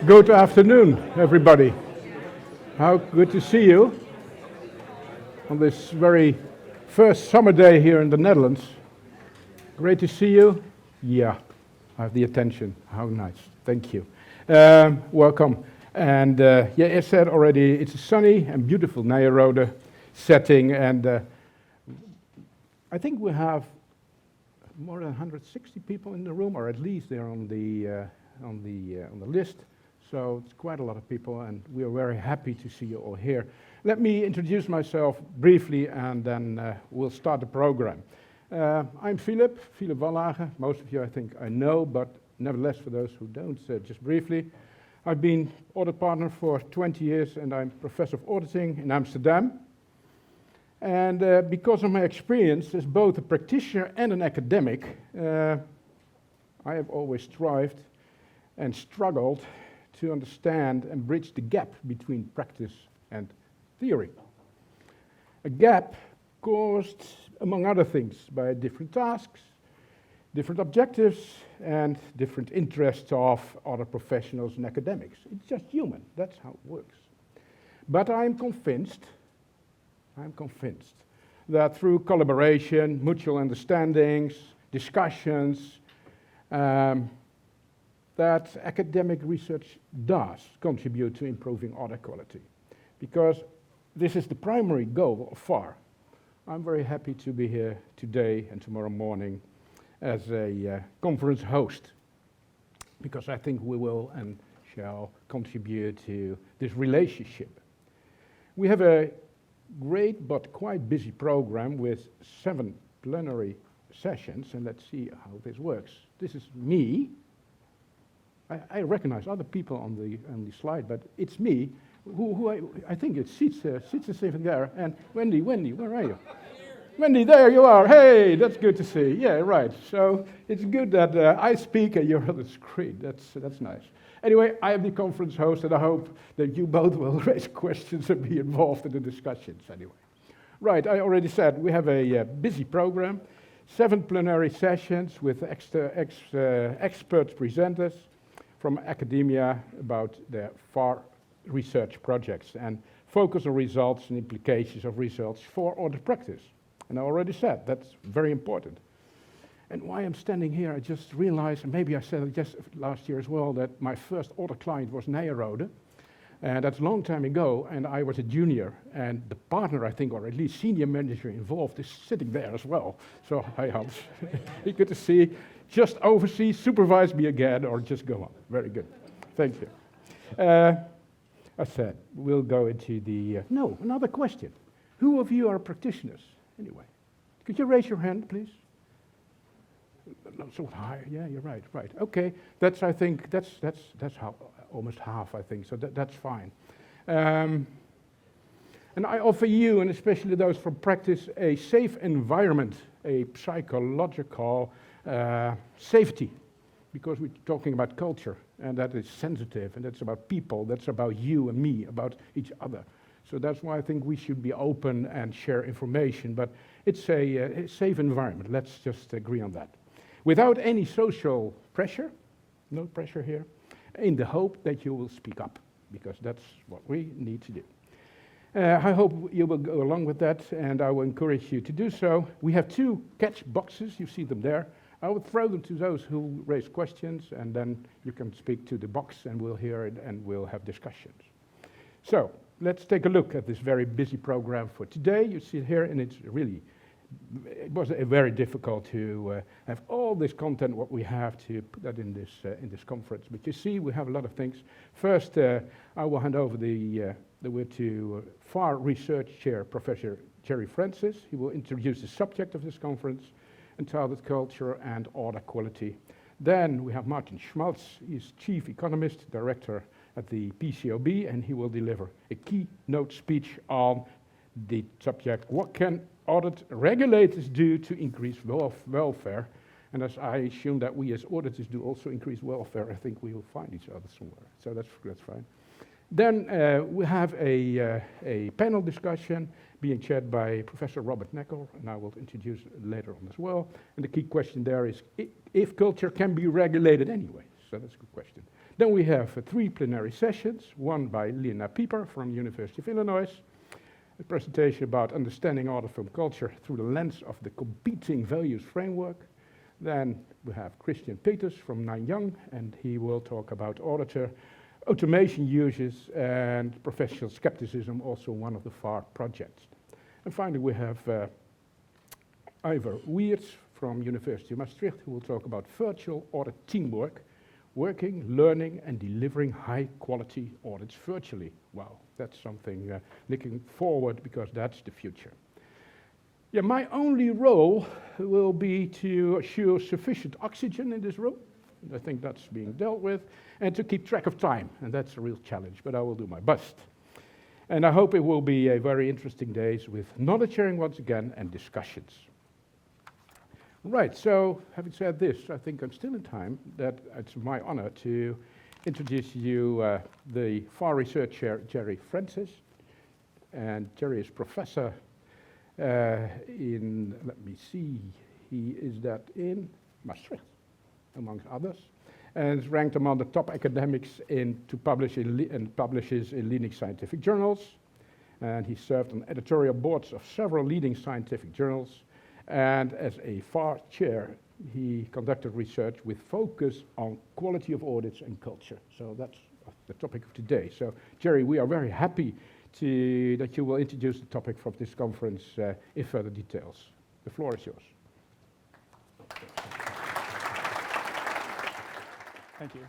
Good afternoon, everybody. How good to see you on this very first summer day here in the Netherlands. Great to see you. Yeah, I have the attention. How nice. Thank you. Welcome. And as said already, it's a sunny and beautiful Nyenrode setting, and I think we have more than 160 people in the room, or at least they're on the list. So it's quite a lot of people, and we are very happy to see you all here. Let me introduce myself briefly, and then we'll start the program. I'm Philip Wallage. Most of you I think I know, but nevertheless, for those who don't, just briefly, I've been audit partner for 20 years, and I'm professor of auditing in Amsterdam. And because of my experience as both a practitioner and an academic, I have always strived and struggled to understand and bridge the gap between practice and theory. A gap caused, among other things, by different tasks, different objectives, and different interests of other professionals and academics. It's just human, that's how it works. But I'm convinced that through collaboration, mutual understandings, discussions, that academic research does contribute to improving audit quality, because this is the primary goal of FAR. I'm very happy to be here today and tomorrow morning as a conference host, because I think we will and shall contribute to this relationship. We have a great but quite busy program with 7 plenary sessions, and let's see how this works. This is me. I recognize other people on the slide, but it's me, who I think it sits even there. And Wendy, where are you? Wendy, there you are. Hey, that's good to see. Yeah, right. So it's good that I speak and you're on the screen. That's nice. Anyway, I am the conference host, and I hope that you both will raise questions and be involved in the discussions anyway. Right, I already said we have a busy program, 7 plenary sessions with expert presenters from academia about their FAR research projects, and focus on results and implications of results for audit practice. And I already said that's very important. And why I'm standing here, I just realized, and maybe I said it just last year as well, that my first audit client was Nyenrode, and that's a long time ago, and I was a junior, and the partner, I think, or at least senior manager involved, is sitting there as well. So, hi Hans, good to see. Just oversee, supervise me again, or just go on. Very good. Thank you. I said, we'll go into the... No, another question. Who of you are practitioners, anyway? Could you raise your hand, please? Not so high. Yeah, you're right. Okay, I think that's how, almost half, I think, so that's fine. And I offer you, and especially those from practice, a safe environment, a psychological safety, because we're talking about culture, and that is sensitive, and that's about people, that's about you and me, about each other. So that's why I think we should be open and share information, but it's a safe environment. Let's just agree on that. Without any social pressure, no pressure here, in the hope that you will speak up, because that's what we need to do. I hope you will go along with that, and I will encourage you to do so. We have 2 catch boxes, you see them there. I will throw them to those who raise questions, and then you can speak to the box, and we'll hear it, and we'll have discussions. So, let's take a look at this very busy program for today. You see it here, and it was very difficult to have all this content, what we have, to put that in this conference. But you see, we have a lot of things. First, I will hand over the word to FAR Research Chair, Professor Jere. He will introduce the subject of this conference, entitled Culture and Audit Quality. Then we have Martin Schmalz. He's Chief Economist, Director at the PCOB, and he will deliver a keynote speech on the subject, what can audit regulators do to increase welfare? And as I assume that we as auditors do also increase welfare, I think we will find each other somewhere. So that's fine. Then we have a panel discussion being chaired by Professor Robert Neckel, and I will introduce later on as well. And the key question there is if culture can be regulated anyway. So that's a good question. Then we have 3 plenary sessions, one by Lena Pieper from University of Illinois, a presentation about understanding audit from culture through the lens of the competing values framework. Then we have Christian Peters from Nanyang, and he will talk about Auditor, automation uses, and professional skepticism, also one of the FAR projects. And finally, we have Iver Wiertz from University of Maastricht, who will talk about virtual audit teamwork, working, learning, and delivering high-quality audits virtually. Wow, that's something looking forward, because that's the future. Yeah, my only role will be to assure sufficient oxygen in this room. I think that's being dealt with, and to keep track of time, and that's a real challenge, but I will do my best. And I hope it will be a very interesting days with knowledge sharing once again and discussions. Right, so having said this, I think I'm still in time, that it's my honor to introduce you the FAR researcher, Jere Francis. And Jere is professor in, let me see, he is that in Maastricht, amongst others, and is ranked among the top academics to publish and publishes in leading scientific journals. And he served on editorial boards of several leading scientific journals. And as a FAR chair, he conducted research with focus on quality of audits and culture. So that's the topic of today. So, Jere, we are very happy that you will introduce the topic from this conference in further details. The floor is yours. Thank you.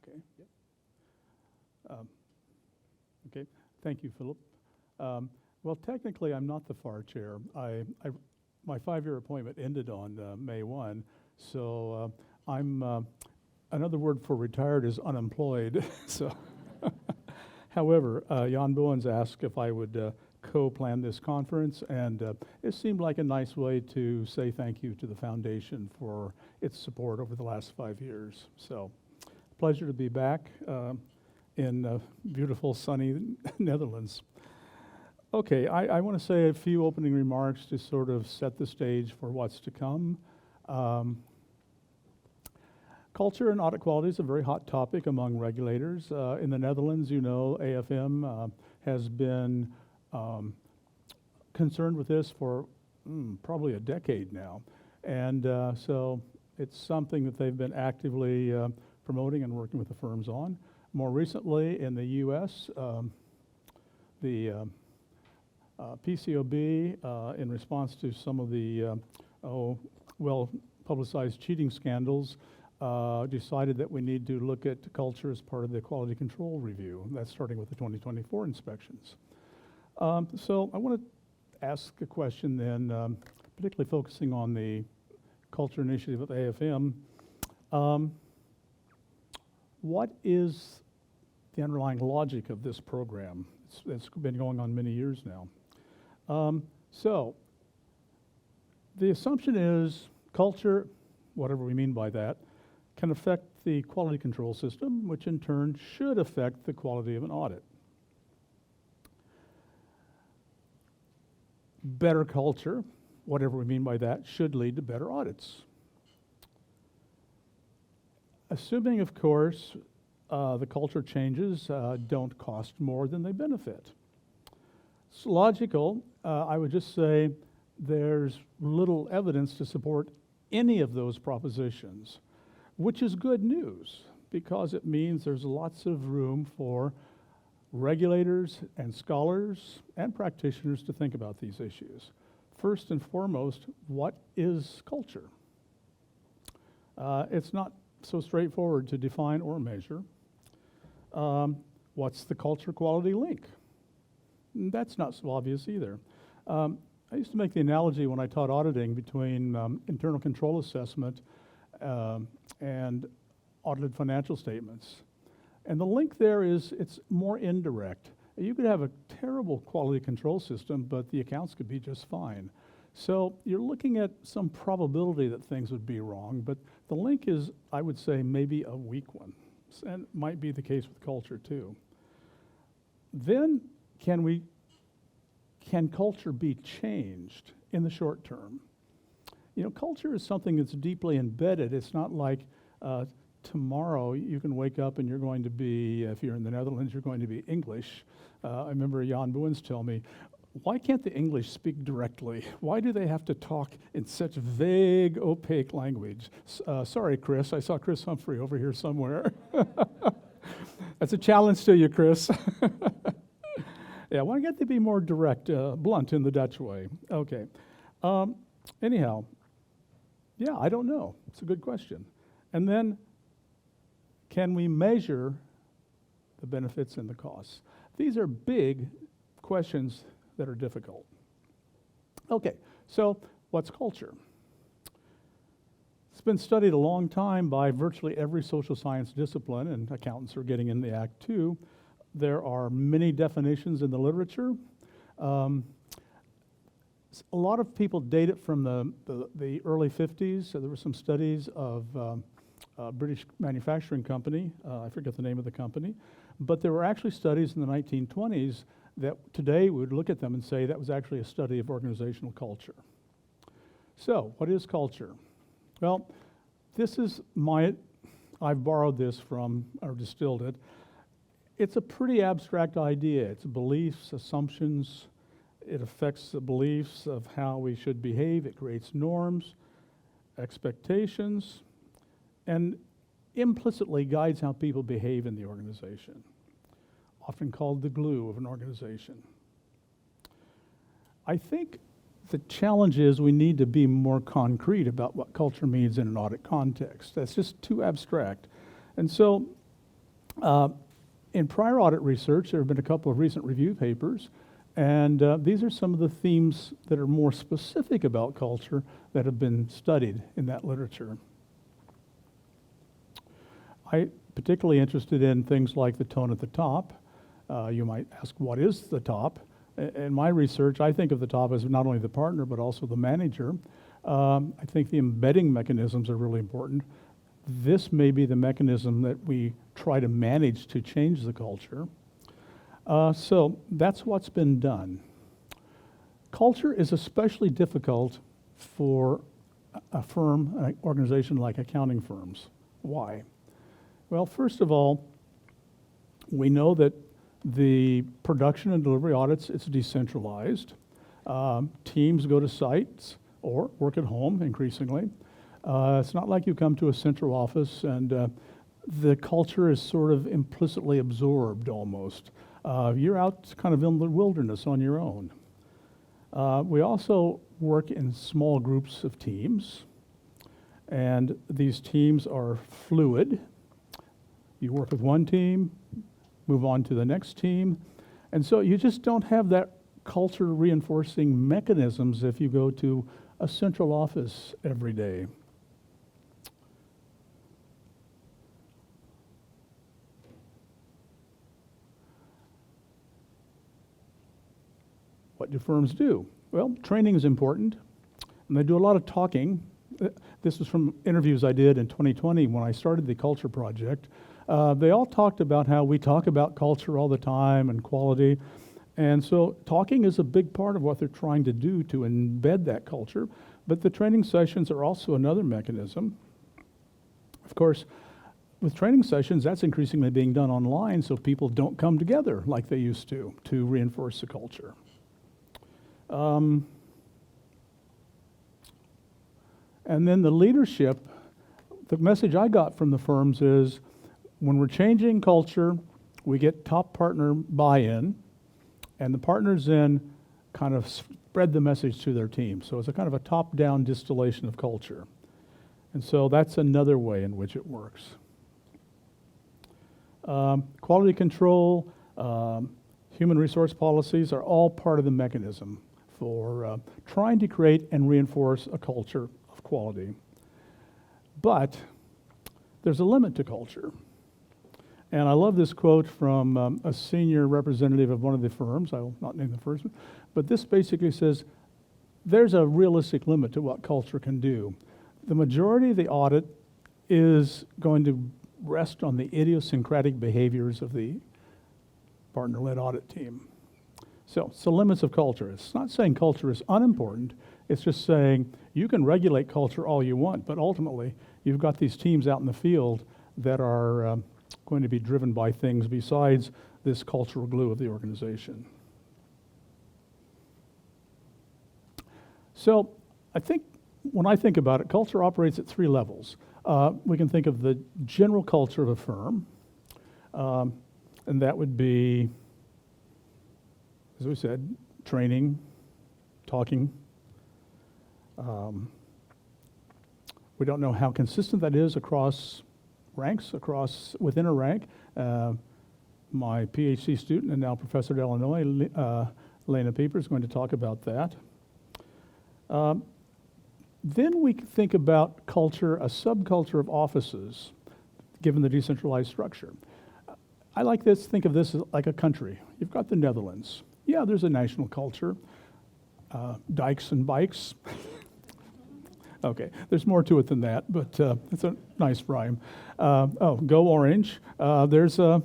Okay. Okay. Thank you, Philip. Well, technically, I'm not the FAR chair. My 5-year appointment ended on May 1, so another word for retired is unemployed. So, however, Jan Boens asked if I would co-plan this conference, and it seemed like a nice way to say thank you to the foundation for its support over the last 5 years. So, pleasure to be back in beautiful, sunny Netherlands. Okay, I want to say a few opening remarks to sort of set the stage for what's to come. Culture and audit quality is a very hot topic among regulators. In the Netherlands, you know, AFM has been concerned with this for probably a decade now. And so it's something that they've been actively promoting and working with the firms on. More recently, in the US, the PCOB, in response to some of the well-publicized cheating scandals, decided that we need to look at culture as part of the quality control review. That's starting with the 2024 inspections. So I want to ask a question then, particularly focusing on the culture initiative of AFM. What is the underlying logic of this program? It's been going on many years now. So the assumption is culture, whatever we mean by that, can affect the quality control system, which in turn should affect the quality of an audit. Better culture, whatever we mean by that, should lead to better audits. Assuming, of course, the culture changes don't cost more than they benefit. It's logical. I would just say there's little evidence to support any of those propositions, which is good news because it means there's lots of room for regulators and scholars and practitioners to think about these issues. First and foremost, what is culture? It's not so straightforward to define or measure. What's the culture quality link? That's not so obvious either. I used to make the analogy when I taught auditing between internal control assessment and audited financial statements. And the link there is it's more indirect. You could have a terrible quality control system, but the accounts could be just fine. So you're looking at some probability that things would be wrong, but the link is, I would say, maybe a weak one. And it might be the case with culture too. Then can culture be changed in the short term? You know, culture is something that's deeply embedded. It's not like tomorrow you can wake up and you're going to be, if you're in the Netherlands, you're going to be English. I remember Jan Boens tell me, why can't the English speak directly? Why do they have to talk in such vague, opaque language? Sorry, Chris. I saw Chris Humphrey over here somewhere. That's a challenge to you, Chris. Yeah, why can't they be more direct, blunt in the Dutch way? Okay. Anyhow, yeah, I don't know. It's a good question. And then, can we measure the benefits and the costs? These are big questions that are difficult. Okay, so what's culture? It's been studied a long time by virtually every social science discipline, and accountants are getting in the act too. There are many definitions in the literature. A lot of people date it from the early 50s. So there were some studies of a British manufacturing company. I forget the name of the company. But there were actually studies in the 1920s that today we would look at them and say that was actually a study of organizational culture. So what is culture? Well, this is I've borrowed this from, or distilled it. It's a pretty abstract idea. It's beliefs, assumptions. It affects the beliefs of how we should behave. It creates norms, expectations, and implicitly guides how people behave in the organization, often called the glue of an organization. I think the challenge is we need to be more concrete about what culture means in an audit context. That's just too abstract. And so, in prior audit research, there have been a couple of recent review papers, and these are some of the themes that are more specific about culture that have been studied in that literature. I'm particularly interested in things like the tone at the top. You might ask, what is the top? In my research, I think of the top as not only the partner, but also the manager. I think the embedding mechanisms are really important. This may be the mechanism that we try to manage to change the culture. So that's what's been done. Culture is especially difficult for a firm, an organization like accounting firms. Why? Well, first of all, we know that the production and delivery audits, it's decentralized. Teams go to sites or work at home increasingly. It's not like you come to a central office and the culture is sort of implicitly absorbed almost. You're out kind of in the wilderness on your own. We also work in small groups of teams, and these teams are fluid. You work with one team, move on to the next team, and so you just don't have that culture reinforcing mechanisms if you go to a central office every day. What do firms do? Well, training is important, and they do a lot of talking. This was from interviews I did in 2020 when I started the culture project. They all talked about how we talk about culture all the time and quality, and so talking is a big part of what they're trying to do to embed that culture, but the training sessions are also another mechanism. Of course, with training sessions, that's increasingly being done online so people don't come together like they used to reinforce the culture. And then the leadership, the message I got from the firms is when we're changing culture, we get top partner buy-in, and the partners then kind of spread the message to their team. So it's a kind of a top-down distillation of culture. And so that's another way in which it works. Quality control, human resource policies are all part of the mechanism for trying to create and reinforce a culture of quality. But there's a limit to culture. And I love this quote from a senior representative of one of the firms. I will not name the first one. But this basically says, there's a realistic limit to what culture can do. The majority of the audit is going to rest on the idiosyncratic behaviors of the partner-led audit team. So limits of culture. It's not saying culture is unimportant. It's just saying you can regulate culture all you want, but ultimately you've got these teams out in the field that are going to be driven by things besides this cultural glue of the organization. So I think when I think about it, culture operates at 3 levels. We can think of the general culture of a firm, and that would be, as we said, training, talking. We don't know how consistent that is across ranks, within a rank. My PhD student and now professor at Illinois, Lena Pieper, is going to talk about that. Then we think about culture, a subculture of offices, given the decentralized structure. I like this, think of this as like a country. You've got the Netherlands. Yeah, there's a national culture. Dikes and bikes. Okay, there's more to it than that, but it's a nice rhyme. Go Orange. There's a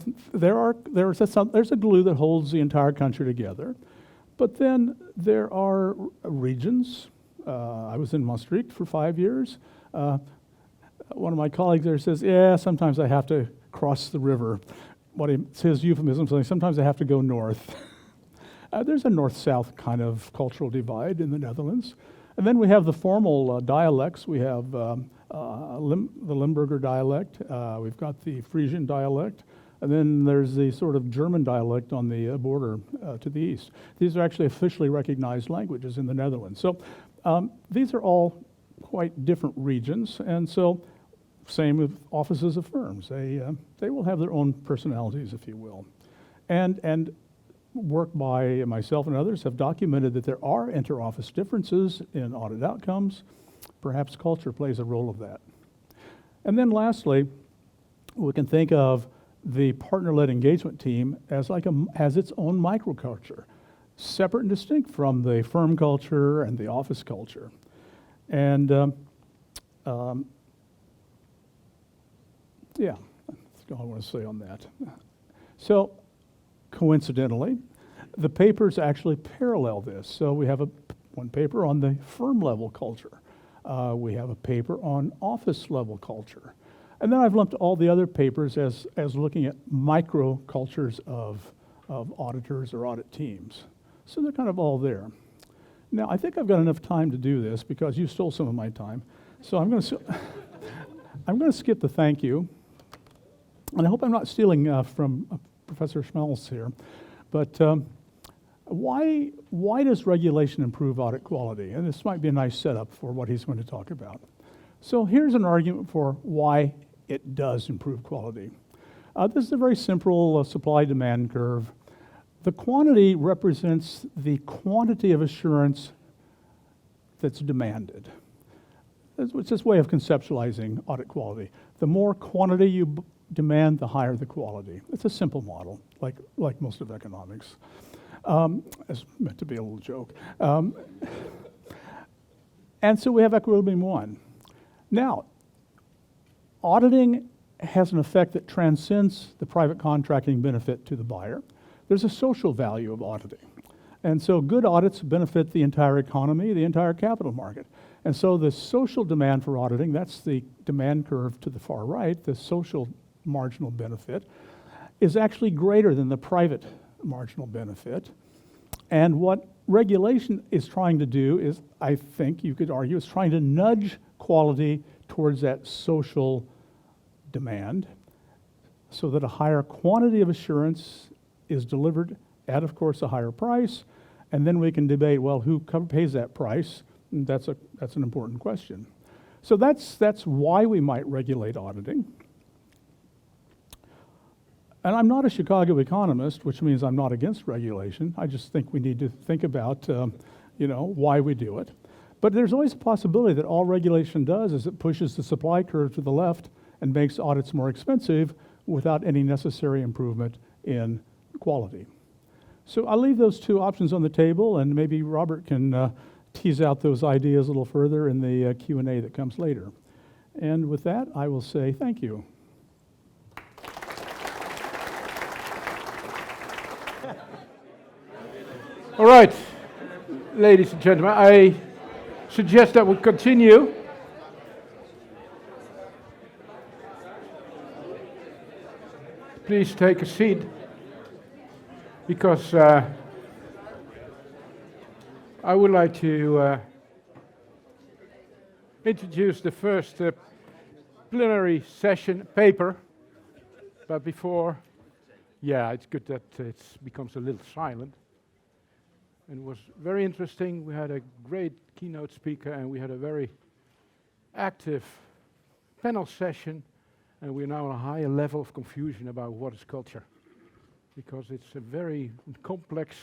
glue that holds the entire country together. But then there are regions. I was in Maastricht for 5 years. One of my colleagues there says, yeah, sometimes I have to cross the river. It's his euphemism, saying sometimes I have to go north. There's a north-south kind of cultural divide in the Netherlands. And then we have the formal dialects. We have the Limburger dialect. We've got the Frisian dialect. And then there's the sort of German dialect on the border to the east. These are actually officially recognized languages in the Netherlands. So these are all quite different regions. And so same with offices of firms. They will have their own personalities, if you will. And work by myself and others have documented that there are inter-office differences in audit outcomes. Perhaps culture plays a role of that. And then lastly, we can think of the partner-led engagement team as has its own microculture, separate and distinct from the firm culture and the office culture. And yeah, that's all I want to say on that. So, coincidentally, the papers actually parallel this. So we have one paper on the firm level culture. We have a paper on office level culture. And then I've lumped all the other papers as looking at micro cultures of auditors or audit teams. So they're kind of all there. Now, I think I've got enough time to do this because you stole some of my time. So I'm going to skip the thank you. And I hope I'm not stealing from Professor Schmelz here, but why does regulation improve audit quality? And this might be a nice setup for what he's going to talk about. So here's an argument for why it does improve quality. This is a very simple supply-demand curve. The quantity represents the quantity of assurance that's demanded. It's just a way of conceptualizing audit quality. The more quantity you demand, the higher the quality. It's a simple model, like most of economics. It's meant to be a little joke. And so we have equilibrium 1. Now, auditing has an effect that transcends the private contracting benefit to the buyer. There's a social value of auditing. And so good audits benefit the entire economy, the entire capital market. And so the social demand for auditing, that's the demand curve to the far right, the social marginal benefit, is actually greater than the private marginal benefit. And what regulation is trying to do is, I think you could argue, is trying to nudge quality towards that social demand so that a higher quantity of assurance is delivered at, of course, a higher price. And then we can debate, well, who pays that price? And that's an important question. So that's why we might regulate auditing. And I'm not a Chicago economist, which means I'm not against regulation. I just think we need to think about, why we do it. But there's always a possibility that all regulation does is it pushes the supply curve to the left and makes audits more expensive without any necessary improvement in quality. So I'll leave those two options on the table, and maybe Robert can tease out those ideas a little further in the Q&A that comes later. And with that, I will say thank you. All right, ladies and gentlemen, I suggest that we continue. Please take a seat, because I would like to introduce the first plenary session paper. But before, it's good that it becomes a little silent. And it was very interesting. We had a great keynote speaker, and we had a very active panel session, and we're now on a higher level of confusion about what is culture, because it's a very complex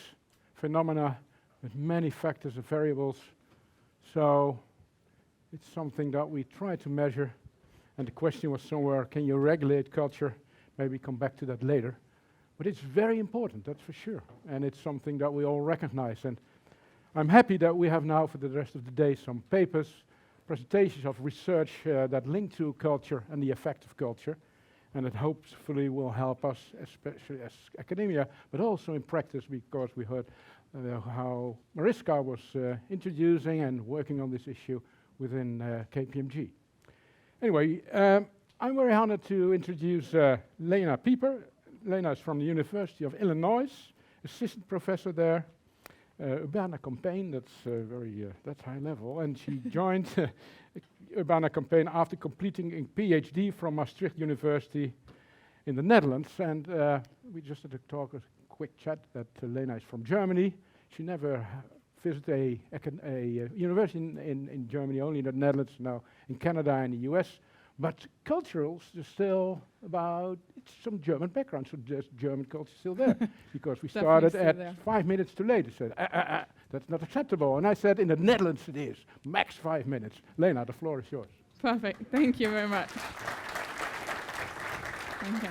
phenomena with many factors and variables. So it's something that we try to measure, and the question was somewhere, can you regulate culture? Maybe come back to that later. But it's very important, that's for sure. And it's something that we all recognize. And I'm happy that we have now, for the rest of the day, some papers, presentations of research that link to culture and the effect of culture. And it hopefully will help us, especially as academia, but also in practice, because we heard how Mariska was introducing and working on this issue within KPMG. Anyway, I'm very honored to introduce Lena Pieper. Lena is from the University of Illinois, assistant professor there. Urbana Campaign, that's high level, and she joined Urbana Campaign after completing a PhD from Maastricht University in the Netherlands. And we just had a quick chat that Lena is from Germany. She never visited a university in Germany, only in the Netherlands, now in Canada and the US. But culturals are still it's some German background, so there's German culture still there. Because we started at 5 minutes too late. They said, that's not acceptable. And I said, in the Netherlands it is, max 5 minutes. Lena, the floor is yours. Perfect, thank you very much. Okay.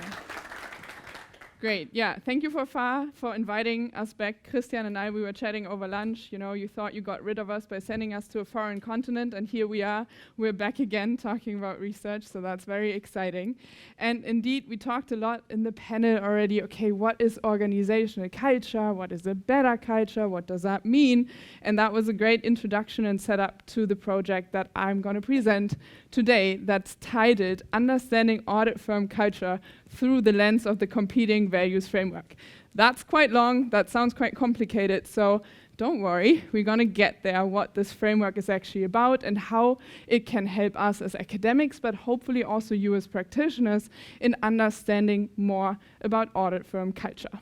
Great, thank you for inviting us back. Christian and I, we were chatting over lunch. You know, you thought you got rid of us by sending us to a foreign continent, and here we are. We're back again talking about research, so that's very exciting. And indeed, we talked a lot in the panel already. Okay, what is organizational culture? What is a better culture? What does that mean? And that was a great introduction and setup to the project that I'm going to present today, that's titled Understanding Audit Firm Culture Through the Lens of the Competing Values Framework. That's quite long, that sounds quite complicated, so don't worry, we're going to get there, what this framework is actually about and how it can help us as academics, but hopefully also you as practitioners in understanding more about audit firm culture.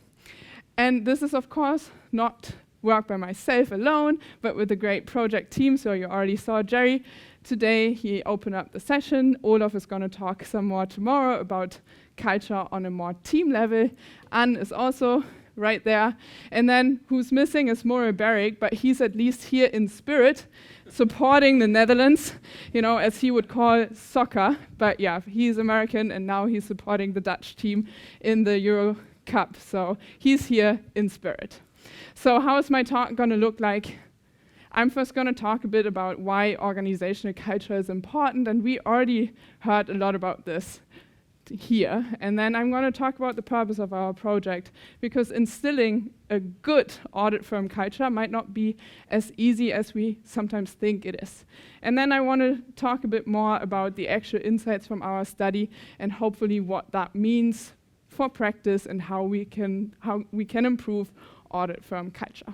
And this is, of course, not work by myself alone, but with a great project team. So you already saw Jere today. He opened up the session. Olaf is going to talk some more tomorrow about culture on a more team level. Anne is also right there. And then who's missing is Maurice Barrick, but he's at least here in spirit, supporting the Netherlands, you know, as he would call soccer. But yeah, he's American, and now he's supporting the Dutch team in the Euro Cup. So he's here in spirit. So how is my talk going to look like? I'm first going to talk a bit about why organizational culture is important, and we already heard a lot about this here. And then I'm going to talk about the purpose of our project, because instilling a good audit firm culture might not be as easy as we sometimes think it is. And then I want to talk a bit more about the actual insights from our study and hopefully what that means for practice and how we can improve audit firm culture.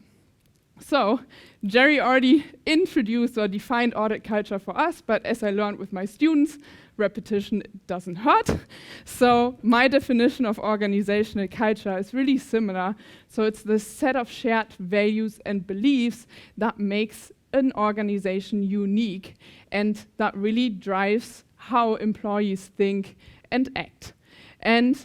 So, Jere already introduced or defined audit culture for us, but as I learned with my students, repetition doesn't hurt. So my definition of organizational culture is really similar. So it's the set of shared values and beliefs that makes an organization unique and that really drives how employees think and act. And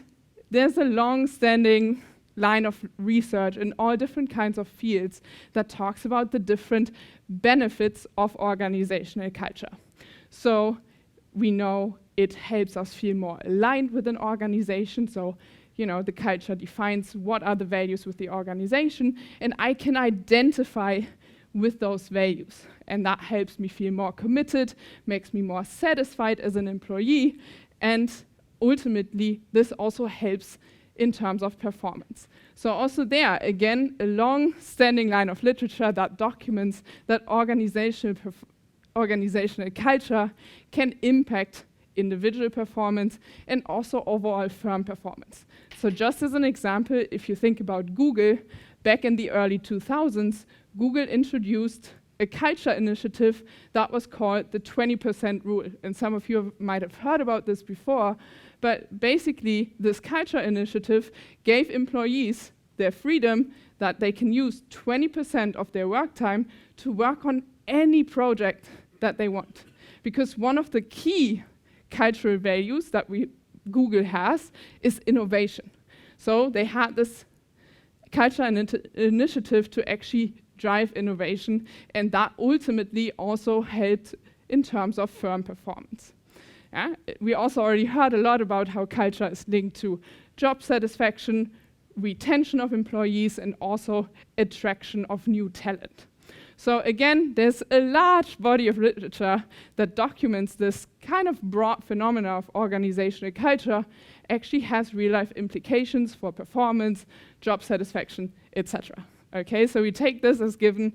there's a long-standing line of research in all different kinds of fields that talks about the different benefits of organizational culture. So we know it helps us feel more aligned with an organization. So, you know, the culture defines what are the values with the organization, and I can identify with those values. And that helps me feel more committed, makes me more satisfied as an employee, and ultimately, this also helps in terms of performance. So also there, again, a long-standing line of literature that documents that organizational culture can impact individual performance and also overall firm performance. So just as an example, if you think about Google, back in the early 2000s, Google introduced a culture initiative that was called the 20% rule. And some of you might have heard about this before, but basically this culture initiative gave employees their freedom that they can use 20% of their work time to work on any project that they want. Because one of the key cultural values that Google has is innovation. So they had this culture initiative to actually drive innovation, and that ultimately also helped in terms of firm performance. Yeah? We also already heard a lot about how culture is linked to job satisfaction, retention of employees, and also attraction of new talent. So again, there's a large body of literature that documents this kind of broad phenomena of organizational culture actually has real-life implications for performance, job satisfaction, etc. Okay, so we take this as given,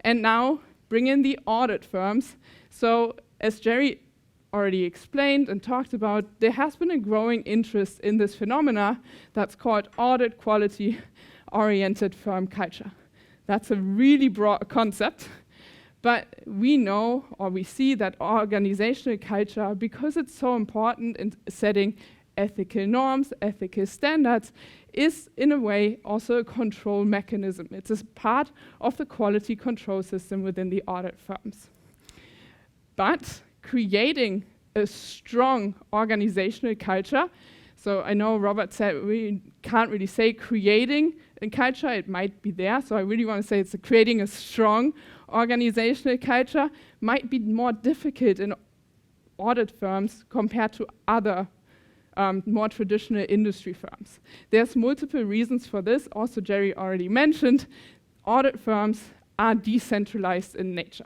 and now bring in the audit firms. So as Jere already explained and talked about, there has been a growing interest in this phenomena that's called audit quality-oriented firm culture. That's a really broad concept, but we know or we see that organizational culture, because it's so important in setting ethical norms, ethical standards, is in a way also a control mechanism. It's a part of the quality control system within the audit firms. But creating a strong organizational culture, so I know Robert said we can't really say creating a culture, it might be there, so I really want to say it's creating a strong organizational culture might be more difficult in audit firms compared to other more traditional industry firms. There's multiple reasons for this. Also, Jere already mentioned, audit firms are decentralized in nature,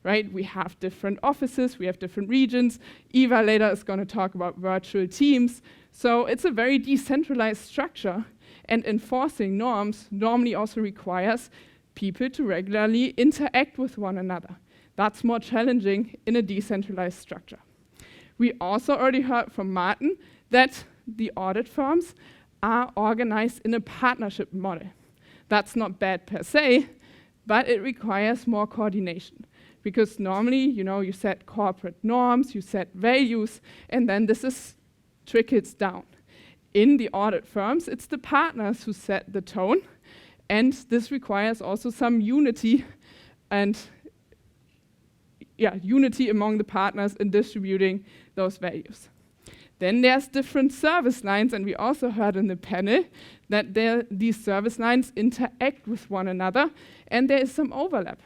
right? We have different offices, we have different regions. Iver later is going to talk about virtual teams. So it's a very decentralized structure, and enforcing norms normally also requires people to regularly interact with one another. That's more challenging in a decentralized structure. We also already heard from Martin that the audit firms are organized in a partnership model. That's not bad per se, but it requires more coordination. Because normally, you set corporate norms, you set values, and then this trickles down. In the audit firms, it's the partners who set the tone, and this requires also some unity and unity among the partners in distributing those values. Then there's different service lines, and we also heard in the panel that these service lines interact with one another, and there is some overlap.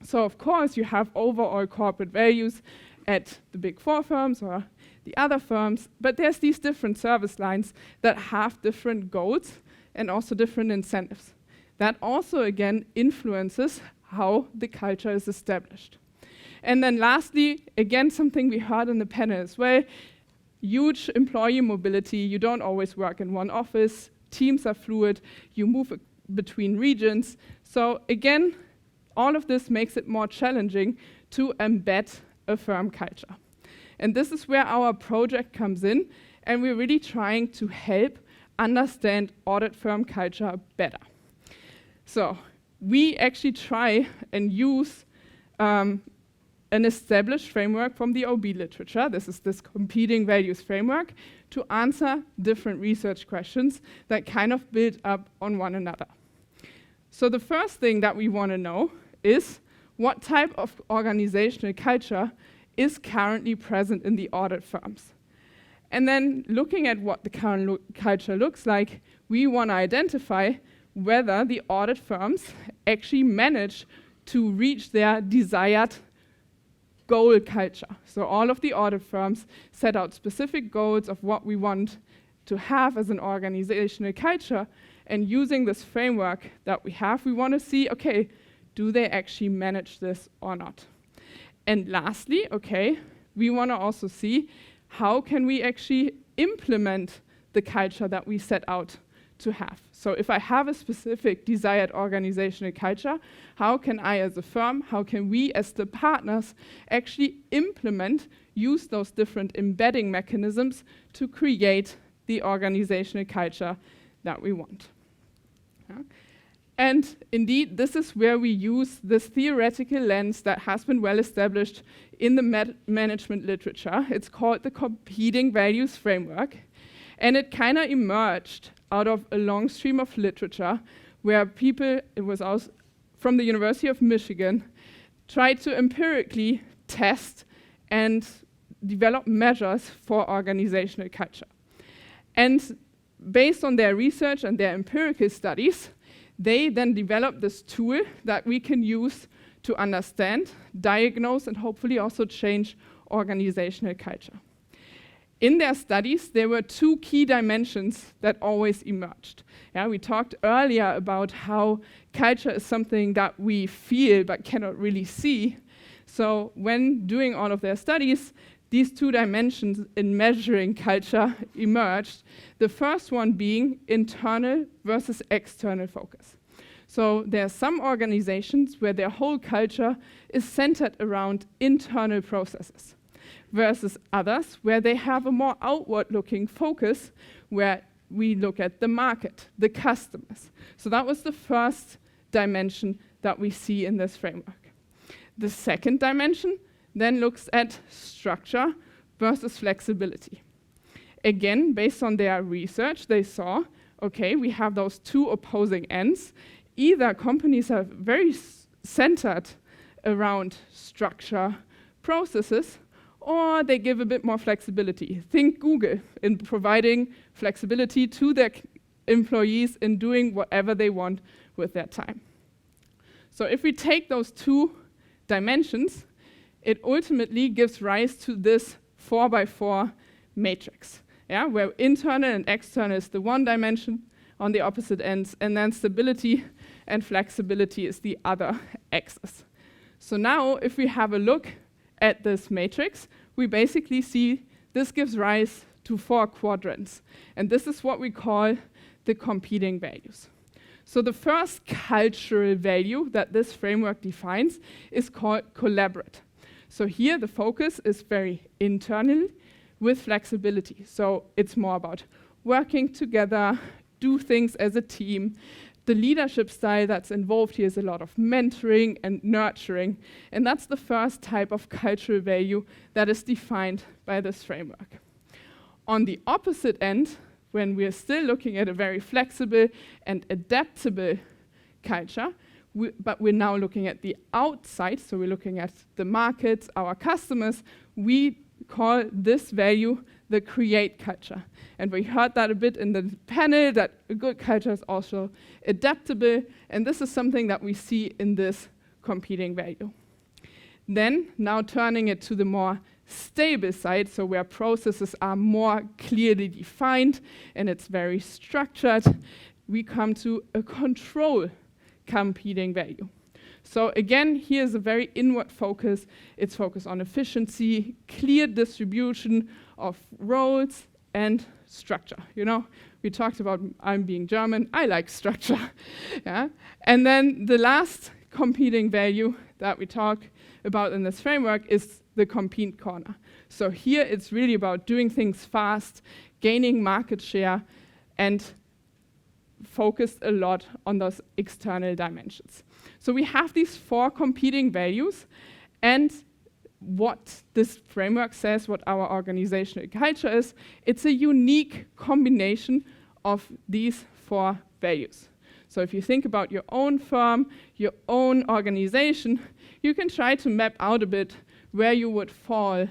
So of course you have overall corporate values at the big four firms or the other firms, but there's these different service lines that have different goals and also different incentives. That also again influences how the culture is established. And then lastly, again, something we heard in the panel as well, huge employee mobility. You don't always work in one office. Teams are fluid. You move between regions. So again, all of this makes it more challenging to embed a firm culture. And this is where our project comes in, and we're really trying to help understand audit firm culture better. So we actually try and use an established framework from the OB literature. This is this competing values framework to answer different research questions that kind of build up on one another. So the first thing that we want to know is what type of organizational culture is currently present in the audit firms. And then looking at what the current culture looks like, we want to identify whether the audit firms actually manage to reach their desired goal culture. So all of the audit firms set out specific goals of what we want to have as an organizational culture, and using this framework that we have, we want to see, okay, do they actually manage this or not? And lastly, okay, we want to also see how can we actually implement the culture that we set out to have. So if I have a specific desired organizational culture, how can I as a firm, how can we as the partners actually implement, use those different embedding mechanisms to create the organizational culture that we want? Yeah. And indeed, this is where we use this theoretical lens that has been well established in the management literature. It's called the competing values framework. And it kind of emerged out of a long stream of literature where people, it was also from the University of Michigan, tried to empirically test and develop measures for organizational culture. And based on their research and their empirical studies, they then developed this tool that we can use to understand, diagnose, and hopefully also change organizational culture. In their studies, there were two key dimensions that always emerged. Yeah, we talked earlier about how culture is something that we feel but cannot really see. So when doing all of their studies, these two dimensions in measuring culture emerged. The first one being internal versus external focus. So there are some organizations where their whole culture is centered around internal processes, versus others where they have a more outward-looking focus, where we look at the market, the customers. So that was the first dimension that we see in this framework. The second dimension then looks at structure versus flexibility. Again, based on their research, they saw, okay, we have those two opposing ends. Either companies are very centered around structure, processes, or they give a bit more flexibility. Think Google in providing flexibility to their employees in doing whatever they want with their time. So if we take those two dimensions, it ultimately gives rise to this 4x4 matrix, yeah, where internal and external is the one dimension on the opposite ends, and then stability and flexibility is the other axis. So now if we have a look at this matrix, we basically see this gives rise to 4 quadrants. And this is what we call the competing values. So the first cultural value that this framework defines is called collaborate. So here the focus is very internal with flexibility. So it's more about working together, do things as a team. The leadership style that's involved here is a lot of mentoring and nurturing. And that's the first type of cultural value that is defined by this framework. On the opposite end, when we're still looking at a very flexible and adaptable culture, but we're now looking at the outside, so we're looking at the markets, our customers, we call this value the create culture. And we heard that a bit in the panel, that a good culture is also adaptable, and this is something that we see in this competing value. Then, now turning it to the more stable side, so where processes are more clearly defined and it's very structured, we come to a control competing value. So again, here's a very inward focus. It's focused on efficiency, clear distribution of roles, and structure. You know, we talked about I'm being German. I like structure. Yeah? And then the last competing value that we talk about in this framework is the compete corner. So here it's really about doing things fast, gaining market share, and focused a lot on those external dimensions. So we have these 4 competing values, and what this framework says, what our organizational culture is, it's a unique combination of these 4 values. So if you think about your own firm, your own organization, you can try to map out a bit where you would fall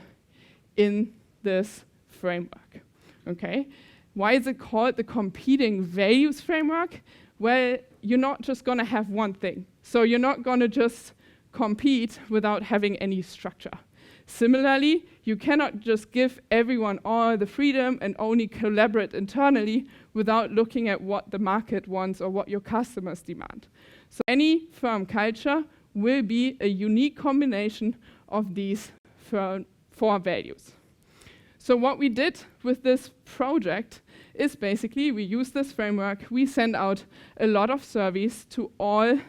in this framework, okay? Why is it called the competing values framework? Well, you're not just gonna have one thing. So you're not gonna just compete without having any structure. Similarly, you cannot just give everyone all the freedom and only collaborate internally without looking at what the market wants or what your customers demand. So any firm culture will be a unique combination of these 4 values. So what we did with this project is basically we used this framework, we sent out a lot of surveys to all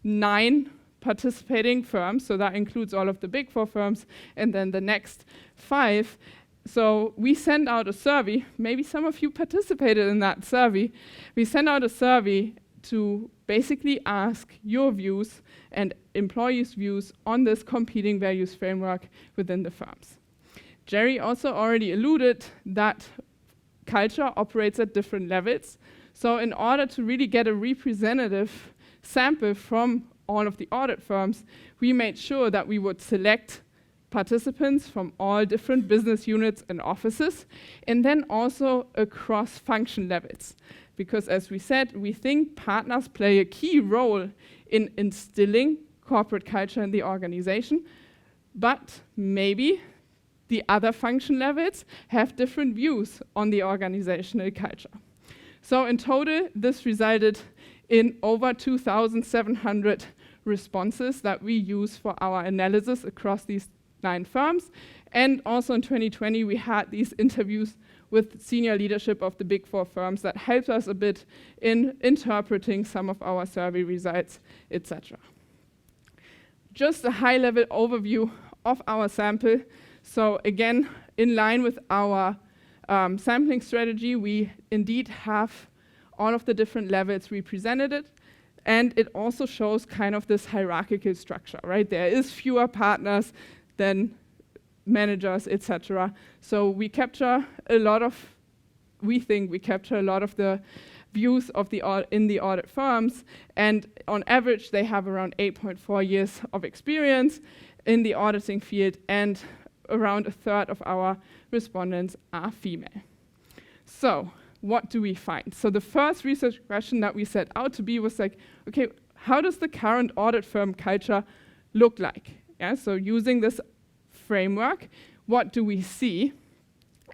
9 participating firms, so that includes all of the Big Four firms, and then the next 5. So we sent out a survey, maybe some of you participated in that survey. We sent out a survey to basically ask your views and employees' views on this competing values framework within the firms. Jere also already alluded that culture operates at different levels. So in order to really get a representative sample from all of the audit firms, we made sure that we would select participants from all different business units and offices, and then also across function levels. Because as we said, we think partners play a key role in instilling corporate culture in the organization, but maybe the other function levels have different views on the organizational culture. So in total, this resulted in over 2,700 responses that we use for our analysis across these 9 firms. And also in 2020, we had these interviews with senior leadership of the Big Four firms that helped us a bit in interpreting some of our survey results, etc. Just a high-level overview of our sample. So again, in line with our sampling strategy, we indeed have all of the different levels represented, and it also shows kind of this hierarchical structure, right? There is fewer partners than managers, etc. So we capture a lot of, we think we capture a lot of the views of in the audit firms, and on average they have around 8.4 years of experience in the auditing field, and around 1/3 of our respondents are female. So what do we find? So the first research question that we set out to be was like, okay, how does the current audit firm culture look like? Yeah, so using this framework, what do we see?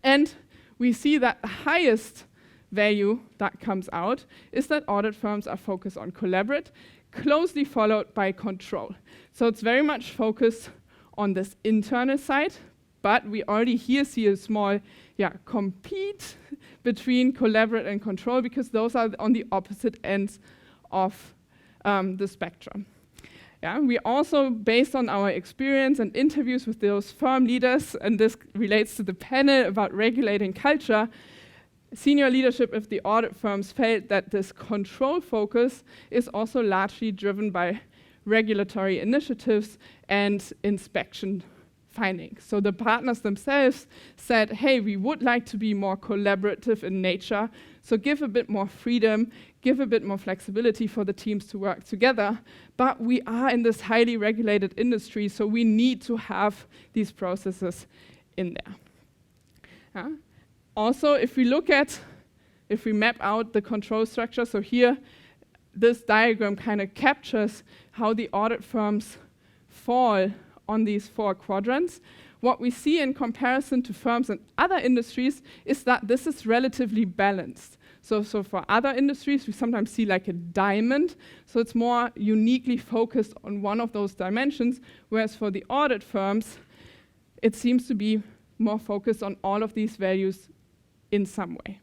And we see that the highest value that comes out is that audit firms are focused on collaborate, closely followed by control. So it's very much focused on this internal side, but we already here see a small compete between collaborate and control, because those are on the opposite ends of the spectrum. Yeah, we also, based on our experience and interviews with those firm leaders, and this relates to the panel about regulating culture, senior leadership of the audit firms felt that this control focus is also largely driven by regulatory initiatives and inspection findings. So the partners themselves said, hey, we would like to be more collaborative in nature, so give a bit more freedom, give a bit more flexibility for the teams to work together, but we are in this highly regulated industry, so we need to have these processes in there. Also, if we map out the control structure, so here, this diagram kind of captures how the audit firms fall on these 4 quadrants. What we see in comparison to firms in other industries is that this is relatively balanced. So for other industries, we sometimes see like a diamond, so it's more uniquely focused on one of those dimensions, whereas for the audit firms, it seems to be more focused on all of these values in some way.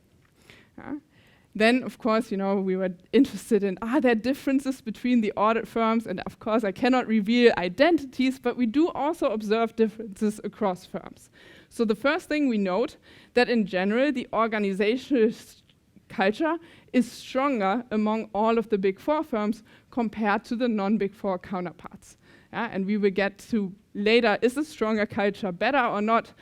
Then, of course, we were interested in, are there differences between the audit firms? And of course, I cannot reveal identities, but we do also observe differences across firms. So the first thing we note, that in general, the organizational culture is stronger among all of the Big Four firms compared to the non-Big Four counterparts. And we will get to later, is a stronger culture better or not?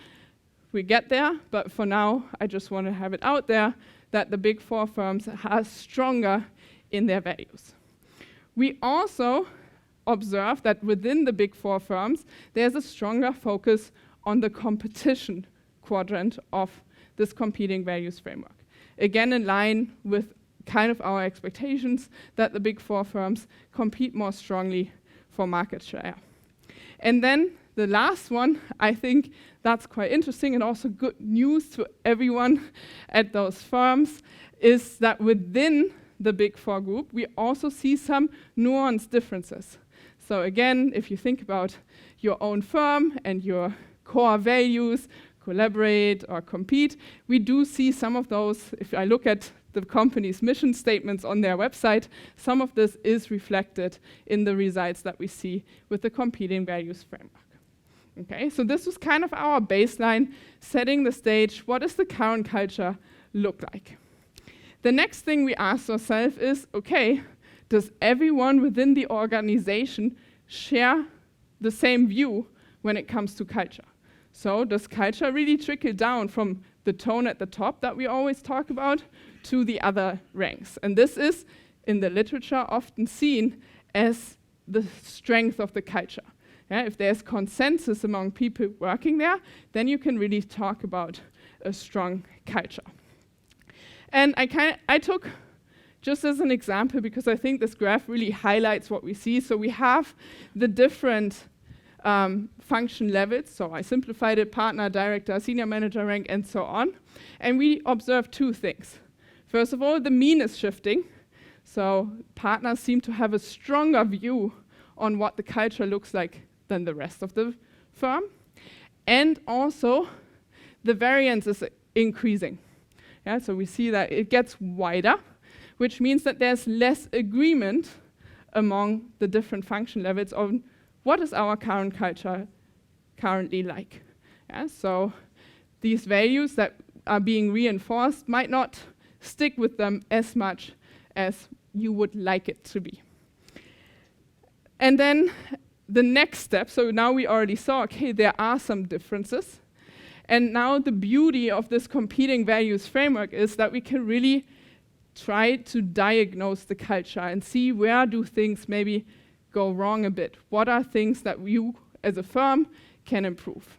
We get there, but for now, I just want to have it out there that the Big Four firms are stronger in their values. We also observe that within the Big Four firms, there's a stronger focus on the competition quadrant of this competing values framework. Again, in line with kind of our expectations that the Big Four firms compete more strongly for market share. And then the last one, I think that's quite interesting and also good news to everyone at those firms, is that within the Big Four group, we also see some nuanced differences. So again, if you think about your own firm and your core values, collaborate or compete. We do see some of those. If I look at the company's mission statements on their website, some of this is reflected in the results that we see with the competing values framework. Okay, so this was kind of our baseline, setting the stage. What does the current culture look like? The next thing we asked ourselves is, okay, does everyone within the organization share the same view when it comes to culture? So does culture really trickle down from the tone at the top that we always talk about to the other ranks? And this is, in the literature, often seen as the strength of the culture. Yeah, if there's consensus among people working there, then you can really talk about a strong culture. And I took, just as an example, because I think this graph really highlights what we see. So we have the different function levels. So I simplified it: partner, director, senior manager rank, and so on. And we observe two things. First of all, the mean is shifting. So partners seem to have a stronger view on what the culture looks like than the rest of the firm. And also, the variance is increasing. Yeah, so we see that it gets wider, which means that there's less agreement among the different function levels on what is our current culture currently like. Yeah, so these values that are being reinforced might not stick with them as much as you would like it to be. And then the next step, so now we already saw, okay, there are some differences. And now the beauty of this competing values framework is that we can really try to diagnose the culture and see where do things maybe go wrong a bit. What are things that you as a firm can improve?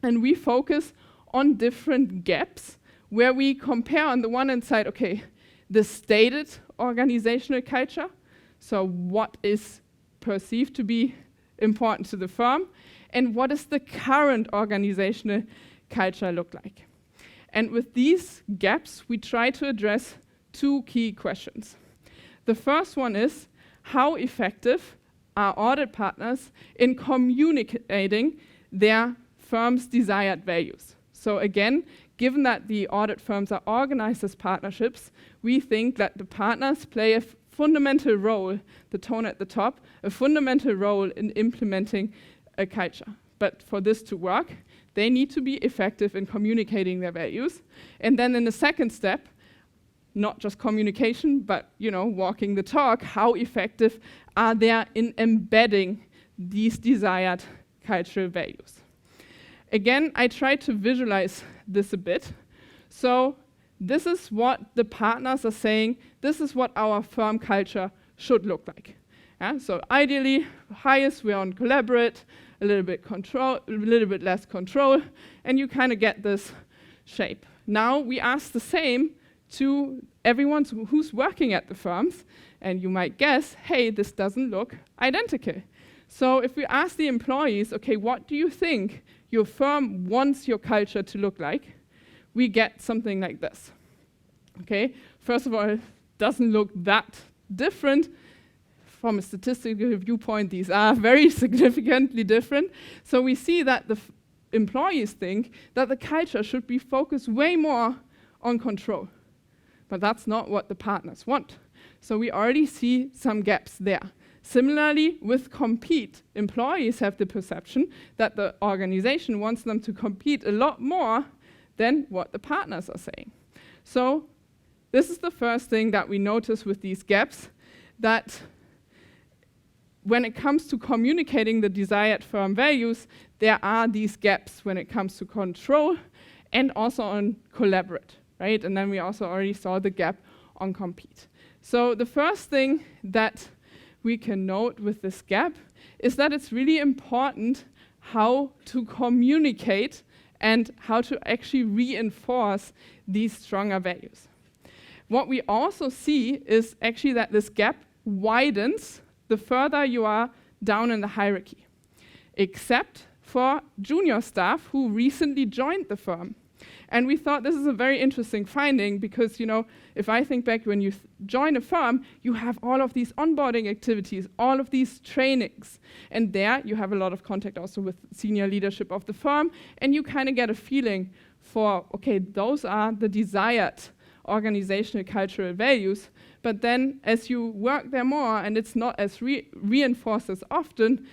And we focus on different gaps where we compare on the one hand side, okay, the stated organizational culture, so what is perceived to be important to the firm, and what does the current organizational culture look like? And with these gaps, we try to address two key questions. The first one is, how effective are audit partners in communicating their firm's desired values? So again, given that the audit firms are organized as partnerships, we think that the partners play a fundamental role, the tone at the top, a fundamental role in implementing a culture. But for this to work, they need to be effective in communicating their values. And then in the second step, not just communication, but walking the talk, how effective are they in embedding these desired cultural values? Again, I tried to visualize this a bit. So this is what the partners are saying. This is what our firm culture should look like. Yeah? So ideally, highest we're on collaborate, a little bit less control, and you kind of get this shape. Now we ask the same to everyone who's working at the firms, and you might guess, hey, this doesn't look identical. So if we ask the employees, okay, what do you think your firm wants your culture to look like? We get something like this. Okay, first of all, it doesn't look that different. From a statistical viewpoint, these are very significantly different. So we see that the employees think that the culture should be focused way more on control. But that's not what the partners want. So we already see some gaps there. Similarly, with compete, employees have the perception that the organization wants them to compete a lot more than what the partners are saying. So this is the first thing that we notice with these gaps, that when it comes to communicating the desired firm values, there are these gaps when it comes to control and also on collaborate, right? And then we also already saw the gap on compete. So the first thing that we can note with this gap is that it's really important how to communicate and how to actually reinforce these stronger values. What we also see is actually that this gap widens the further you are down in the hierarchy, except for junior staff who recently joined the firm. And we thought this is a very interesting finding because, you know, if I think back when you join a firm, you have all of these onboarding activities, all of these trainings. And there you have a lot of contact also with senior leadership of the firm. And you kind of get a feeling for, okay, those are the desired organizational cultural values. But then as you work there more and it's not as reinforced as often,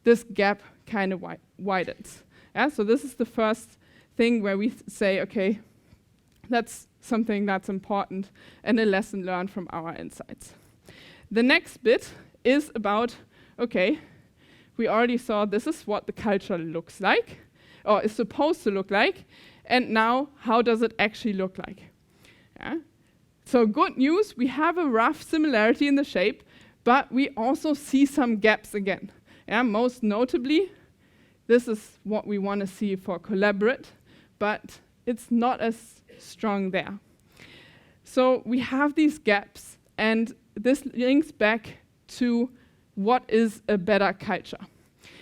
this gap kind of widens. Yeah? So this is the first thing where we say, okay, that's something that's important and a lesson learned from our insights. The next bit is about, okay, we already saw this is what the culture looks like, or is supposed to look like, and now how does it actually look like? Yeah? So good news, we have a rough similarity in the shape, but we also see some gaps again. Yeah? Most notably, this is what we want to see for collaborate, but it's not as strong there. So we have these gaps, and this links back to what is a better culture.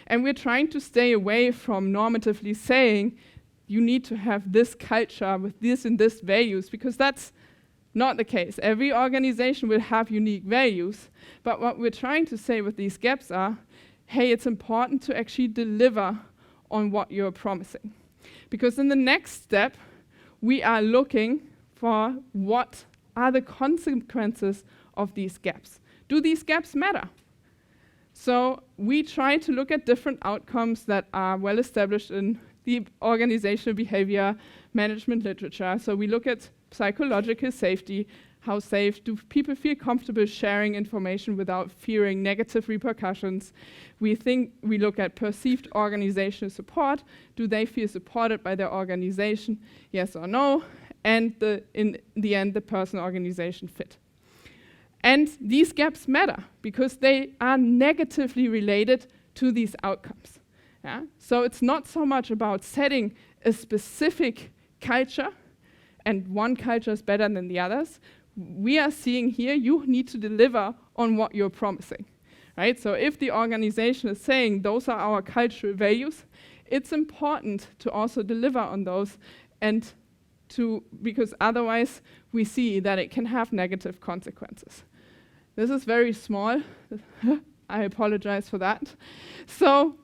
And we're trying to stay away from normatively saying you need to have this culture with this and this values, because that's not the case. Every organization will have unique values, but what we're trying to say with these gaps are, hey, it's important to actually deliver on what you're promising. Because in the next step, we are looking for what are the consequences of these gaps. Do these gaps matter? So we try to look at different outcomes that are well established in the organizational behavior management literature. So we look at psychological safety. How safe do people feel comfortable sharing information without fearing negative repercussions? We look at perceived organizational support. Do they feel supported by their organization? Yes or no? And in the end, the person-organization fit. And these gaps matter because they are negatively related to these outcomes. Yeah? So it's not so much about setting a specific culture, and one culture is better than the others. We are seeing here you need to deliver on what you're promising. Right? So if the organization is saying those are our cultural values, it's important to also deliver on those, and because otherwise we see that it can have negative consequences. This is very small. I apologize for that. So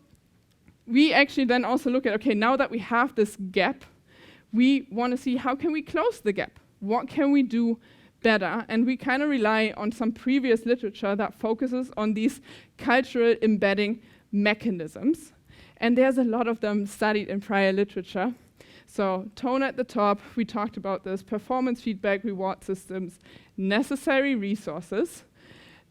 we actually then also look at, okay, now that we have this gap, we want to see how can we close the gap? What can we do better? And we kind of rely on some previous literature that focuses on these cultural embedding mechanisms. And there's a lot of them studied in prior literature. So tone at the top, we talked about this, performance feedback, reward systems, necessary resources.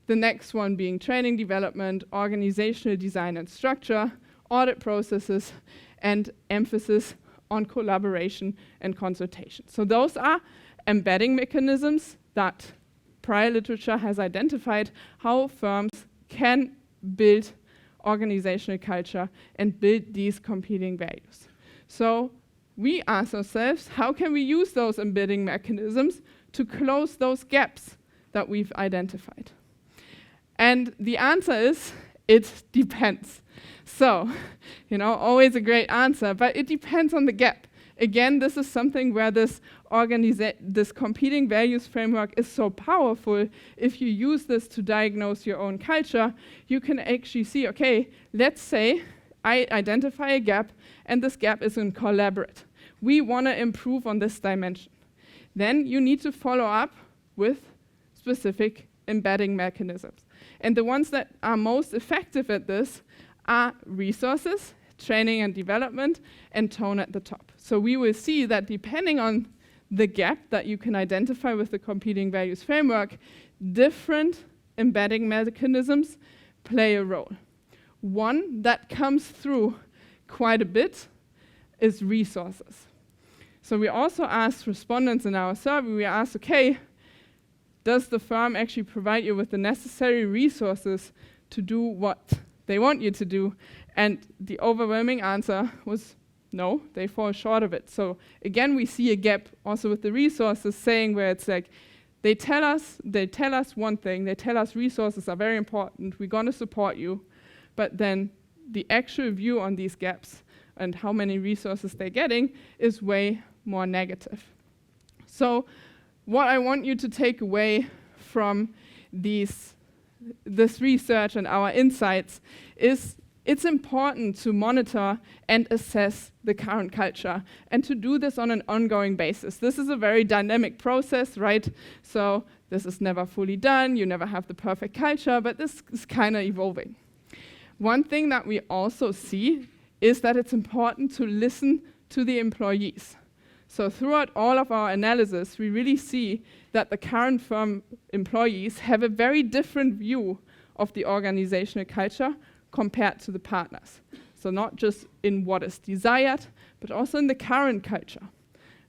The next one being training development, organizational design and structure, audit processes, and emphasis on collaboration and consultation. So those are embedding mechanisms that prior literature has identified how firms can build organizational culture and build these competing values. So we ask ourselves, how can we use those embedding mechanisms to close those gaps that we've identified? And the answer is, it depends. So, always a great answer, but it depends on the gap. Again, this is something where this competing values framework is so powerful. If you use this to diagnose your own culture, you can actually see, okay, let's say I identify a gap, and this gap is in collaborate. We want to improve on this dimension. Then you need to follow up with specific embedding mechanisms. And the ones that are most effective at this are resources, training and development, and tone at the top. So we will see that depending on the gap that you can identify with the competing values framework, different embedding mechanisms play a role. One that comes through quite a bit is resources. So we also asked respondents in our survey, we asked, okay, does the firm actually provide you with the necessary resources to do what they want you to do? And the overwhelming answer was no, they fall short of it. So again, we see a gap also with the resources, saying where it's like, they tell us one thing, they tell us resources are very important, we're going to support you, but then the actual view on these gaps and how many resources they're getting is way more negative. So what I want you to take away from this research and our insights is it's important to monitor and assess the current culture and to do this on an ongoing basis. This is a very dynamic process, right? So this is never fully done, you never have the perfect culture, but this is kind of evolving. One thing that we also see is that it's important to listen to the employees. So throughout all of our analysis, we really see that the current firm employees have a very different view of the organizational culture compared to the partners. So not just in what is desired, but also in the current culture,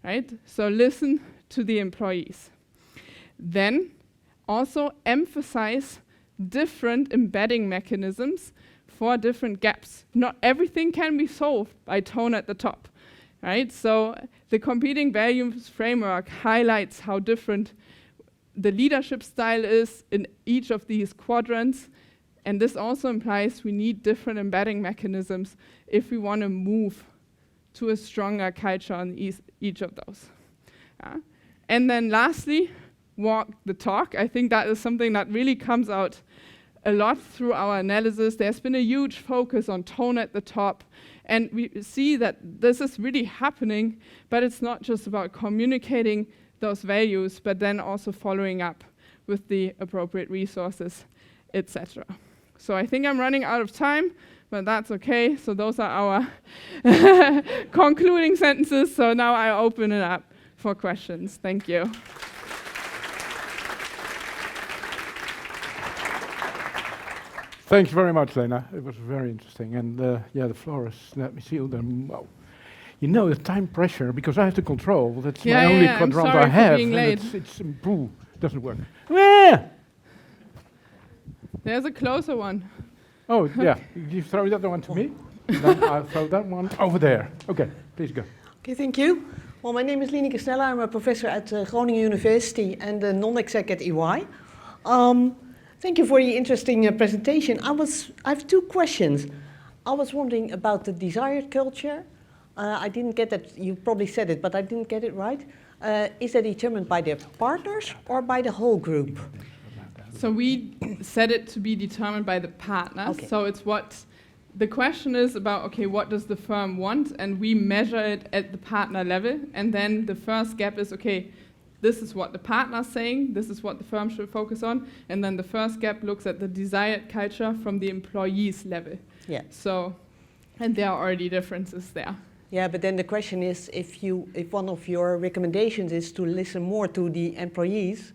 right? So listen to the employees. Then also emphasize different embedding mechanisms for different gaps. Not everything can be solved by tone at the top, right? So the competing values framework highlights how different the leadership style is in each of these quadrants. And this also implies we need different embedding mechanisms if we want to move to a stronger culture on each of those. And then lastly, walk the talk. I think that is something that really comes out a lot through our analysis. There's been a huge focus on tone at the top, and we see that this is really happening, but it's not just about communicating those values, but then also following up with the appropriate resources, etc. So I think I'm running out of time, but that's okay. So those are our concluding sentences. So now I open it up for questions. Thank you. Thanks very much, Lena. It was very interesting. And yeah, the floor is, let me see them. Wow. You know, the time pressure, because I have to control. That's my only quadrant I have. Being late. It's doesn't work. Ah! There's a closer one. Oh, yeah. You throw that one to me, then I'll throw that one over there. Okay, please go. Okay, thank you. Well, my name is Lena Snella. I'm a professor at Groningen University and a non-exec at EY. Thank you for the interesting presentation. I have two questions. I was wondering about the desired culture. I didn't get that. You probably said it, but I didn't get it right. Is that determined by the partners or by the whole group? So we set it to be determined by the partners. Okay. So it's what the question is about, okay, what does the firm want? And we measure it at the partner level. And then the first gap is, okay, this is what the partner's saying, this is what the firm should focus on. And then the first gap looks at the desired culture from the employees level. Yeah. So, and there are already differences there. Yeah, but then the question is, if one of your recommendations is to listen more to the employees,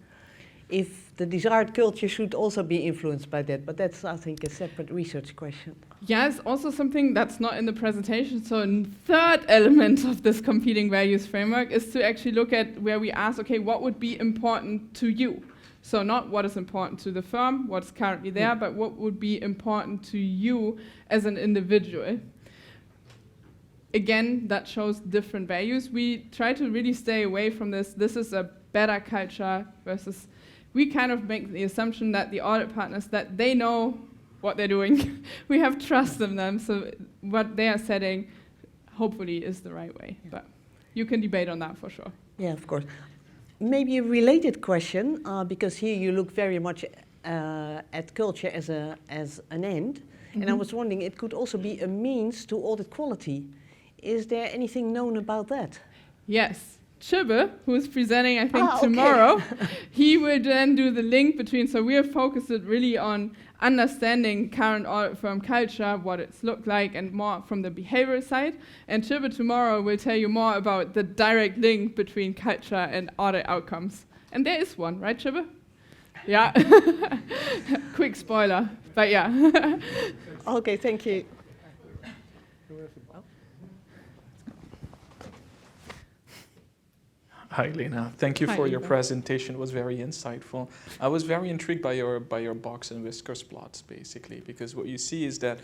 if the desired culture should also be influenced by that, but that's, I think, a separate research question. Yeah, it's also something that's not in the presentation. So a third element of this competing values framework is to actually look at where we ask, okay, what would be important to you? So not what is important to the firm, what's currently there, but what would be important to you as an individual. Again, that shows different values. We try to really stay away from this. This is a better culture versus, we kind of make the assumption that the audit partners, that they know what they're doing. We have trust in them, so what they are setting hopefully is the right way. Yeah. But you can debate on that for sure. Yeah, of course. Maybe a related question, because here you look very much at culture as an end, and I was wondering, it could also be a means to audit quality. Is there anything known about that? Yes. Jere, who is presenting, I think, tomorrow, he will then do the link between, so we have focused it really on understanding current audit firm culture, what it's looked like, and more from the behavioral side. And Jere tomorrow will tell you more about the direct link between culture and audit outcomes. And there is one, right, Jere? Yeah. Quick spoiler, but yeah. Okay, thank you. Hi, Lena. Thank you for your presentation. It was very insightful. I was very intrigued by your box and whiskers plots, basically, because what you see is that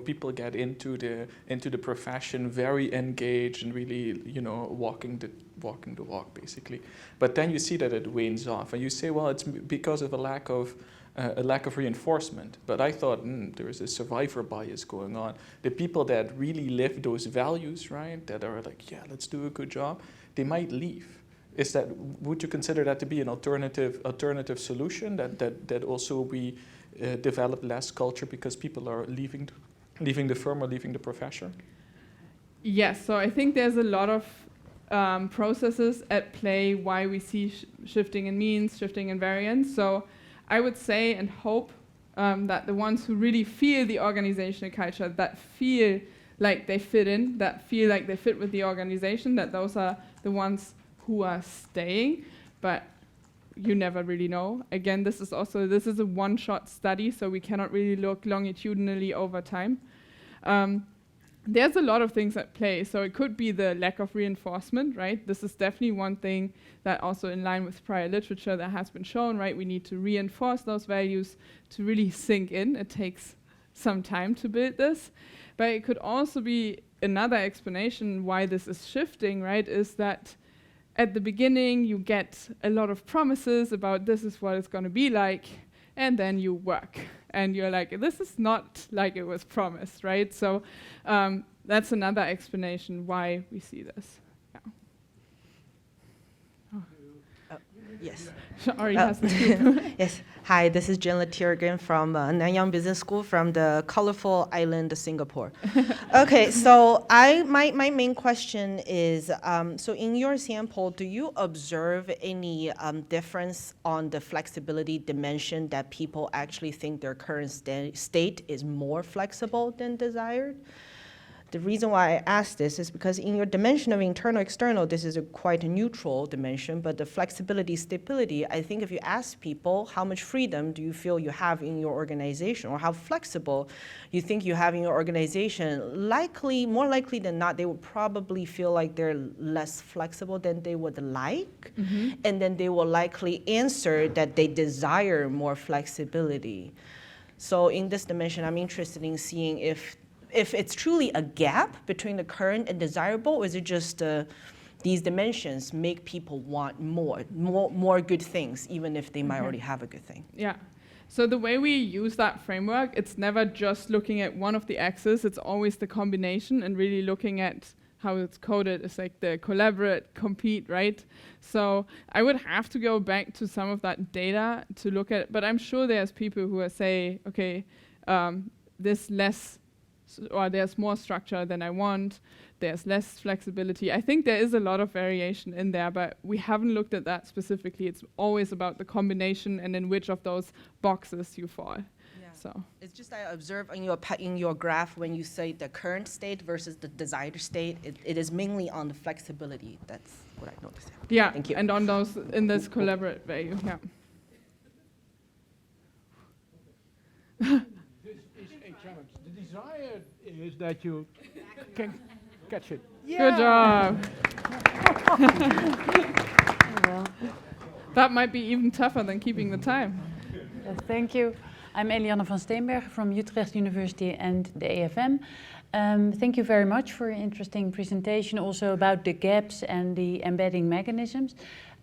people get into the profession very engaged and really walking the walk, basically. But then you see that it wanes off, and you say, well, it's because of a lack of a lack of reinforcement. But I thought, there is a survivor bias going on. The people that really live those values, right, that are like, yeah, let's do a good job, they might leave. Would you consider that to be an alternative solution, that also we develop less culture because people are leaving the firm or leaving the profession? Yes, so I think there's a lot of processes at play why we see shifting in means, shifting in variance. So I would say and hope that the ones who really feel the organizational culture, that feel like they fit in, that feel like they fit with the organization, that those are the ones who are staying, but you never really know. Again, this is a one-shot study, so we cannot really look longitudinally over time. There's a lot of things at play. So it could be the lack of reinforcement, right? This is definitely one thing that also in line with prior literature that has been shown, right? We need to reinforce those values to really sink in. It takes some time to build this. But it could also be another explanation why this is shifting, right? Is that at the beginning you get a lot of promises about this is what it's going to be like, and then you work. And you're like, this is not like it was promised, right? So that's another explanation why we see this. Yeah. Yes. Ari has the scoop. Yes. Hi, this is Jere again from Nanyang Business School from the colorful island of Singapore. Okay, so my main question is, so in your sample, do you observe any difference on the flexibility dimension that people actually think their current state is more flexible than desired? The reason why I ask this is because in your dimension of internal-external, this is quite a neutral dimension, but the flexibility, stability, I think if you ask people how much freedom do you feel you have in your organization or how flexible you think you have in your organization, more likely than not, they would probably feel like they're less flexible than they would like, and then they will likely answer that they desire more flexibility. So in this dimension, I'm interested in seeing if it's truly a gap between the current and desirable, or is it just these dimensions make people want more good things, even if they might already have a good thing? Yeah. So the way we use that framework, it's never just looking at one of the axes, it's always the combination and really looking at how it's coded. It's like the collaborate, compete, right? So I would have to go back to some of that data to look at it, but I'm sure there's people who are say, okay, there's more structure than I want, there's less flexibility. I think there is a lot of variation in there, but we haven't looked at that specifically. It's always about the combination and in which of those boxes you fall. Yeah. So it's just I observe in your graph when you say the current state versus the desired state, it is mainly on the flexibility. That's what I noticed. Yeah, thank you. And on those in this collaborate value, yeah. Challenge. The desire is that you can catch it. Yeah. Good job. That might be even tougher than keeping the time. Thank you. I'm Eliane van Steenbergen from Utrecht University and the AFM. Thank you very much for your interesting presentation, also about the gaps and the embedding mechanisms.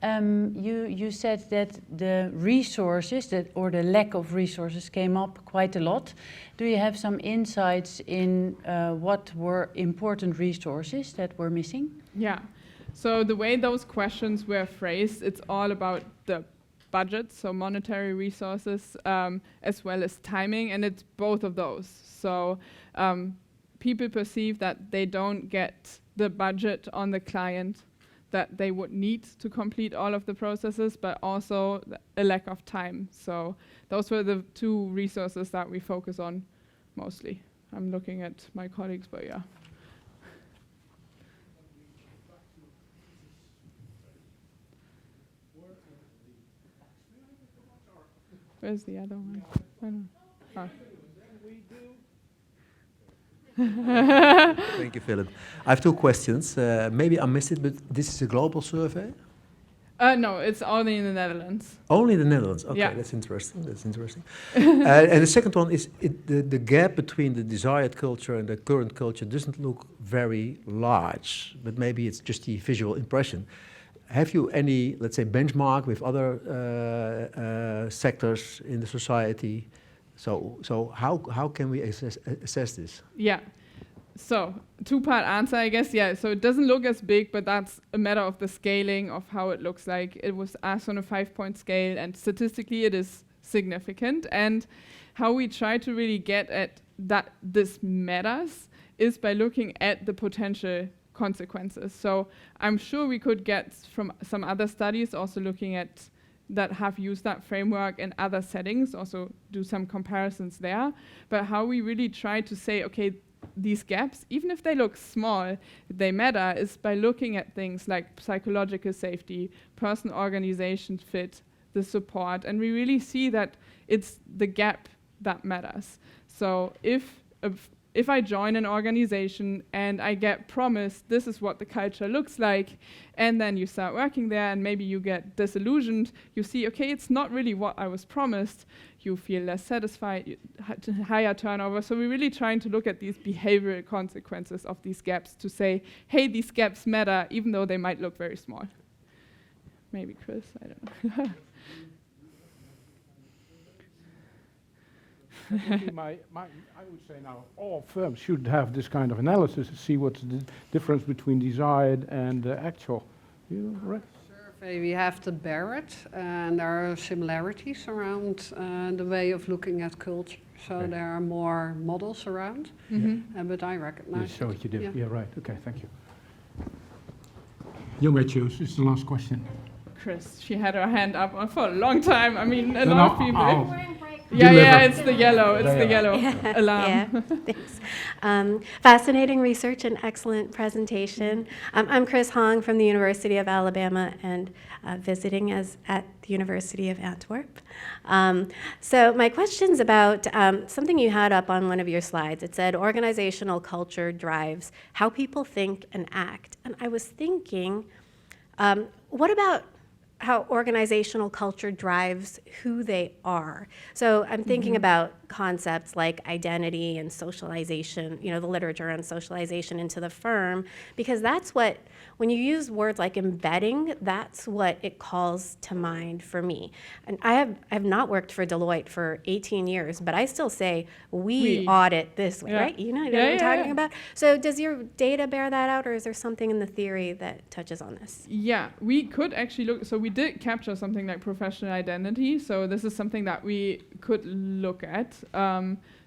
You said that the resources, or the lack of resources, came up quite a lot. Do you have some insights in what were important resources that were missing? Yeah. So the way those questions were phrased, it's all about the budget, so monetary resources, as well as timing, and it's both of those. So people perceive that they don't get the budget on the client that they would need to complete all of the processes, but also a lack of time. So those were the two resources that we focus on mostly. I'm looking at my colleagues, but yeah. Where's the other one? I don't know. Oh. Thank you, Philip. I have two questions. Maybe I missed it, but this is a global survey? No, it's only in the Netherlands. Only the Netherlands. Okay, yeah. That's interesting. And the second one is the gap between the desired culture and the current culture doesn't look very large, but maybe it's just the visual impression. have you any, let's say, benchmark with other sectors in the society? So how can we assess this? Yeah. So, two-part answer, I guess. Yeah, so it doesn't look as big, but that's a matter of the scaling of how it looks like. It was asked on a 5-point scale, and statistically it is significant. And how we try to really get at that this matters is by looking at the potential consequences. So I'm sure we could get from some other studies also looking at that have used that framework in other settings, also do some comparisons there. But how we really try to say, okay, these gaps, even if they look small, they matter, is by looking at things like psychological safety, person-organization fit, the support, and we really see that it's the gap that matters. So if I join an organization and I get promised this is what the culture looks like, and then you start working there and maybe you get disillusioned, you see, okay, it's not really what I was promised, you feel less satisfied, higher turnover. So we're really trying to look at these behavioral consequences of these gaps to say, hey, these gaps matter, even though they might look very small. Maybe Chris, I don't know. I would say now all firms should have this kind of analysis to see what's the difference between desired and actual. You right? Survey, we have the Barrett, and there are similarities around the way of looking at culture. So Okay. there are more models around, but I recognize You show it. what you do. Yeah. Yeah, right. Okay, thank you. You may choose. It's the last question. Chris, she had her hand up for a long time. I mean, a No, lot of no, people. I'll Yeah, deliver. it's the yellow. It's There the you are. yellow alarm. Yeah, thanks. Fascinating research and excellent presentation. I'm Chris Hong from the University of Alabama and visiting as at the University of Antwerp. So my question's about something you had up on one of your slides. It said organizational culture drives how people think and act. And I was thinking, what about how organizational culture drives who they are? So I'm thinking about concepts like identity and socialization, you know, the literature on socialization into the firm, because that's what, when you use words like embedding, that's what it calls to mind for me. And I have not worked for Deloitte for 18 years, but I still say we audit this way, Yeah. right? You know what I'm talking about? So does your data bear that out, or is there something in the theory that touches on this? Yeah, we could actually look. So we did capture something like professional identity. So this is something that we could look at.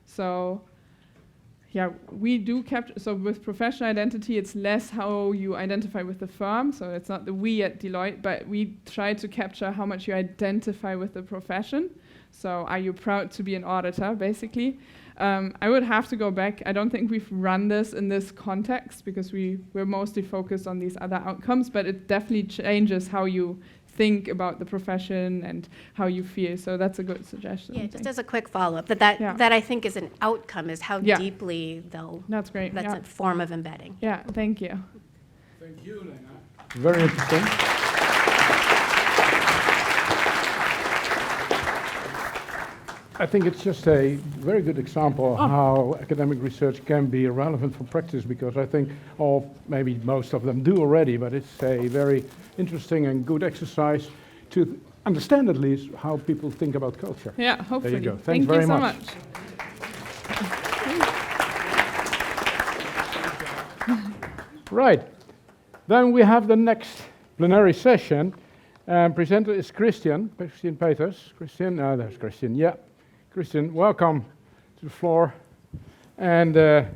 So yeah, we do capture. So with professional identity, it's less how you identify with the firm. So it's not the we at Deloitte, but we try to capture how much you identify with the profession. So are you proud to be an auditor, basically? I would have to go back. I don't think we've run this in this context because we're mostly focused on these other outcomes, but it definitely changes how you think about the profession and how you feel. So that's a good suggestion. Yeah, just as a quick follow-up, that I think is an outcome, is how deeply they'll, That's great. that's a form of embedding. Yeah, thank you. Thank you, Lena. Very interesting. I think it's just a very good example of how academic research can be relevant for practice, because I think maybe most of them do already, but it's a very interesting and good exercise to understand at least how people think about culture. Yeah, hopefully. There you go. Thank Thanks very you so much. Right. Then we have the next plenary session. Presenter is Christian Peters. There's Christian. Yeah. Christian, welcome to the floor. And the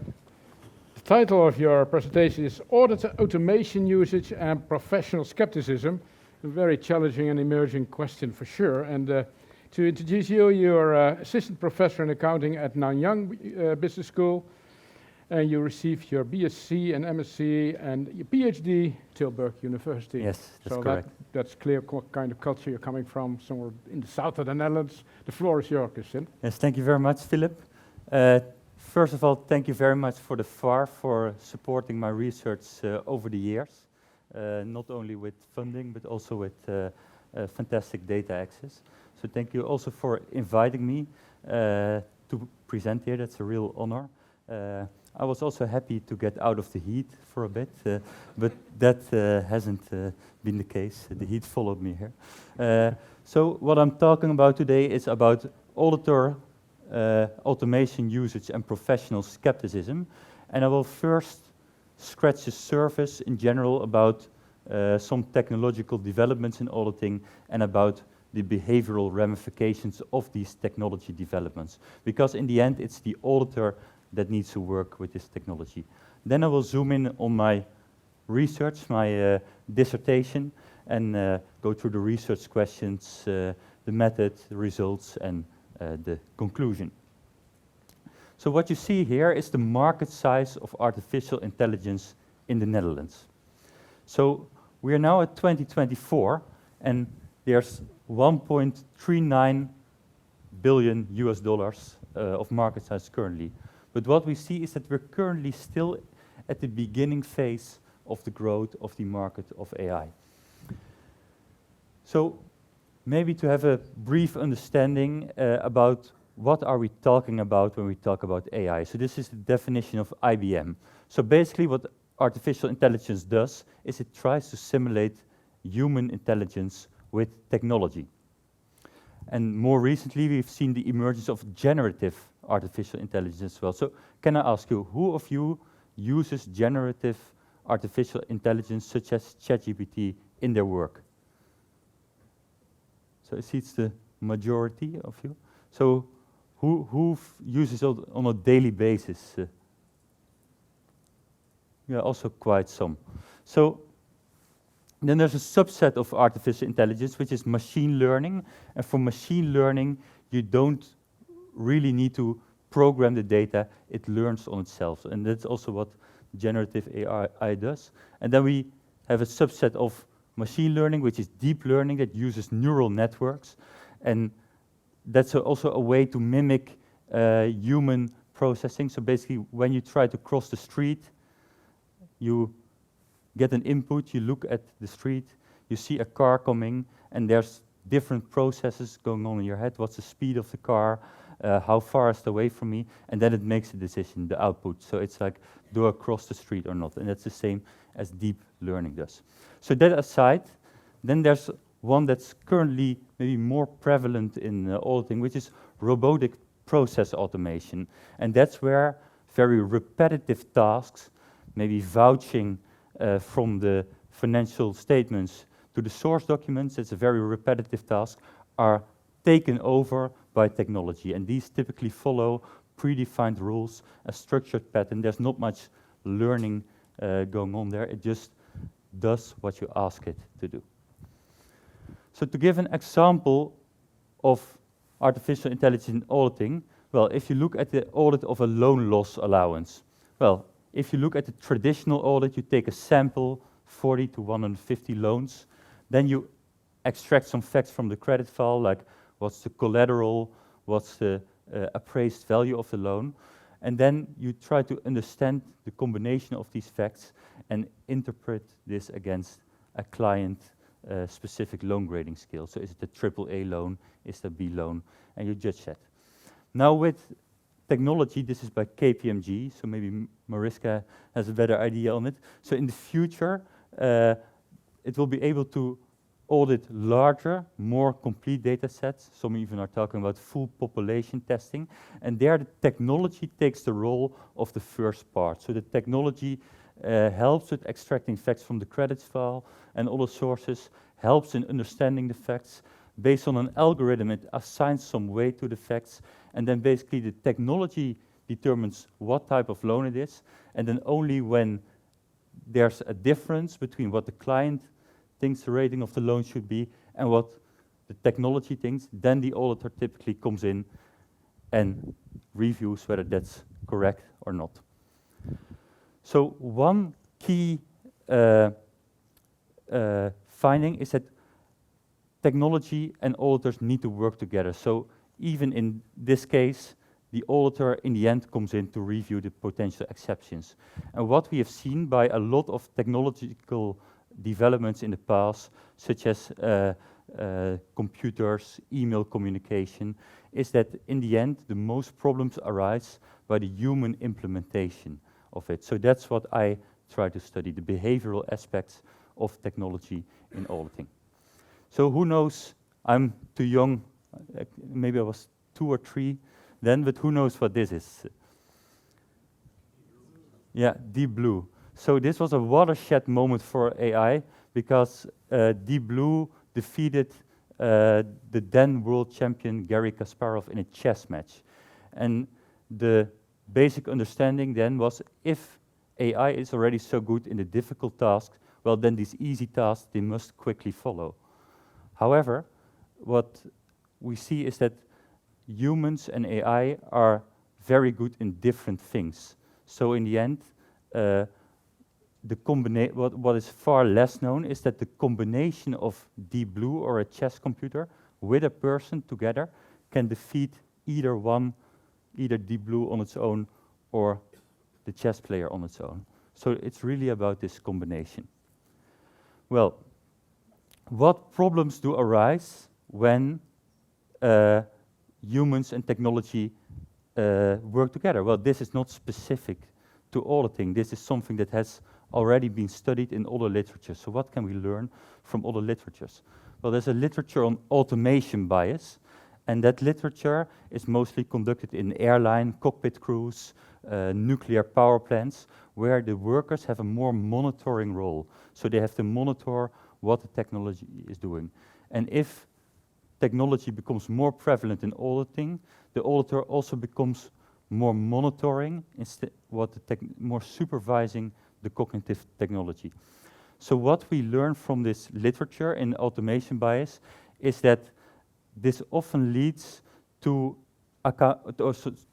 title of your presentation is Audit Automation Usage and Professional Skepticism. A very challenging and emerging question for sure. And to introduce you, you're assistant professor in accounting at Nanyang Business School. And you received your BSc and MSc and your PhD Tilburg University. Yes, that's so correct. That's clear what kind of culture you're coming from, somewhere in the south of the Netherlands. The floor is yours, Christian. Yes, thank you very much, Philip. First of all, thank you very much for the FAR for supporting my research over the years, not only with funding, but also with fantastic data access. So thank you also for inviting me to present here. That's a real honor. I was also happy to get out of the heat for a bit, but that hasn't been the case. The heat followed me here. So what I'm talking about today is about Auditor, automation usage and professional skepticism. And I will first scratch the surface in general about some technological developments in auditing and about the behavioral ramifications of these technology developments. Because in the end, it's the auditor that needs to work with this technology. Then I will zoom in on my research, my dissertation, and go through the research questions, the method, the results, and the conclusion. So what you see here is the market size of artificial intelligence in the Netherlands. So we are now at 2024, and there's 1.39 billion US dollars of market size currently. But what we see is that we're currently still at the beginning phase of the growth of the market of AI. So maybe to have a brief understanding about what are we talking about when we talk about AI. So this is the definition of IBM. So basically what artificial intelligence does is it tries to simulate human intelligence with technology. And more recently, we've seen the emergence of generative artificial intelligence as well. So can I ask you, who of you uses generative artificial intelligence such as ChatGPT in their work? So I see it's the majority of you. So who uses it on a daily basis? Yeah, also quite some. So then there's a subset of artificial intelligence, which is machine learning. And for machine learning, you don't really need to program the data. It learns on itself. And that's also what generative AI does. And then we have a subset of machine learning, which is deep learning that uses neural networks. And that's also a way to mimic human processing. So basically, when you try to cross the street, you get an input, you look at the street, you see a car coming, and there's different processes going on in your head. What's the speed of the car? How far is it away from me? And then it makes a decision, the output. So it's like, do I cross the street or not? And that's the same as deep learning does. So that aside, then there's one that's currently maybe more prevalent in auditing, which is robotic process automation. And that's where very repetitive tasks, maybe vouching from the financial statements to the source documents, it's a very repetitive task, are taken over by technology. And these typically follow predefined rules, a structured pattern. There's not much learning going on there. It just does what you ask it to do. So to give an example of artificial intelligence in auditing, well, if you look at the audit of a loan loss allowance, well, if you look at the traditional audit, you take a sample, 40 to 150 loans, then you extract some facts from the credit file, like what's the collateral, what's the appraised value of the loan, and then you try to understand the combination of these facts and interpret this against a client specific loan grading scale. So is it a AAA loan, is it a B loan, and you judge that. Now with technology, this is by KPMG, so maybe Mariska has a better idea on it. So in the future, it will be able to audit larger, more complete data sets. Some even are talking about full population testing. And there the technology takes the role of the first part. So the technology helps with extracting facts from the credits file and other sources, helps in understanding the facts. Based on an algorithm, it assigns some weight to the facts, and then basically the technology determines what type of loan it is, and then only when there's a difference between what the client thinks the rating of the loan should be and what the technology thinks, then the auditor typically comes in and reviews whether that's correct or not. So one key finding is that technology and auditors need to work together. So even in this case, the auditor in the end comes in to review the potential exceptions. And what we have seen by a lot of technological developments in the past, such as computers, email communication, is that in the end, the most problems arise by the human implementation. of it. So that's what I try to study, the behavioral aspects of technology in auditing. So who knows, I'm too young, maybe I was 2 or 3 then, but who knows what this is? Yeah, Deep Blue. So this was a watershed moment for AI because Deep Blue defeated the then world champion Garry Kasparov in a chess match. And the basic understanding then was if AI is already so good in the difficult tasks, well then these easy tasks they must quickly follow. However, what we see is that humans and AI are very good in different things. So in the end, what is far less known is that the combination of Deep Blue or a chess computer with a person together can defeat either Deep Blue on its own or the chess player on its own. So it's really about this combination. Well, what problems do arise when humans and technology work together? Well, this is not specific to auditing. This is something that has already been studied in other literature. So what can we learn from other literatures? Well, there's a literature on automation bias, and that literature is mostly conducted in airline, cockpit crews, nuclear power plants, where the workers have a more monitoring role. So they have to monitor what the technology is doing. And if technology becomes more prevalent in auditing, the auditor also becomes more monitoring, more supervising the cognitive technology. So what we learn from this literature in automation bias is that this often leads to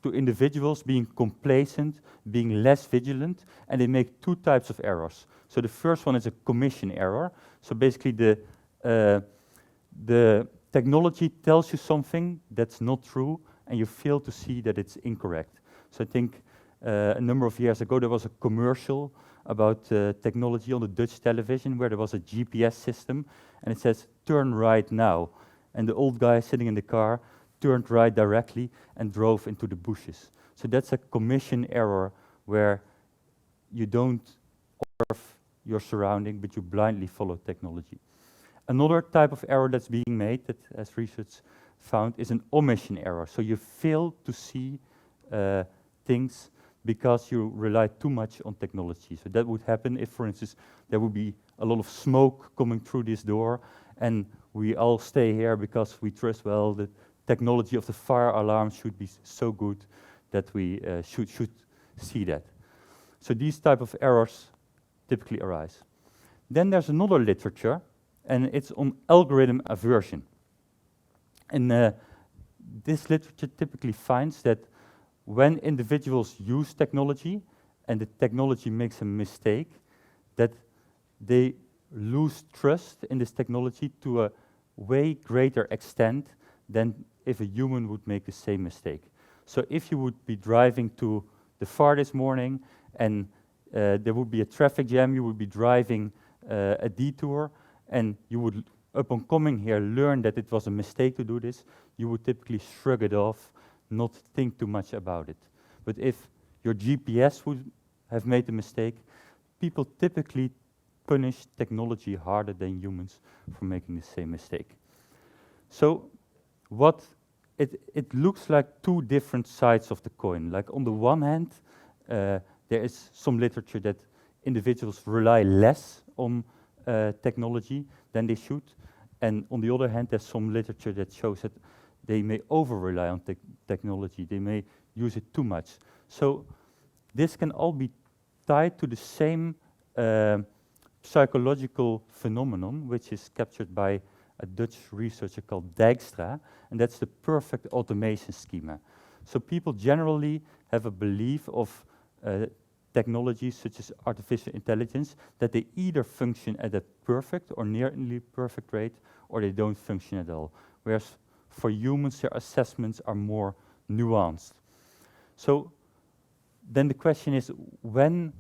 individuals being complacent, being less vigilant, and they make 2 types of errors. So the first one is a commission error. So basically the technology tells you something that's not true, and you fail to see that it's incorrect. So I think a number of years ago there was a commercial about technology on the Dutch television where there was a GPS system, and it says, "Turn right now." And the old guy sitting in the car turned right directly and drove into the bushes. So that's a commission error where you don't observe your surrounding, but you blindly follow technology. Another type of error that's being made, that as research found, is an omission error. So you fail to see things because you rely too much on technology. So that would happen if, for instance, there would be a lot of smoke coming through this door, and we all stay here because we trust, well, the technology of the fire alarm should be so good that we should see that. So these type of errors typically arise. Then there's another literature, and it's on algorithm aversion. And this literature typically finds that when individuals use technology and the technology makes a mistake, that they lose trust in this technology to a way greater extent than if a human would make the same mistake. So if you would be driving to the far this morning and there would be a traffic jam, you would be driving a detour, and you would, upon coming here, learn that it was a mistake to do this, you would typically shrug it off, not think too much about it. But if your GPS would have made a mistake, people typically punish technology harder than humans for making the same mistake. So it looks like 2 different sides of the coin. Like on the one hand, there is some literature that individuals rely less on technology than they should. And on the other hand, there's some literature that shows that they may over-rely on technology. They may use it too much. So this can all be tied to the same psychological phenomenon, which is captured by a Dutch researcher called Dijkstra, and that's the perfect automation schema. So people generally have a belief of technologies such as artificial intelligence that they either function at a perfect or nearly perfect rate, or they don't function at all. Whereas for humans, their assessments are more nuanced. So then the question is, when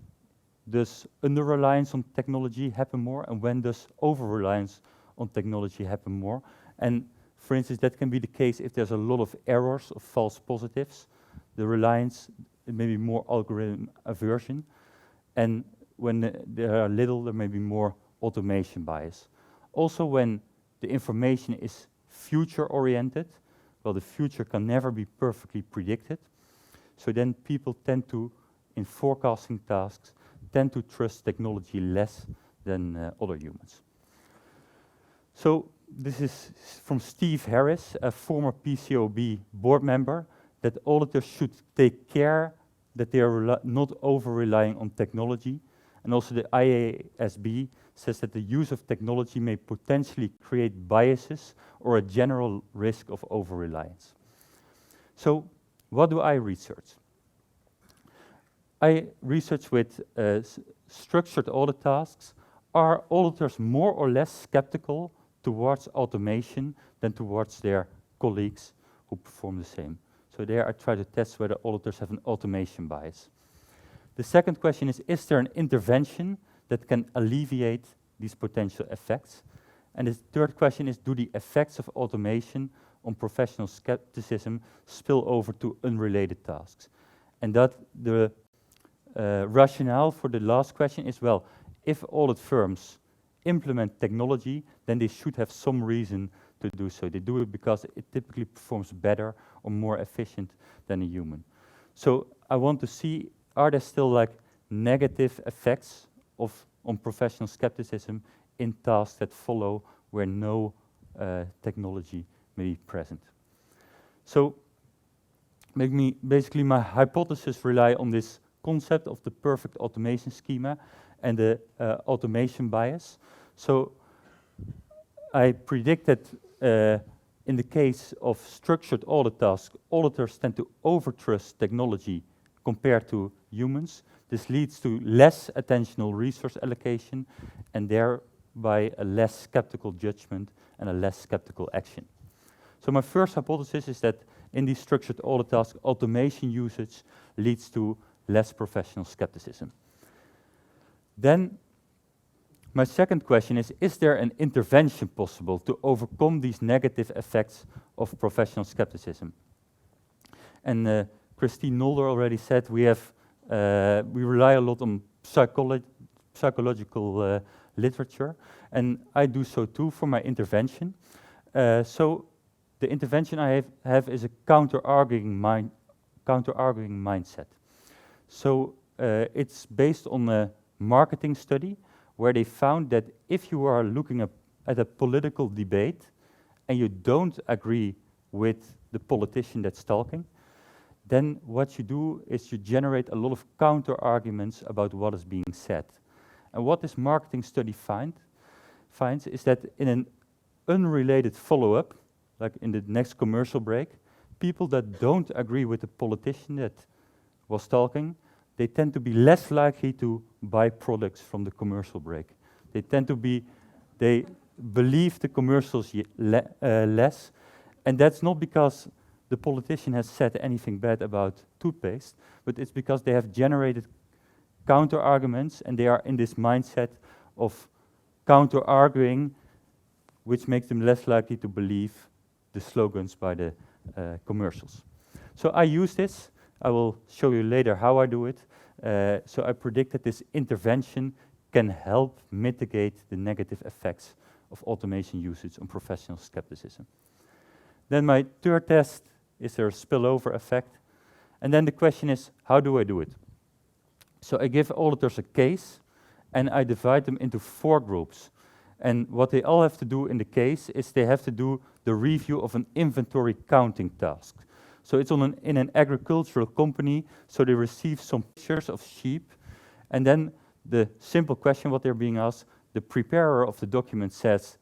does under-reliance on technology happen more, and when does over-reliance on technology happen more? And for instance, that can be the case if there's a lot of errors or false positives. The reliance it may be more algorithm aversion. And when there are little, there may be more automation bias. Also, when the information is future-oriented, well, the future can never be perfectly predicted. So then people tend to, in forecasting tasks, tend to trust technology less than other humans. So this is from Steve Harris, a former PCAOB board member, that auditors should take care that they are not over-relying on technology. And also the IASB says that the use of technology may potentially create biases or a general risk of over-reliance. So what do I research? I research with structured audit tasks. Are auditors more or less skeptical towards automation than towards their colleagues who perform the same? So there I try to test whether auditors have an automation bias. The second question is there an intervention that can alleviate these potential effects? And the third question is, do the effects of automation on professional skepticism spill over to unrelated tasks? And that the rationale for the last question is, well, if audit firms implement technology, then they should have some reason to do so. They do it because it typically performs better or more efficient than a human. So I want to see, are there still like negative effects on professional skepticism in tasks that follow where no technology may be present? So basically my hypothesis rely on this concept of the perfect automation schema and the automation bias. So I predict that in the case of structured audit tasks, auditors tend to overtrust technology compared to humans. This leads to less attentional resource allocation and thereby a less skeptical judgment and a less skeptical action. So my first hypothesis is that in these structured audit tasks, automation usage leads to less professional skepticism. Then my second question is there an intervention possible to overcome these negative effects of professional skepticism? And Christine Nolder already said we rely a lot on psychological literature, and I do so too for my intervention. So the intervention I have is a counter-arguing mindset. So it's based on a marketing study where they found that if you are looking at a political debate and you don't agree with the politician that's talking, then what you do is you generate a lot of counter-arguments about what is being said. And what this marketing study finds is that in an unrelated follow-up, like in the next commercial break, people that don't agree with the politician that was talking, they tend to be less likely to buy products from the commercial break. They believe the commercials less, and that's not because the politician has said anything bad about toothpaste, but it's because they have generated counter-arguments and they are in this mindset of counter-arguing, which makes them less likely to believe the slogans by the commercials. So I use this. I will show you later how I do it. So I predict that this intervention can help mitigate the negative effects of automation usage on professional skepticism. Then my third test, is there a spillover effect? And then the question is, how do I do it? So I give auditors a case, and I divide them into 4 groups. And what they all have to do in the case is they have to do the review of an inventory counting task. So it's in an agricultural company, so they receive some pictures of sheep, and then the simple question what they're being asked, the preparer of the document says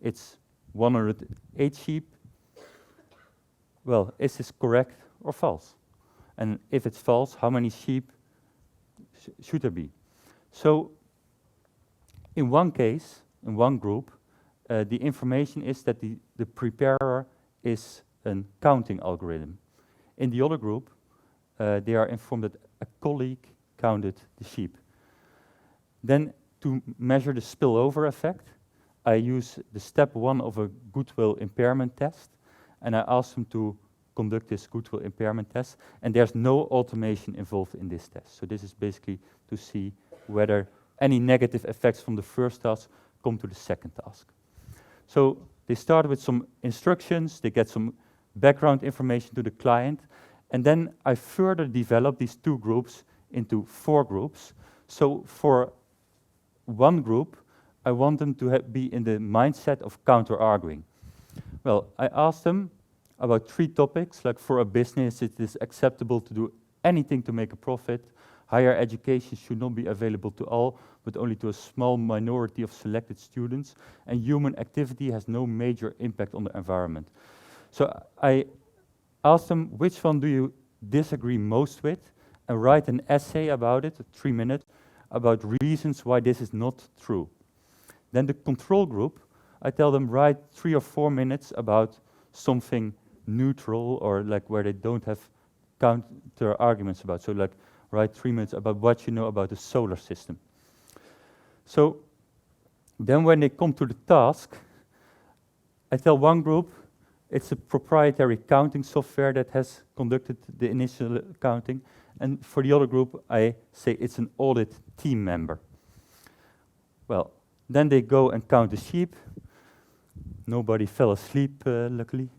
it's 108 sheep. Well, is this correct or false? And if it's false, how many sheep should there be? So in one case, in one group, the information is that the preparer is a counting algorithm. In the other group, they are informed that a colleague counted the sheep. Then to measure the spillover effect, I use the step 1 of a goodwill impairment test, and I ask them to conduct this goodwill impairment test, and there's no automation involved in this test. So this is basically to see whether any negative effects from the first task come to the second task. So they start with some instructions, they get some background information to the client, and then I further develop these 2 groups into 4 groups. So for one group, I want them to be in the mindset of counter-arguing. Well, I asked them about 3 topics, like for a business, it is acceptable to do anything to make a profit. Higher education should not be available to all, but only to a small minority of selected students. And human activity has no major impact on the environment. So I asked them, which one do you disagree most with? And write an essay about it, 3 minutes, about reasons why this is not true. Then the control group, I tell them write 3 or 4 minutes about something neutral or like where they don't have counter arguments about. So like write 3 minutes about what you know about the solar system. So then when they come to the task, I tell one group it's a proprietary counting software that has conducted the initial counting. And for the other group, I say it's an audit team member. Well, then they go and count the sheep. Nobody fell asleep, luckily.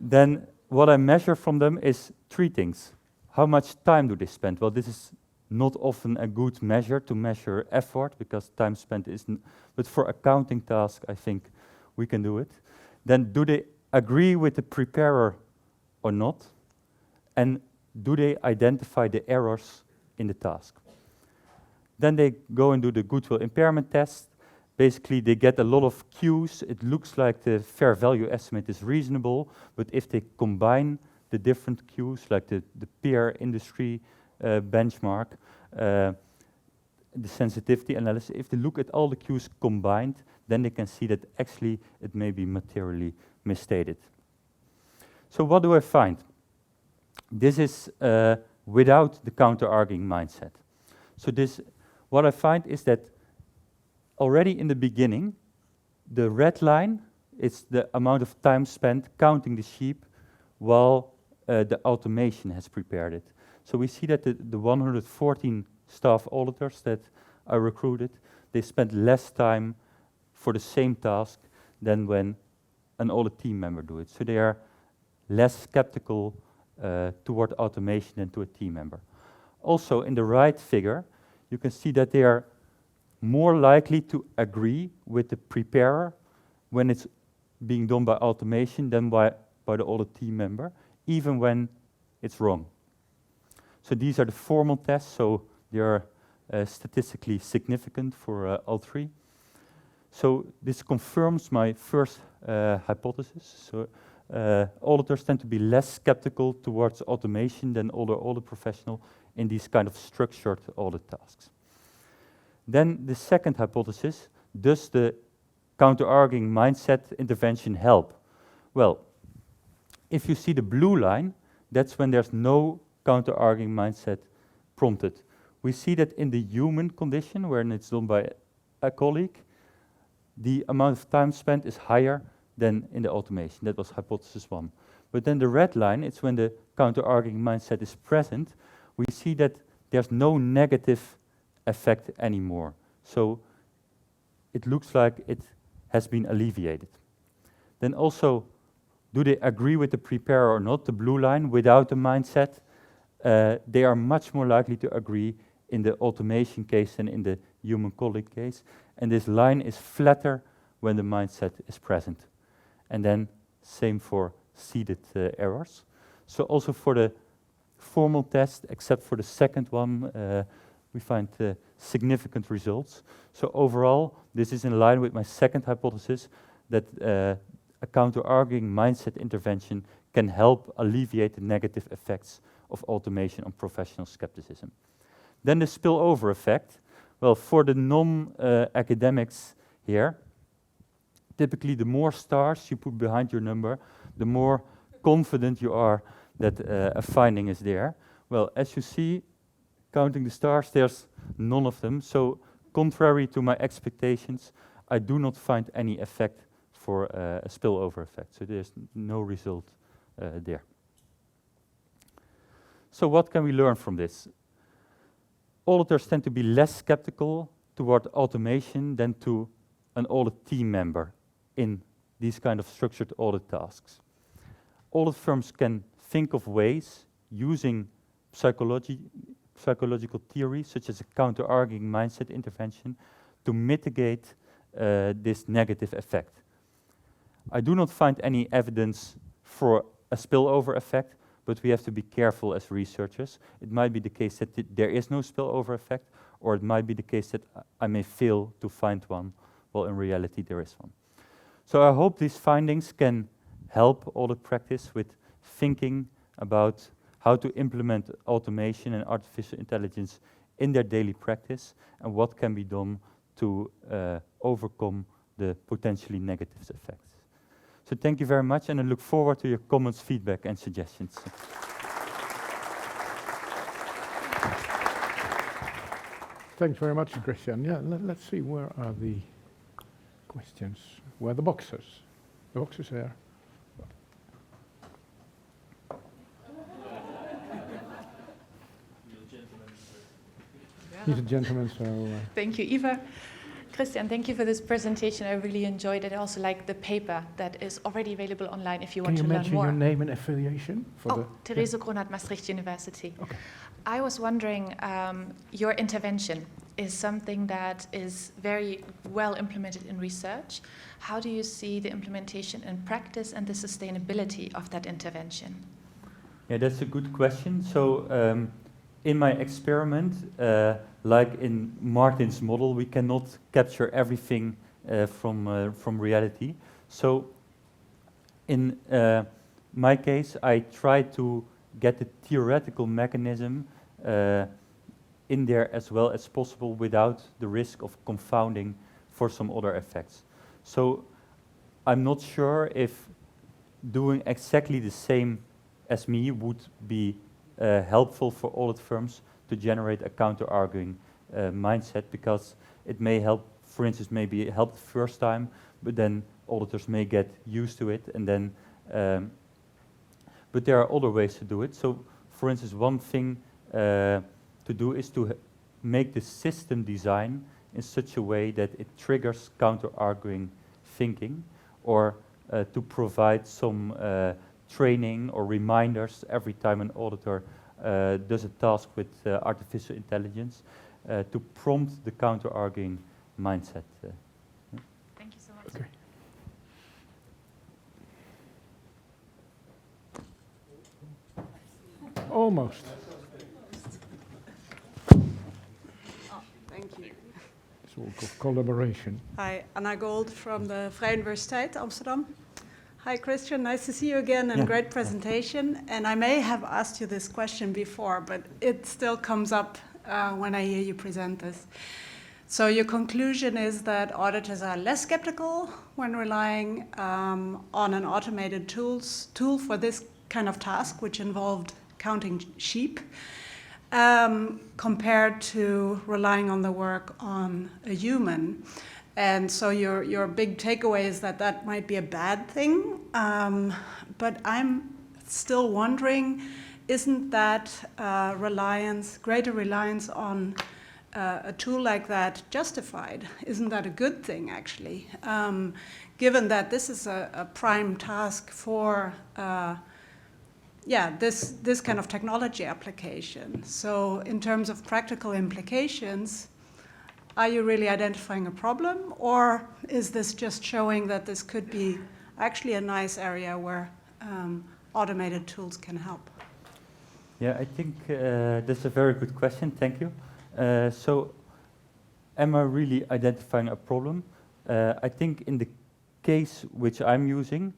Then what I measure from them is 3 things. How much time do they spend? Well, this is not often a good measure to measure effort, because time spent isn't, but for accounting task, I think we can do it. Then do they agree with the preparer or not? And do they identify the errors in the task? Then they go and do the goodwill impairment test. Basically, they get a lot of cues. It looks like the fair value estimate is reasonable, but if they combine the different cues, like the peer industry benchmark, the sensitivity analysis, if they look at all the cues combined, then they can see that actually it may be materially misstated. So what do I find? This is without the counter-arguing mindset. So what I find is that already in the beginning, the red line is the amount of time spent counting the sheep while the automation has prepared it. So we see that the 114 staff auditors that I recruited, they spent less time for the same task than when an audit team member do it. So they are less skeptical toward automation than to a team member. Also, in the right figure, you can see that they are more likely to agree with the preparer when it's being done by automation than by the audit team member, even when it's wrong. So these are the formal tests, so they are statistically significant for all 3. So this confirms my first hypothesis. So auditors tend to be less skeptical towards automation than other audit professionals in these kind of structured audit tasks. Then the second hypothesis, does the counter-arguing mindset intervention help? Well, if you see the blue line, that's when there's no counter-arguing mindset prompted. We see that in the human condition, when it's done by a colleague, the amount of time spent is higher than in the automation. That was hypothesis 1. But then the red line, it's when the counter-arguing mindset is present, we see that there's no negative effect anymore. So it looks like it has been alleviated. Then also, do they agree with the preparer or not? The blue line, without the mindset, they are much more likely to agree in the automation case than in the human colleague case. And this line is flatter when the mindset is present. And then same for seeded errors. So also for the formal test, except for the second one, we find significant results. So overall, this is in line with my second hypothesis that a counter-arguing mindset intervention can help alleviate the negative effects of automation on professional skepticism. Then the spillover effect. Well, for the non-academics here, typically the more stars you put behind your number, the more confident you are that a finding is there. Well, as you see, counting the stars, there's none of them. So contrary to my expectations, I do not find any effect for a spillover effect. So there's no result there. So what can we learn from this? Auditors tend to be less skeptical toward automation than to an audit team member in these kind of structured audit tasks. Audit firms can think of ways using psychological theories such as a counter-arguing mindset intervention to mitigate this negative effect. I do not find any evidence for a spillover effect, but we have to be careful as researchers. It might be the case that there is no spillover effect, or it might be the case that I may fail to find one, while in reality there is one. So I hope these findings can help audit practice with thinking about how to implement automation and artificial intelligence in their daily practice, and what can be done to overcome the potentially negative effects. So thank you very much, and I look forward to your comments, feedback, and suggestions. Thanks very much, Christian. Yeah, let's see, where are the questions? Where are the boxes? The boxes there. He's a gentleman, so... Thank you, Iver. Christian, thank you for this presentation. I really enjoyed it. I also like the paper that is already available online if you want to learn more. Can you mention your name and affiliation? Therese Kronert, Maastricht University. Okay. I was wondering, your intervention is something that is very well implemented in research. How do you see the implementation in practice and the sustainability of that intervention? Yeah, that's a good question. So in my experiment, like in Martin's model, we cannot capture everything from reality. So in my case, I try to get the theoretical mechanism in there as well as possible without the risk of confounding for some other effects. So I'm not sure if doing exactly the same as me would be helpful for audit firms to generate a counter-arguing mindset, because it may help, for instance, maybe help the first time, but then auditors may get used to it, and then, but there are other ways to do it. So, for instance, one thing to do is to make the system design in such a way that it triggers counter-arguing thinking, or to provide some training or reminders every time an auditor does a task with artificial intelligence to prompt the counter-arguing mindset. Thank you so much. Okay. Almost. Thank you. It's all collaboration. Hi, Anna Gold from the Vrije Universiteit Amsterdam. Hi, Christian. Nice to see you again, and great presentation. And I may have asked you this question before, but it still comes up when I hear you present this. So your conclusion is that auditors are less skeptical when relying on an automated tool for this kind of task, which involved counting sheep, compared to relying on the work on a human. And so your big takeaway is that that might be a bad thing. But I'm still wondering, isn't that greater reliance on a tool like that justified? Isn't that a good thing, actually? Given that this is a prime task for this kind of technology application. So in terms of practical implications, are you really identifying a problem, or is this just showing that this could be actually a nice area where automated tools can help? Yeah, I think that's a very good question. Thank you. So, am I really identifying a problem? I think in the case which I'm using,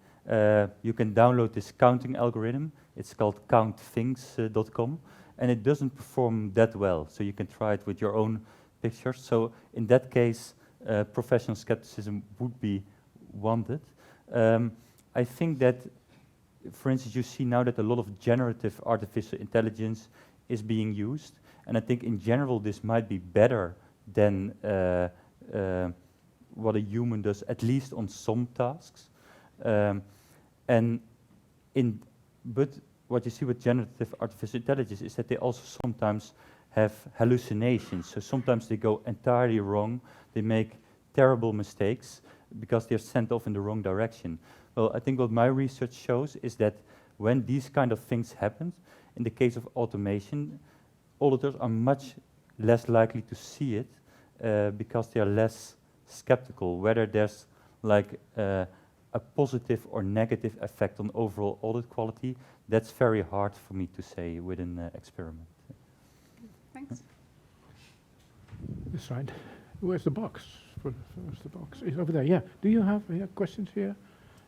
you can download this counting algorithm. It's called countthings.com, and it doesn't perform that well. So you can try it with your own pictures. So in that case, professional skepticism would be wanted. I think that, for instance, you see now that a lot of generative artificial intelligence is being used, and I think in general this might be better than what a human does, at least on some tasks. And in but what you see with generative artificial intelligence is that they also sometimes have hallucinations. So sometimes they go entirely wrong. They make terrible mistakes because they're sent off in the wrong direction. Well, I think what my research shows is that when these kind of things happen, in the case of automation, auditors are much less likely to see it because they are less skeptical, whether there's like a positive or negative effect on overall audit quality. That's very hard for me to say with an experiment. Thanks. This side. Where's the box? Where's the box? It's over there. Yeah. Do you have questions here?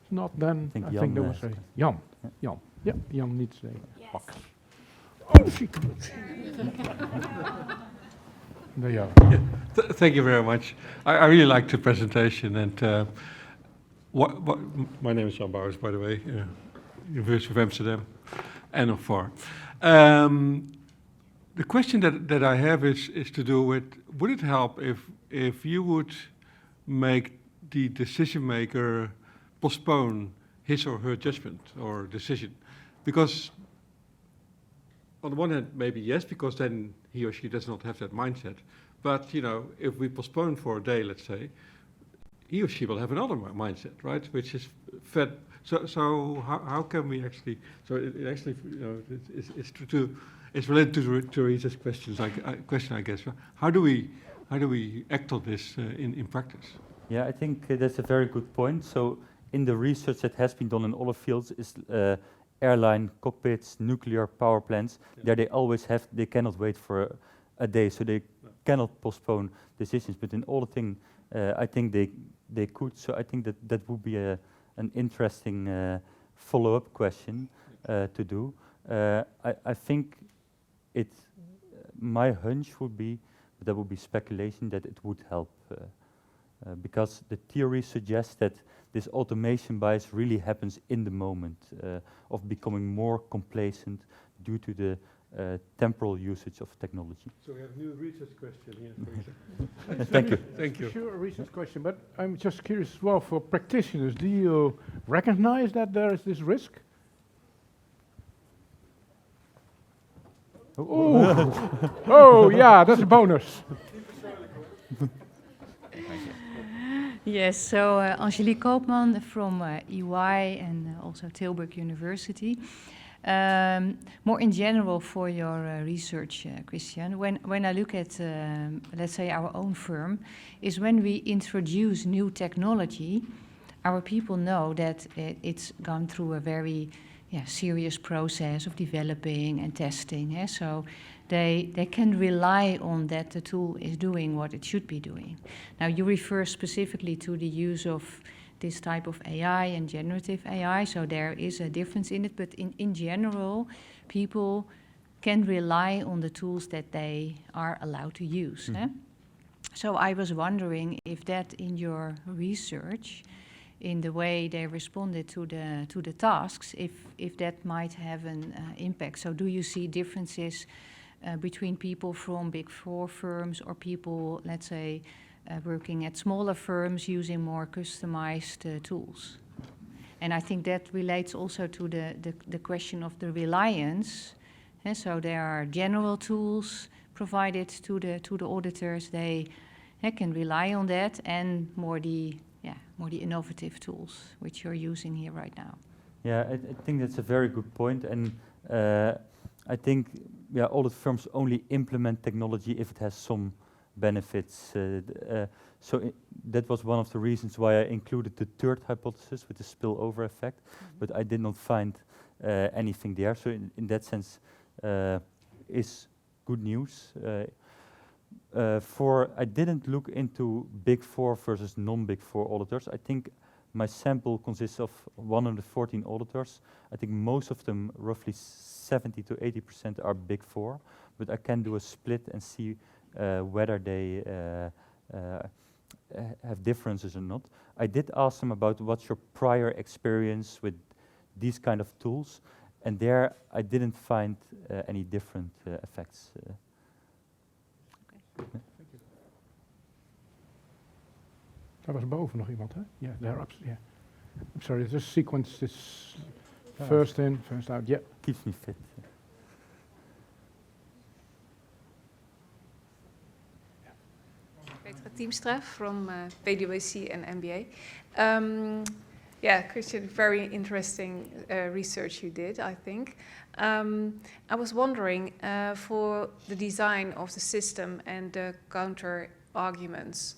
If not, then I think there was a Jan. Jan. Yeah. Jan needs a box. Oh, she comes. There you are. Yeah. Thank you very much. I really liked the presentation, and my name is Jan Bouwers, by the way, University of Amsterdam, and of VAR. The question that I have is to do with, would it help if you would make the decision maker postpone his or her judgment or decision? Because on the one hand, maybe yes, because then he or she does not have that mindset. But, you know, if we postpone for a day, let's say, he or she will have another mindset, right? Which is fed. So how can we actually? So it actually, you know, it's related to Teresa's question, I guess. How do we act on this in practice? Yeah, I think that's a very good point. So in the research that has been done in all fields is airline cockpits, nuclear power plants. Yeah. There they cannot wait for a day, so they cannot postpone decisions. But in auditing, I think they could. So I think that would be an interesting follow-up question to do. I think my hunch would be, but that would be speculation, that it would help because the theory suggests that this automation bias really happens in the moment of becoming more complacent due to the temporal usage of technology. So we have a new research question here. Thank you. Thank you. Sure, a research question, but I'm just curious as well for practitioners. Do you recognize that there is this risk? Oh, yeah, that's a bonus. Yes, so Angelique Koopman from EY and also Tilburg University. More in general for your research, Christian, when I look at, let's say, our own firm, is when we introduce new technology, our people know that it's gone through a very serious process of developing and testing. So they can rely on that the tool is doing what it should be doing. Now, you refer specifically to the use of this type of AI and generative AI, so there is a difference in it, but in general, people can rely on the tools that they are allowed to use. Mm-hmm. So I was wondering if that in your research, in the way they responded to the tasks, if that might have an impact. So do you see differences between people from Big Four firms or people, let's say, working at smaller firms using more customized tools? And I think that relates also to the question of the reliance. So there are general tools provided to the auditors. They can rely on that, and more the innovative tools which you're using here right now. Yeah, I think that's a very good point, and I think audit firms only implement technology if it has some benefits. That was one of the reasons why I included the third hypothesis with the spillover effect, but I did not find anything there. So in that sense, is good news. I didn't look into Big Four versus non-Big Four auditors. I think my sample consists of 114 auditors. I think most of them, roughly 70 to 80%, are Big Four, but I can do a split and see whether they have differences or not. I did ask them about what's your prior experience with these kind of tools, and there I didn't find any different effects. Thank you. Daar was boven nog iemand, hè? Yeah, there up. Yeah. I'm sorry, this sequence is First in, first out, yeah. Keeps me fit. Petra Teamstra from PwC and MBA. Yeah, Christian, very interesting research you did, I think. I was wondering, for the design of the system and the counter arguments,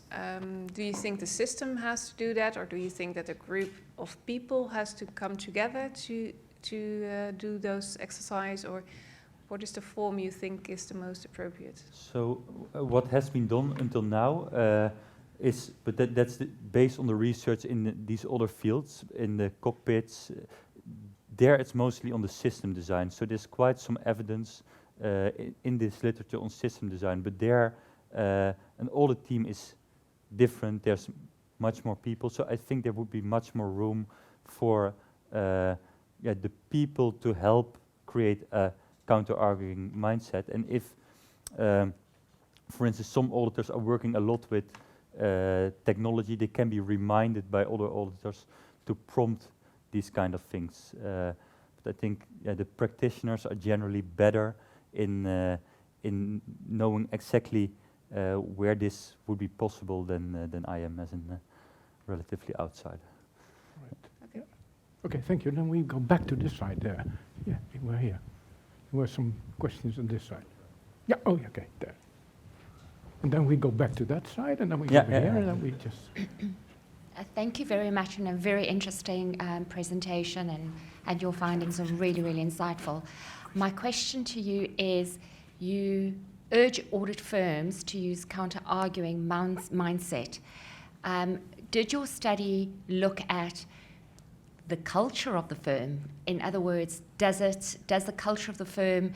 do you think the system has to do that, or do you think that a group of people has to come together to do those exercises, or what is the form you think is the most appropriate? So what has been done until now is, but that's based on the research in these other fields, in the cockpits. There it's mostly on the system design. So there's quite some evidence in this literature on system design, but there an audit team is different. There's much more people. So I think there would be much more room for the people to help create a counter-arguing mindset. And if, for instance, some auditors are working a lot with technology, they can be reminded by other auditors to prompt these kind of things. But I think the practitioners are generally better in knowing exactly where this would be possible than I am as a relatively outsider. Right. Okay. Okay, thank you. Then we go back to this side there. Yeah, we're here. There were some questions on this side. Yeah, oh, yeah, okay, there. And then we go back to that side, and then we go over here, and then we just... Thank you very much, and a very interesting presentation, and your findings are really, really insightful. My question to you is, you urge audit firms to use counter-arguing mindset. Did your study look at the culture of the firm? In other words, does the culture of the firm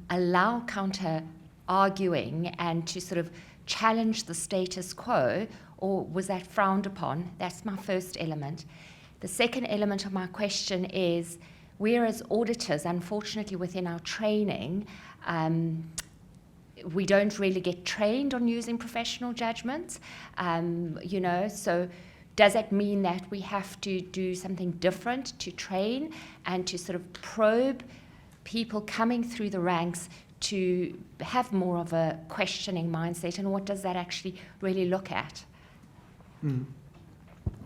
allow counter-arguing and to sort of challenge the status quo, or was that frowned upon? That's my first element. The second element of my question is, we as auditors, unfortunately within our training, we don't really get trained on using professional judgments, so does that mean that we have to do something different to train and to sort of probe people coming through the ranks to have more of a questioning mindset, and what does that actually really look at?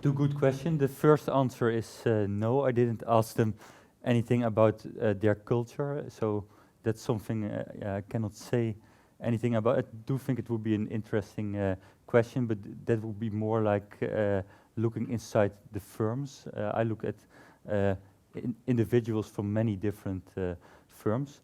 Two good questions. The first answer is no, I didn't ask them anything about their culture, so that's something I cannot say anything about. I do think it would be an interesting question, but that would be more like looking inside the firms. I look at individuals from many different firms.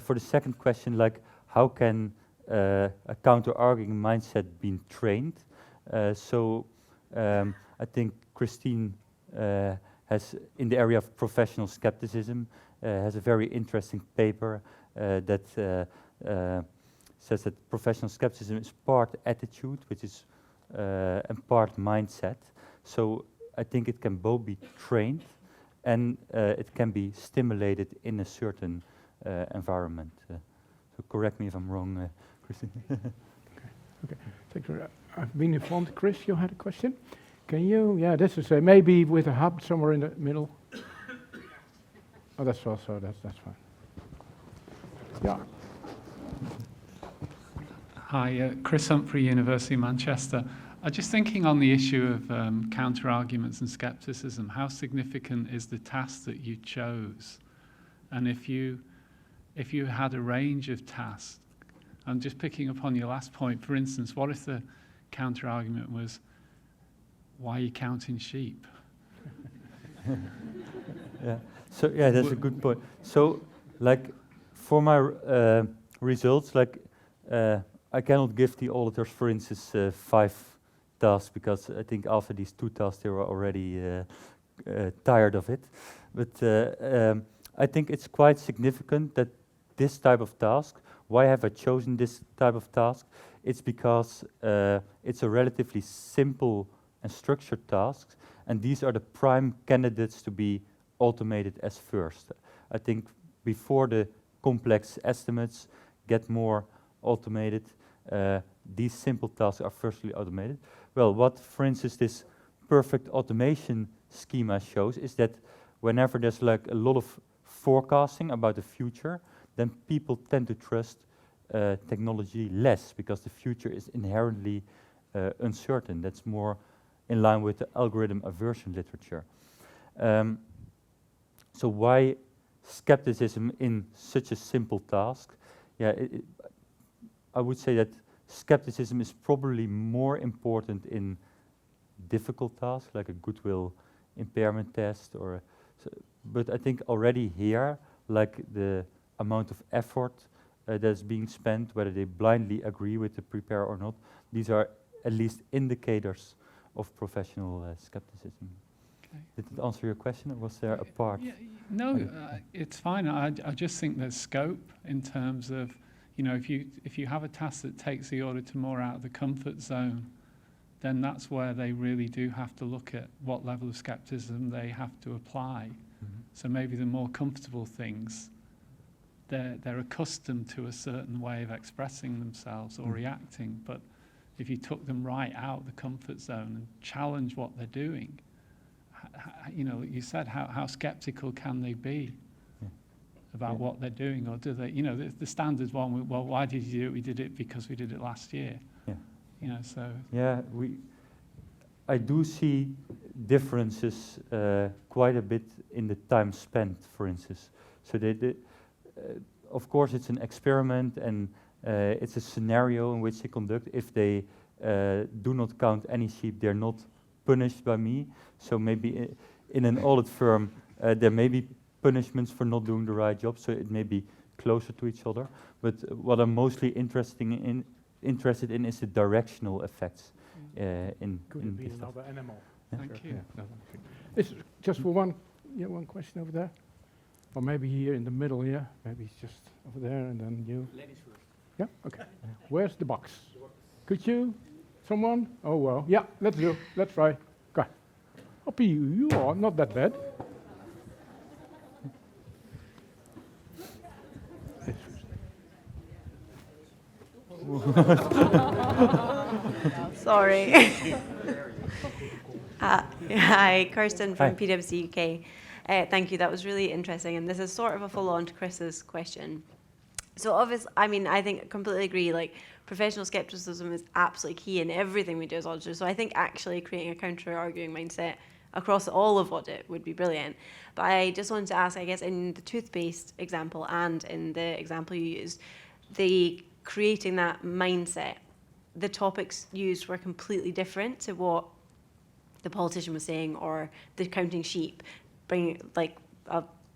For the second question, like how can a counter-arguing mindset be trained? I think Christine has, in the area of professional skepticism, has a very interesting paper that says that professional skepticism is part attitude, which is and part mindset. So I think it can both be trained and it can be stimulated in a certain environment. So correct me if I'm wrong, Christine. Okay, thank you. I've been informed, Chris, you had a question? Can you, this is maybe with a hub somewhere in the middle. Oh, that's also, that's fine. Yeah. Hi, Chris Humphrey, University of Manchester. I'm just thinking on the issue of counter-arguments and skepticism, how significant is the task that you chose? And if you had a range of tasks, I'm just picking up on your last point, for instance, what if the counter-argument was, why are you counting sheep? So that's a good point. So, like, for my results, like, I cannot give the auditors, for instance, 5 tasks, because I think after these 2 tasks they were already tired of it. But I think it's quite significant that this type of task, why have I chosen this type of task? It's because it's a relatively simple and structured task, and these are the prime candidates to be automated as first. I think before the complex estimates get more automated, these simple tasks are firstly automated. Well, what, for instance, this perfect automation schema shows is that whenever there's like a lot of forecasting about the future, then people tend to trust technology less because the future is inherently uncertain. That's more in line with the algorithm aversion literature. So why skepticism in such a simple task? Yeah, I would say that skepticism is probably more important in difficult tasks, like a goodwill impairment test, or. But I think already here, like the amount of effort that's being spent, whether they blindly agree with the preparer or not, these are at least indicators of professional skepticism. Okay. Did it answer your question, or was there a part? Yeah, no, it's fine. I just think there's scope in terms of, you know, if you have a task that takes the auditor more out of the comfort zone, then that's where they really do have to look at what level of skepticism they have to apply. Mm-hmm. So maybe the more comfortable things, they're accustomed to a certain way of expressing themselves or reacting, but if you took them right out the comfort zone and challenge what they're doing, you know, you said how skeptical can they be about what they're doing, or do they, you know, the standard one, well, why did you do it? We did it because we did it last year. Yeah. You know, so. Yeah, I do see differences quite a bit in the time spent, for instance. So of course, it's an experiment, and it's a scenario in which they conduct. If they do not count any sheep, they're not punished by me. So maybe in an audit firm, there may be punishments for not doing the right job, so it may be closer to each other. But what I'm mostly interested in is the directional effects in be this stuff. another animal. Yeah. Thank you. Yeah, it's just for one question over there, or maybe here in the middle here. Maybe it's just over there, and then you. Ladies first. Yeah. Okay. Where's the box? Could you? Someone? Oh well. Yeah. Let's do. Let's try. Go. Hoppy, you are not that bad. Sorry. Hi, Kirsten from PwC UK. Thank you, that was really interesting. And this is sort of a follow-on to Chris's question. So obviously, I mean, I think I completely agree, like, professional skepticism is absolutely key in everything we do as auditors. So I think actually creating a counter-arguing mindset across all of audit would be brilliant. But I just wanted to ask, I guess, in the toothpaste example and in the example you used, creating that mindset, the topics used were completely different to what the politician was saying, or the counting sheep, bringing like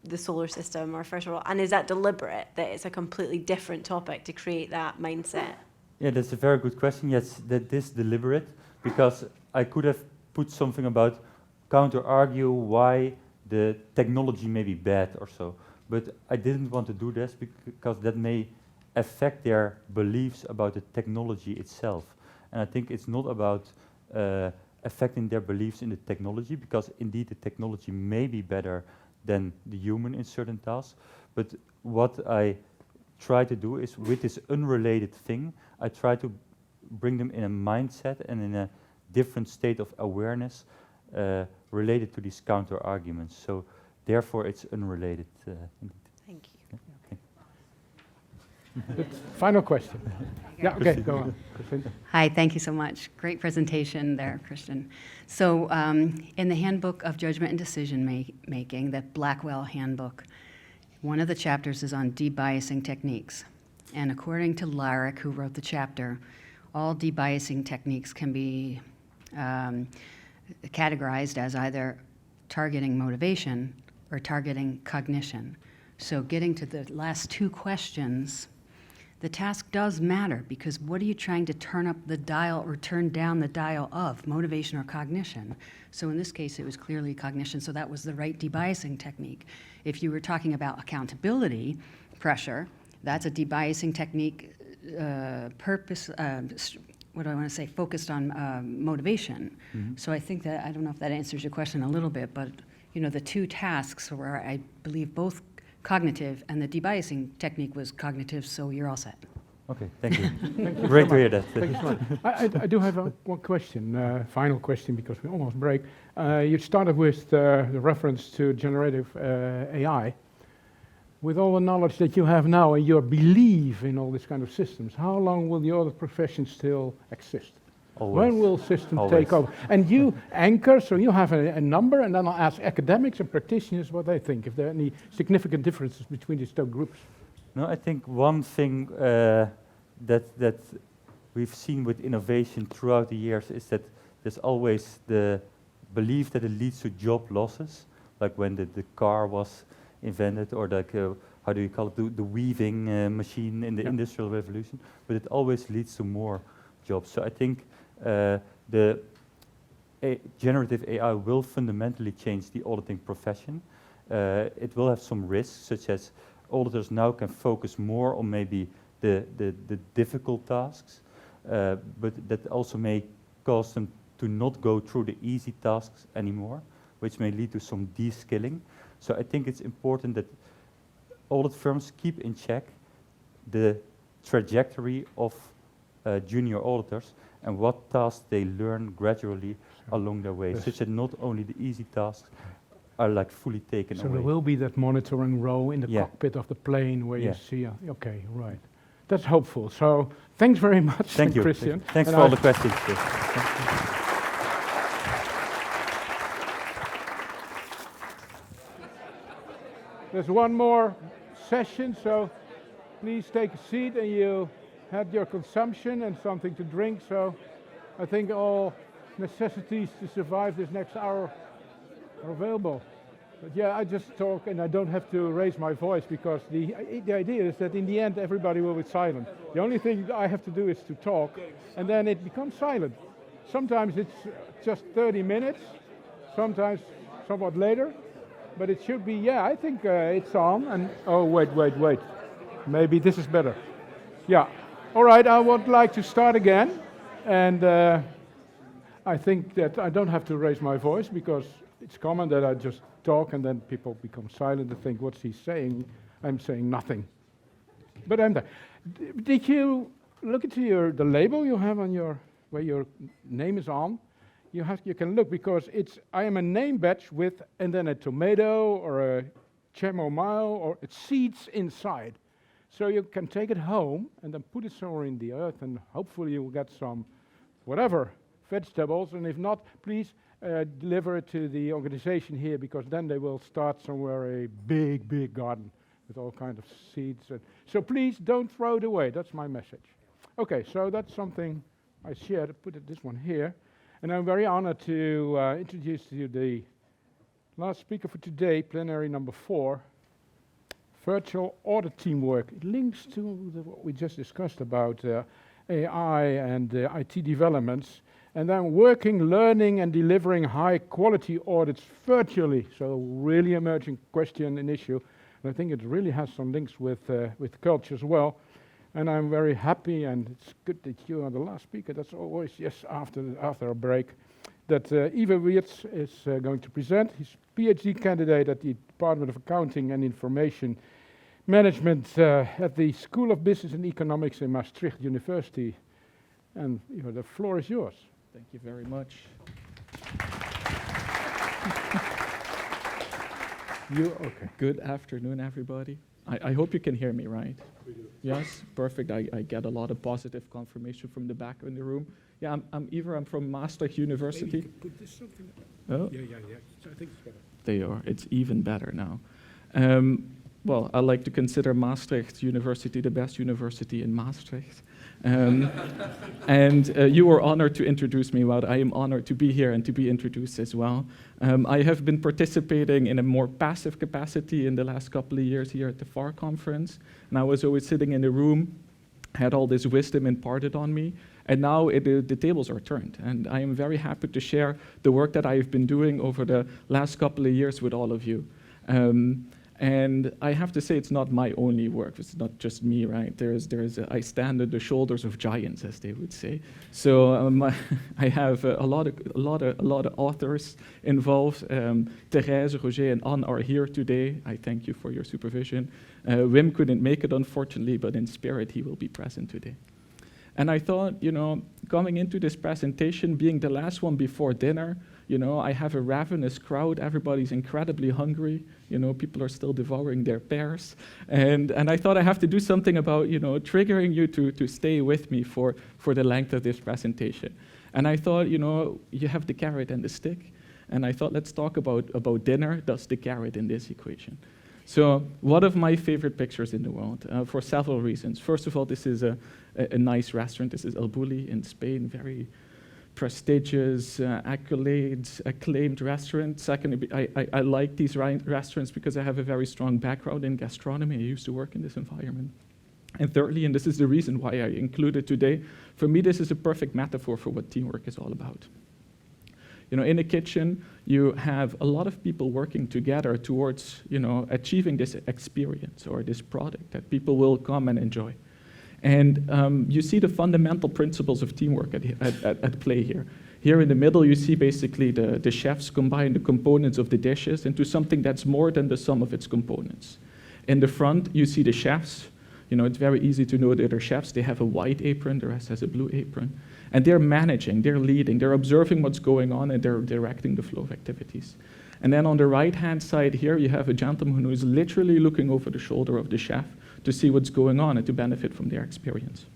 the solar system, or first of all, and is that deliberate, that it's a completely different topic to create that mindset? Yeah, that's a very good question. Yes, that is deliberate, because I could have put something about counter-argue why the technology may be bad or so, but I didn't want to do this because that may affect their beliefs about the technology itself. And I think it's not about affecting their beliefs in the technology, because indeed the technology may be better than the human in certain tasks. But what I try to do is, with this unrelated thing, I try to bring them in a mindset and in a different state of awareness related to these counter-arguments. So therefore it's unrelated. Thank you. Final question. Yeah, okay, go on. Hi, thank you so much. Great presentation there, Christian. So in the Handbook of Judgment and Decision Making, that Blackwell handbook, one of the chapters is on debiasing techniques. And according to Lyric, who wrote the chapter, all debiasing techniques can be categorized as either targeting motivation or targeting cognition. So getting to the last two questions, the task does matter, because what are you trying to turn up the dial or turn down the dial of, motivation or cognition? So in this case, it was clearly cognition, so that was the right debiasing technique. If you were talking about accountability pressure, that's a debiasing technique, focused on motivation. Mm-hmm. So I think that, I don't know if that answers your question a little bit, but you know, the two tasks were, I believe, both cognitive, and the debiasing technique was cognitive, so you're all set. Okay, thank you. Thank you Great so to hear much. that. Thank you so much. I do have one question, final question, because we almost break. You started with the reference to generative AI. With all the knowledge that you have now and your belief in all these kind of systems, how long will the audit profession still exist? Always. When will systems Always. take over? And you anchor, so you have a number, and then I'll ask academics and practitioners what they think, if there are any significant differences between these two groups. No, I think one thing that we've seen with innovation throughout the years is that there's always the belief that it leads to job losses, like when the car was invented, or like, how do you call it, the weaving machine in the Industrial Revolution, but it always leads to more jobs. So I think the generative AI will fundamentally change the auditing profession. It will have some risks, such as auditors now can focus more on maybe the difficult tasks, but that also may cause them to not go through the easy tasks anymore, which may lead to some de-skilling. So I think it's important that audit firms keep in check the trajectory of junior auditors and what tasks they learn gradually along their way, such that not only the easy tasks are like fully taken away. So there will be that monitoring row in the cockpit of the plane where you see, okay, right. That's hopeful. So thanks very much, Thank you, Christian. Thanks for all the questions. There's one more session, so please take a seat, and you had your consumption and something to drink. So I think all necessities to survive this next hour are available. But yeah, I just talk and I don't have to raise my voice, because the idea is that in the end everybody will be silent. The only thing I have to do is to talk, and then it becomes silent. Sometimes it's just 30 minutes, sometimes somewhat later, but it should be, I think it's on. And oh, wait. Maybe this is better. Yeah. All right, I would like to start again. And I think that I don't have to raise my voice, because it's common that I just talk and then people become silent and think, what's he saying? I'm saying nothing. But I'm there. Did you look into the label you have on where your name is on? You can look, because I am a name badge with, and then a tomato or a chamomile, or it seeds inside. So you can take it home and then put it somewhere in the earth, and hopefully you will get some, whatever, vegetables. And if not, please deliver it to the organization here, because then they will start somewhere a big garden with all kinds of seeds. So please don't throw it away. That's my message. Okay, so that's something I shared. Put this one here. And I'm very honored to introduce to you the last speaker for today, plenary number 4, virtual audit teamwork. It links to what we just discussed about AI and IT developments, and then working, learning, and delivering high-quality audits virtually. So really emerging question and issue. And I think it really has some links with culture as well. And I'm very happy, and it's good that you are the last speaker. That's always, after a break, that Iver Wiertz is going to present. He's a PhD candidate at the Department of Accounting and Information Management at the School of Business and Economics in Maastricht University. And Iver, the floor is yours. Thank you very much. Okay. Good afternoon, everybody. I hope you can hear me, right? We do. Yes, perfect. I get a lot of positive confirmation from the back in the room. Yeah, I'm Iver. I'm from Maastricht University. Maybe you could put this something. Oh. Yeah. So I think it's better. There you are. It's even better now. Well, I like to consider Maastricht University the best university in Maastricht. And you were honored to introduce me, Wout. I am honored to be here and to be introduced as well. I have been participating in a more passive capacity in the last couple of years here at the FAR conference. And I was always sitting in the room, had all this wisdom imparted on me. And now the tables are turned. And I am very happy to share the work that I have been doing over the last couple of years with all of you. And I have to say, it's not my only work. It's not just me, right? I stand on the shoulders of giants, as they would say. So I have a lot of authors involved. Therese, Roger, and Anne are here today. I thank you for your supervision. Wim couldn't make it, unfortunately, but in spirit, he will be present today. And I thought, coming into this presentation, being the last one before dinner, I have a ravenous crowd. Everybody's incredibly hungry. People are still devouring their pears. And I thought I have to do something about, triggering you to stay with me for the length of this presentation. And I thought, you have the carrot and the stick. And I thought, let's talk about dinner, thus the carrot in this equation. So one of my favorite pictures in the world, for several reasons. First of all, this is a nice restaurant. This is El Bulli in Spain, very prestigious, acclaimed restaurant. Secondly, I like these restaurants because I have a very strong background in gastronomy. I used to work in this environment. And thirdly, and this is the reason why I include it today, for me this is a perfect metaphor for what teamwork is all about. In a kitchen, you have a lot of people working together towards, achieving this experience or this product that people will come and enjoy. And you see the fundamental principles of teamwork at play here. Here in the middle, you see basically the chefs combine the components of the dishes into something that's more than the sum of its components. In the front, you see the chefs. It's very easy to know that they're chefs. They have a white apron, the rest has a blue apron. And they're managing, they're leading, they're observing what's going on, and they're directing the flow of activities. And then on the right-hand side here, you have a gentleman who is literally looking over the shoulder of the chef to see what's going on and to benefit from their experience.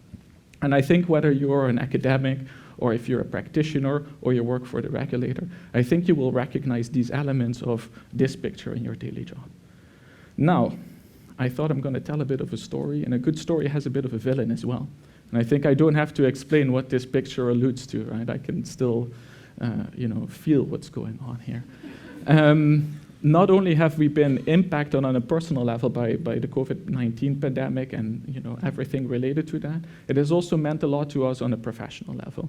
And I think whether you're an academic or if you're a practitioner or you work for the regulator, I think you will recognize these elements of this picture in your daily job. Now, I thought I'm going to tell a bit of a story, and a good story has a bit of a villain as well. And I think I don't have to explain what this picture alludes to, right? I can still, feel what's going on here. Not only have we been impacted on a personal level by the COVID-19 pandemic and everything related to that, it has also meant a lot to us on a professional level.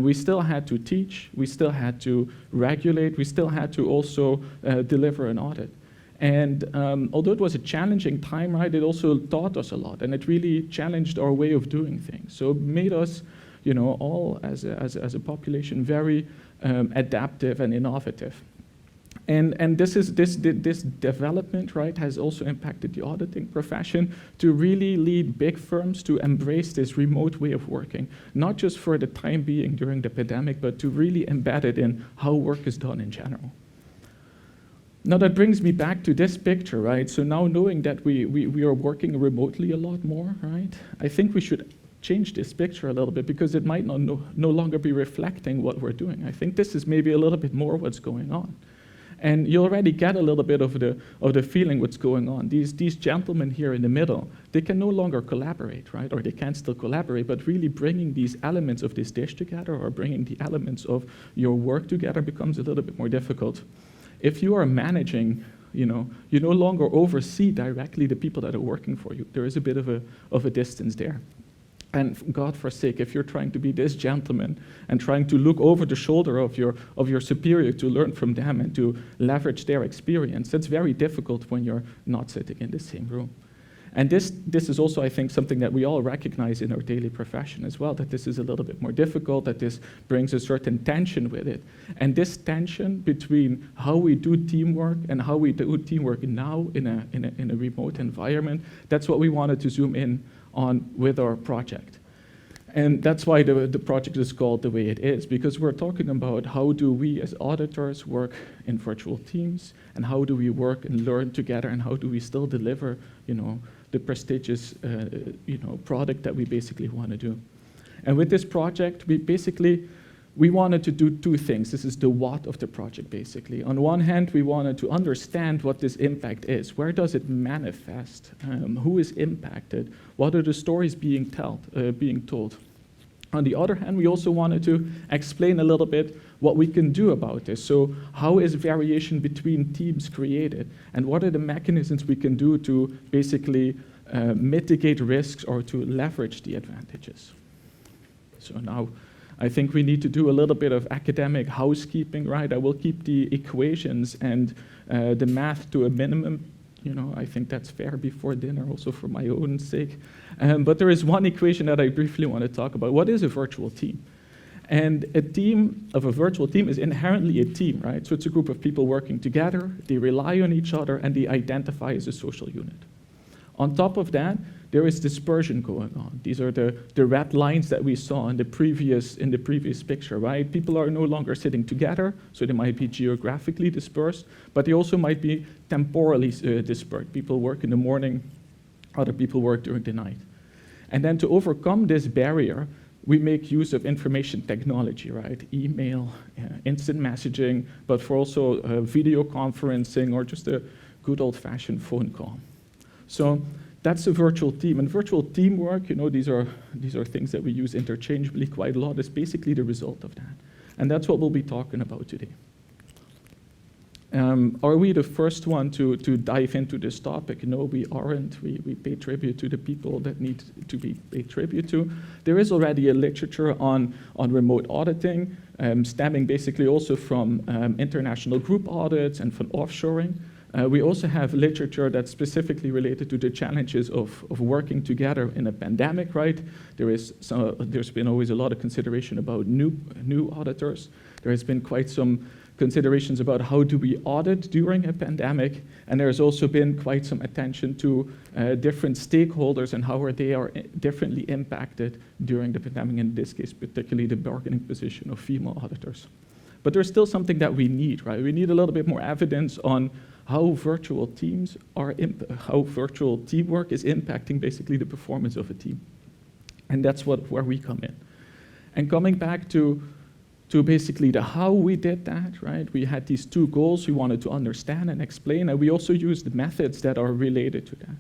We still had to teach, we still had to regulate, we still had to also deliver an audit. And although it was a challenging time, right, it also taught us a lot, and it really challenged our way of doing things. So it made us, all as a population, very adaptive and innovative. And this development, right, has also impacted the auditing profession to really lead big firms to embrace this remote way of working, not just for the time being during the pandemic, but to really embed it in how work is done in general. Now that brings me back to this picture, right? So now knowing that we are working remotely a lot more, right? I think we should change this picture a little bit because it might no longer be reflecting what we're doing. I think this is maybe a little bit more what's going on. And you already get a little bit of the feeling what's going on. These gentlemen here in the middle, they can no longer collaborate, right? Or they can still collaborate, but really bringing these elements of this dish together or bringing the elements of your work together becomes a little bit more difficult. If you are managing, you no longer oversee directly the people that are working for you. There is a bit of a distance there. And God forsake, if you're trying to be this gentleman and trying to look over the shoulder of your superior to learn from them and to leverage their experience, that's very difficult when you're not sitting in the same room. And this is also, I think, something that we all recognize in our daily profession as well, that this is a little bit more difficult, that this brings a certain tension with it. And this tension between how we do teamwork and how we do teamwork now in a remote environment, that's what we wanted to zoom in on with our project. And that's why the project is called the way it is, because we're talking about how do we as auditors work in virtual teams, and how do we work and learn together, and how do we still deliver, the prestigious, product that we basically want to do. And with this project, we wanted to do two things. This is the what of the project, basically. On one hand, we wanted to understand what this impact is. Where does it manifest? Who is impacted? What are the stories being told? On the other hand, we also wanted to explain a little bit what we can do about this. So how is variation between teams created? And what are the mechanisms we can do to basically mitigate risks or to leverage the advantages? So now, I think we need to do a little bit of academic housekeeping, right? I will keep the equations and the math to a minimum, I think that's fair before dinner, also for my own sake. But there is one equation that I briefly want to talk about. What is a virtual team? And a team of a virtual team is inherently a team, right? So it's a group of people working together, they rely on each other, and they identify as a social unit. On top of that, there is dispersion going on. These are the red lines that we saw in the previous picture, right? People are no longer sitting together, so they might be geographically dispersed, but they also might be temporally dispersed. People work in the morning, other people work during the night. And then to overcome this barrier, we make use of information technology, right? Email, instant messaging, but for also video conferencing or just a good old-fashioned phone call. So that's a virtual team. And virtual teamwork, these are things that we use interchangeably quite a lot. It's basically the result of that. And that's what we'll be talking about today. Are we the first one to dive into this topic? No, we aren't. We pay tribute to the people that need to be paid tribute to. There is already a literature on remote auditing, stemming basically also from international group audits and from offshoring. We also have literature that's specifically related to the challenges of working together in a pandemic, right? There's been always a lot of consideration about new auditors. There has been quite some considerations about how do we audit during a pandemic, and there's also been quite some attention to different stakeholders and how they are differently impacted during the pandemic, in this case particularly the bargaining position of female auditors. But there's still something that we need, right? We need a little bit more evidence on how virtual teams how virtual teamwork is impacting basically the performance of a team. And that's where we come in. And coming back to basically the how we did that, right? We had these two goals we wanted to understand and explain, and we also used methods that are related to that.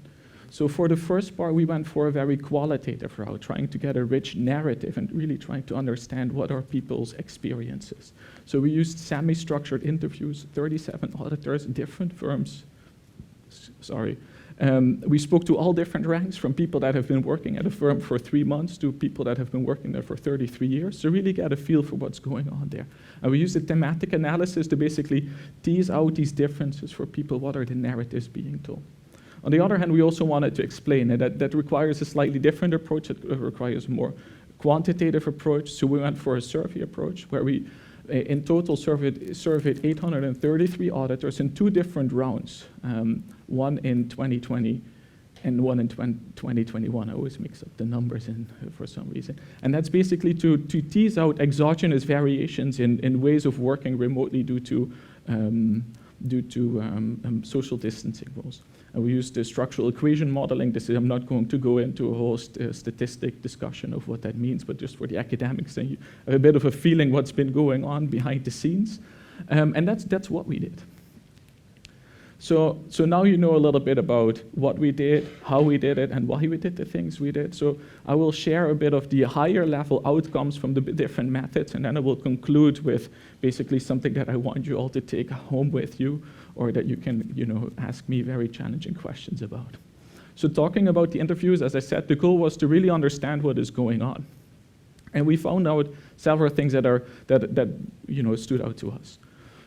So for the first part, we went for a very qualitative route, trying to get a rich narrative and really trying to understand what are people's experiences. So we used semi-structured interviews, 37 auditors, different firms. We spoke to all different ranks, from people that have been working at a firm for 3 months to people that have been working there for 33 years, to really get a feel for what's going on there. And we used a thematic analysis to basically tease out these differences for people. What are the narratives being told? On the other hand, we also wanted to explain it. That requires a slightly different approach. It requires a more quantitative approach. So we went for a survey approach where we in total surveyed 833 auditors in 2 different rounds, one in 2020 and one in 2021. I always mix up the numbers for some reason. And that's basically to tease out exogenous variations in ways of working remotely due to social distancing rules. And we used the structural equation modeling. I'm not going to go into a whole statistic discussion of what that means, but just for the academics, so you have a bit of a feeling what's been going on behind the scenes. And that's what we did. So now you know a little bit about what we did, how we did it, and why we did the things we did. So I will share a bit of the higher level outcomes from the different methods, and then I will conclude with basically something that I want you all to take home with you, or that you can, ask me very challenging questions about. So talking about the interviews, as I said, the goal was to really understand what is going on. And we found out several things that stood out to us.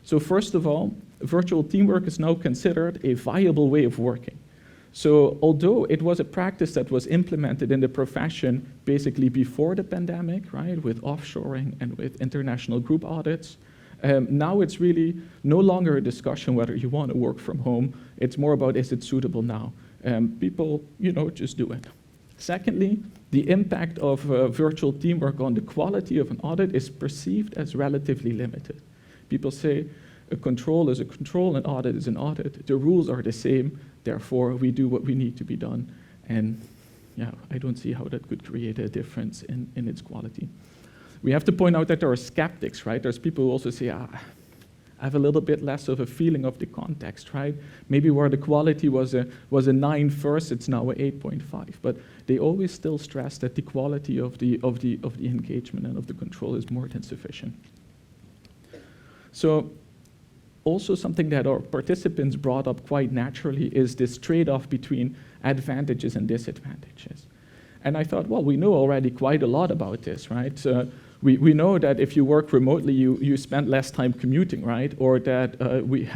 So first of all, virtual teamwork is now considered a viable way of working. So although it was a practice that was implemented in the profession basically before the pandemic, right, with offshoring and with international group audits, now it's really no longer a discussion whether you want to work from home. It's more about, is it suitable now? People, just do it. Secondly, the impact of virtual teamwork on the quality of an audit is perceived as relatively limited. People say a control is a control, an audit is an audit. The rules are the same, therefore we do what we need to be done. And yeah, I don't see how that could create a difference in its quality. We have to point out that there are skeptics, right? There's people who also say, I have a little bit less of a feeling of the context, right? Maybe where the quality was a 9 first, it's now a 8.5. But they always still stress that the quality of the engagement and of the control is more than sufficient. So also something that our participants brought up quite naturally is this trade-off between advantages and disadvantages. And I thought, well, we know already quite a lot about this, right? We know that if you work remotely, you spend less time commuting, right? Or that we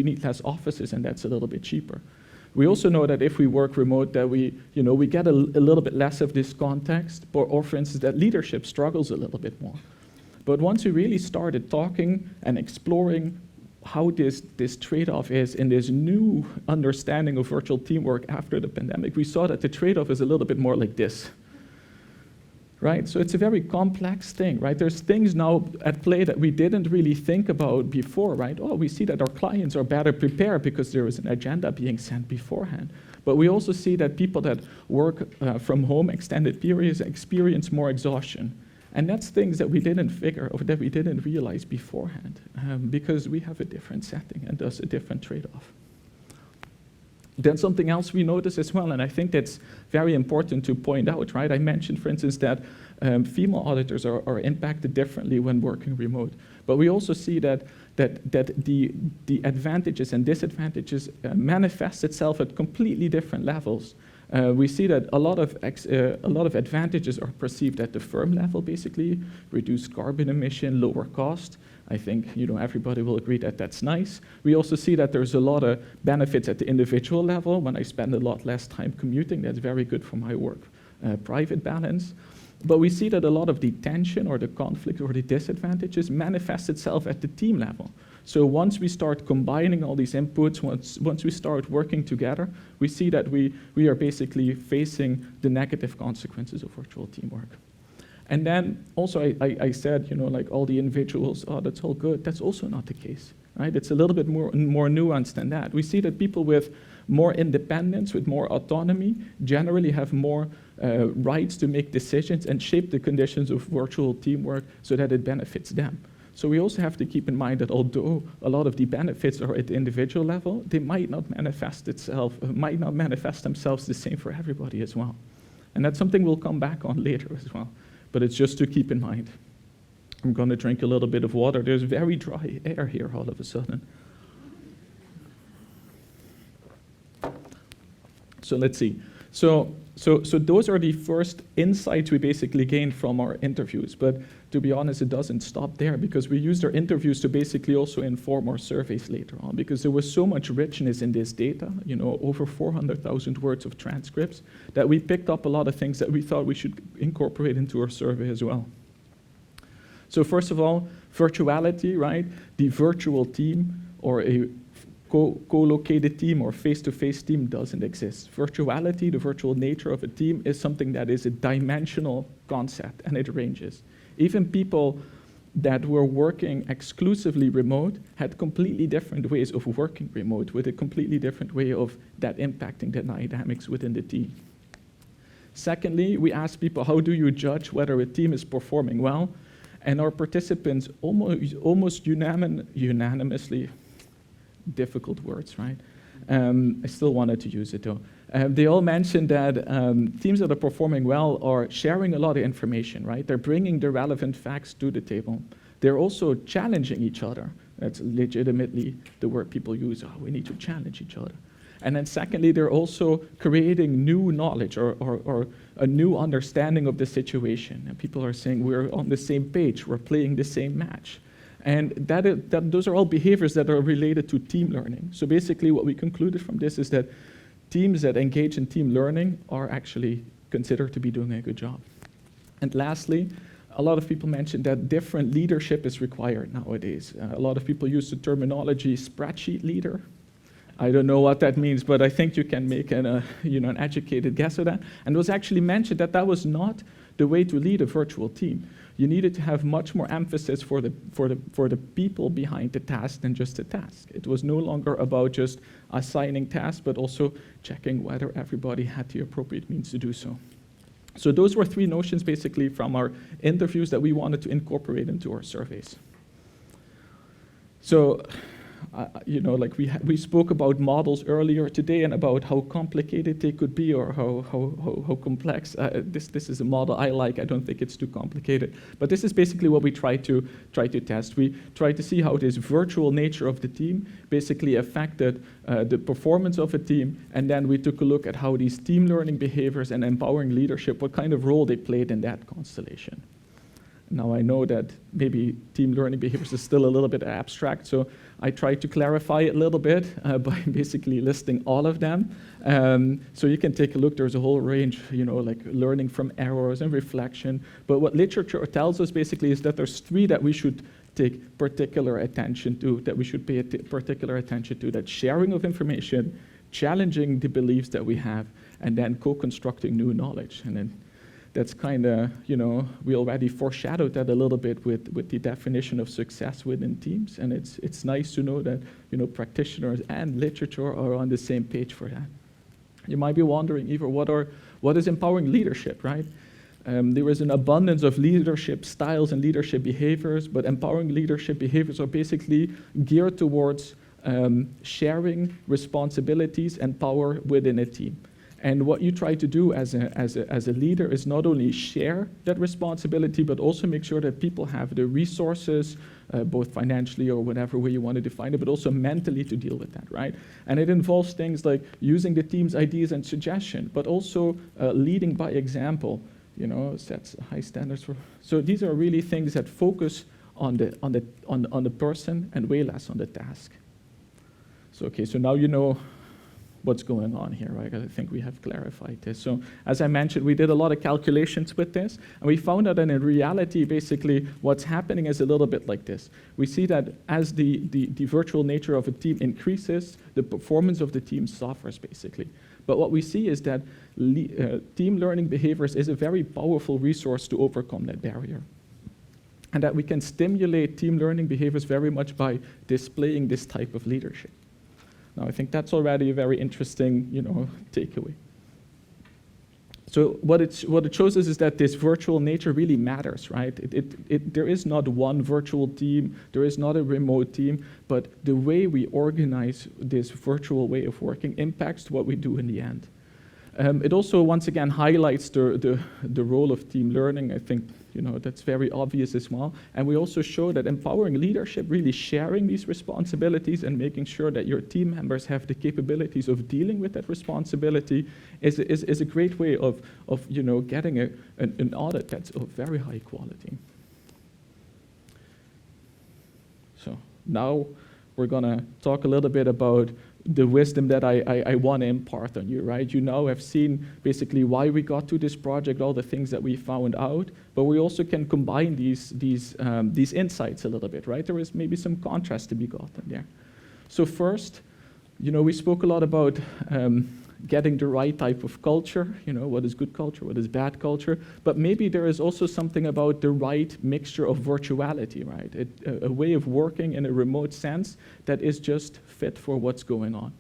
need less offices, and that's a little bit cheaper. We also know that if we work remote, that we get a little bit less of this context, or for instance, that leadership struggles a little bit more. But once we really started talking and exploring how this trade-off is in this new understanding of virtual teamwork after the pandemic, we saw that the trade-off is a little bit more like this. Right? So it's a very complex thing, right? There's things now at play that we didn't really think about before, right? Oh, we see that our clients are better prepared because there is an agenda being sent beforehand. But we also see that people that work from home extended periods experience more exhaustion. And that's things that we didn't figure or that we didn't realize beforehand because we have a different setting and thus a different trade-off. Then something else we notice as well, and I think that's very important to point out, right? I mentioned, for instance, that female auditors are impacted differently when working remote. But we also see that the advantages and disadvantages manifest itself at completely different levels. We see that a lot of advantages are perceived at the firm level, basically, reduced carbon emission, lower cost. I think everybody will agree that that's nice. We also see that there's a lot of benefits at the individual level. When I spend a lot less time commuting, that's very good for my work-private balance. But we see that a lot of the tension or the conflict or the disadvantages manifest itself at the team level. So once we start combining all these inputs, once we start working together, we see that we are basically facing the negative consequences of virtual teamwork. And then also I said, like all the individuals, oh, that's all good. That's also not the case, right? It's a little bit more nuanced than that. We see that people with more independence, with more autonomy, generally have more rights to make decisions and shape the conditions of virtual teamwork so that it benefits them. So we also have to keep in mind that although a lot of the benefits are at the individual level, they might not manifest themselves the same for everybody as well. And that's something we'll come back on later as well. But it's just to keep in mind. I'm going to drink a little bit of water. There's very dry air here all of a sudden. So let's see. So those are the first insights we basically gained from our interviews. But to be honest, it doesn't stop there because we used our interviews to basically also inform our surveys later on because there was so much richness in this data, over 400,000 words of transcripts, that we picked up a lot of things that we thought we should incorporate into our survey as well. So first of all, virtuality, right? The virtual team or a co-located team or face-to-face team doesn't exist. Virtuality, the virtual nature of a team, is something that is a dimensional concept and it ranges. Even people that were working exclusively remote had completely different ways of working remote with a completely different way of that impacting the dynamics within the team. Secondly, we asked people, how do you judge whether a team is performing well? And our participants almost unanimously, difficult words, right? I still wanted to use it though. They all mentioned that teams that are performing well are sharing a lot of information, right? They're bringing the relevant facts to the table. They're also challenging each other. That's legitimately the word people use. Oh, we need to challenge each other. And then secondly, they're also creating new knowledge or a new understanding of the situation. And people are saying we're on the same page, we're playing the same match. And those are all behaviors that are related to team learning. So basically what we concluded from this is that teams that engage in team learning are actually considered to be doing a good job. And lastly, a lot of people mentioned that different leadership is required nowadays. A lot of people use the terminology spreadsheet leader. I don't know what that means, but I think you can make an educated guess of that. And it was actually mentioned that that was not the way to lead a virtual team. You needed to have much more emphasis for the people behind the task than just the task. It was no longer about just assigning tasks, but also checking whether everybody had the appropriate means to do so. So those were three notions basically from our interviews that we wanted to incorporate into our surveys. So, like we spoke about models earlier today and about how complicated they could be or how complex. This is a model I like. I don't think it's too complicated. But this is basically what we try to test. We try to see how this virtual nature of the team basically affected the performance of a team, and then we took a look at how these team learning behaviors and empowering leadership, what kind of role they played in that constellation. Now I know that maybe team learning behaviors is still a little bit abstract, so I try to clarify it a little bit by basically listing all of them. So you can take a look, there's a whole range, like learning from errors and reflection. But what literature tells us basically is that there's 3 that we should take particular attention to, that we should pay particular attention to. That's sharing of information, challenging the beliefs that we have, and then co-constructing new knowledge. And then that's kind of, we already foreshadowed that a little bit with the definition of success within teams. And it's nice to know that, practitioners and literature are on the same page for that. You might be wondering, Iver, what is empowering leadership, right? There is an abundance of leadership styles and leadership behaviors, but empowering leadership behaviors are basically geared towards sharing responsibilities and power within a team. And what you try to do as a leader is not only share that responsibility, but also make sure that people have the resources, both financially or whatever way you want to define it, but also mentally to deal with that, right? And it involves things like using the team's ideas and suggestion, but also leading by example, sets high standards for. So these are really things that focus on the person and way less on the task. So okay, so now you know what's going on here, right? I think we have clarified this. So as I mentioned, we did a lot of calculations with this, and we found out that in reality, basically, what's happening is a little bit like this. We see that as the virtual nature of a team increases, the performance of the team suffers, basically. But what we see is that team learning behaviors is a very powerful resource to overcome that barrier. And that we can stimulate team learning behaviors very much by displaying this type of leadership. Now, I think that's already a very interesting, takeaway. So what it shows us is that this virtual nature really matters, right? There is not one virtual team, there is not a remote team, but the way we organize this virtual way of working impacts what we do in the end. It also, once again, highlights the role of team learning. I think that's very obvious as well. And we also show that empowering leadership, really sharing these responsibilities and making sure that your team members have the capabilities of dealing with that responsibility is a great way of getting an audit that's of very high quality. So now we're going to talk a little bit about the wisdom that I want to impart on you, right? You now have seen basically why we got to this project, all the things that we found out, but we also can combine these insights a little bit, right? There is maybe some contrast to be gotten there. So first, we spoke a lot about getting the right type of culture, what is good culture, what is bad culture, but maybe there is also something about the right mixture of virtuality, right? A way of working in a remote sense that is just fit for what's going on.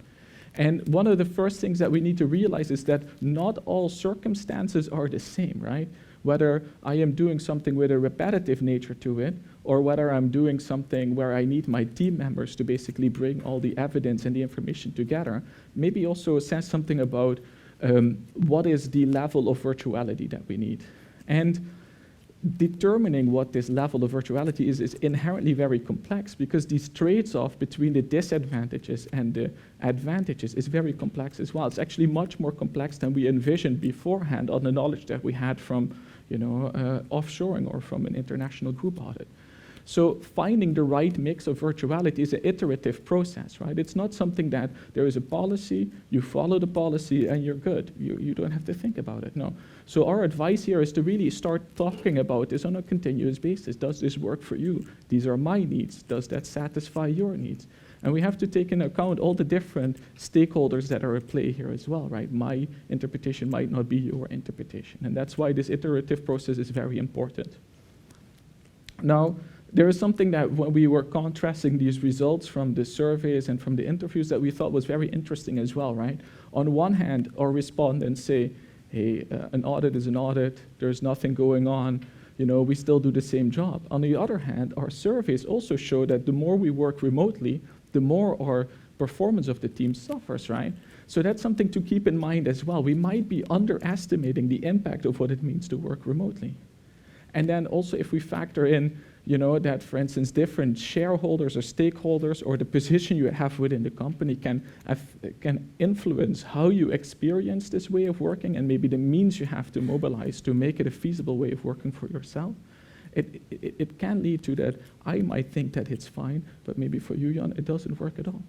And one of the first things that we need to realize is that not all circumstances are the same, right? Whether I am doing something with a repetitive nature to it, or whether I'm doing something where I need my team members to basically bring all the evidence and the information together, maybe also says something about what is the level of virtuality that we need. And determining what this level of virtuality is inherently very complex, because these trades-off between the disadvantages and the advantages is very complex as well. It's actually much more complex than we envisioned beforehand on the knowledge that we had from offshoring or from an international group audit. So finding the right mix of virtuality is an iterative process, right? It's not something that there is a policy, you follow the policy and you're good. You don't have to think about it, no. So our advice here is to really start talking about this on a continuous basis. Does this work for you? These are my needs. Does that satisfy your needs? And we have to take into account all the different stakeholders that are at play here as well, right? My interpretation might not be your interpretation. And that's why this iterative process is very important. Now, there is something that when we were contrasting these results from the surveys and from the interviews that we thought was very interesting as well, right? On one hand, our respondents say, hey, an audit is an audit, there's nothing going on, we still do the same job. On the other hand, our surveys also show that the more we work remotely, the more our performance of the team suffers, right? So that's something to keep in mind as well. We might be underestimating the impact of what it means to work remotely. And then also if we factor in that, for instance, different shareholders or stakeholders or the position you have within the company can influence how you experience this way of working and maybe the means you have to mobilize to make it a feasible way of working for yourself. it can lead to that I might think that it's fine, but maybe for you, Jan, it doesn't work at all.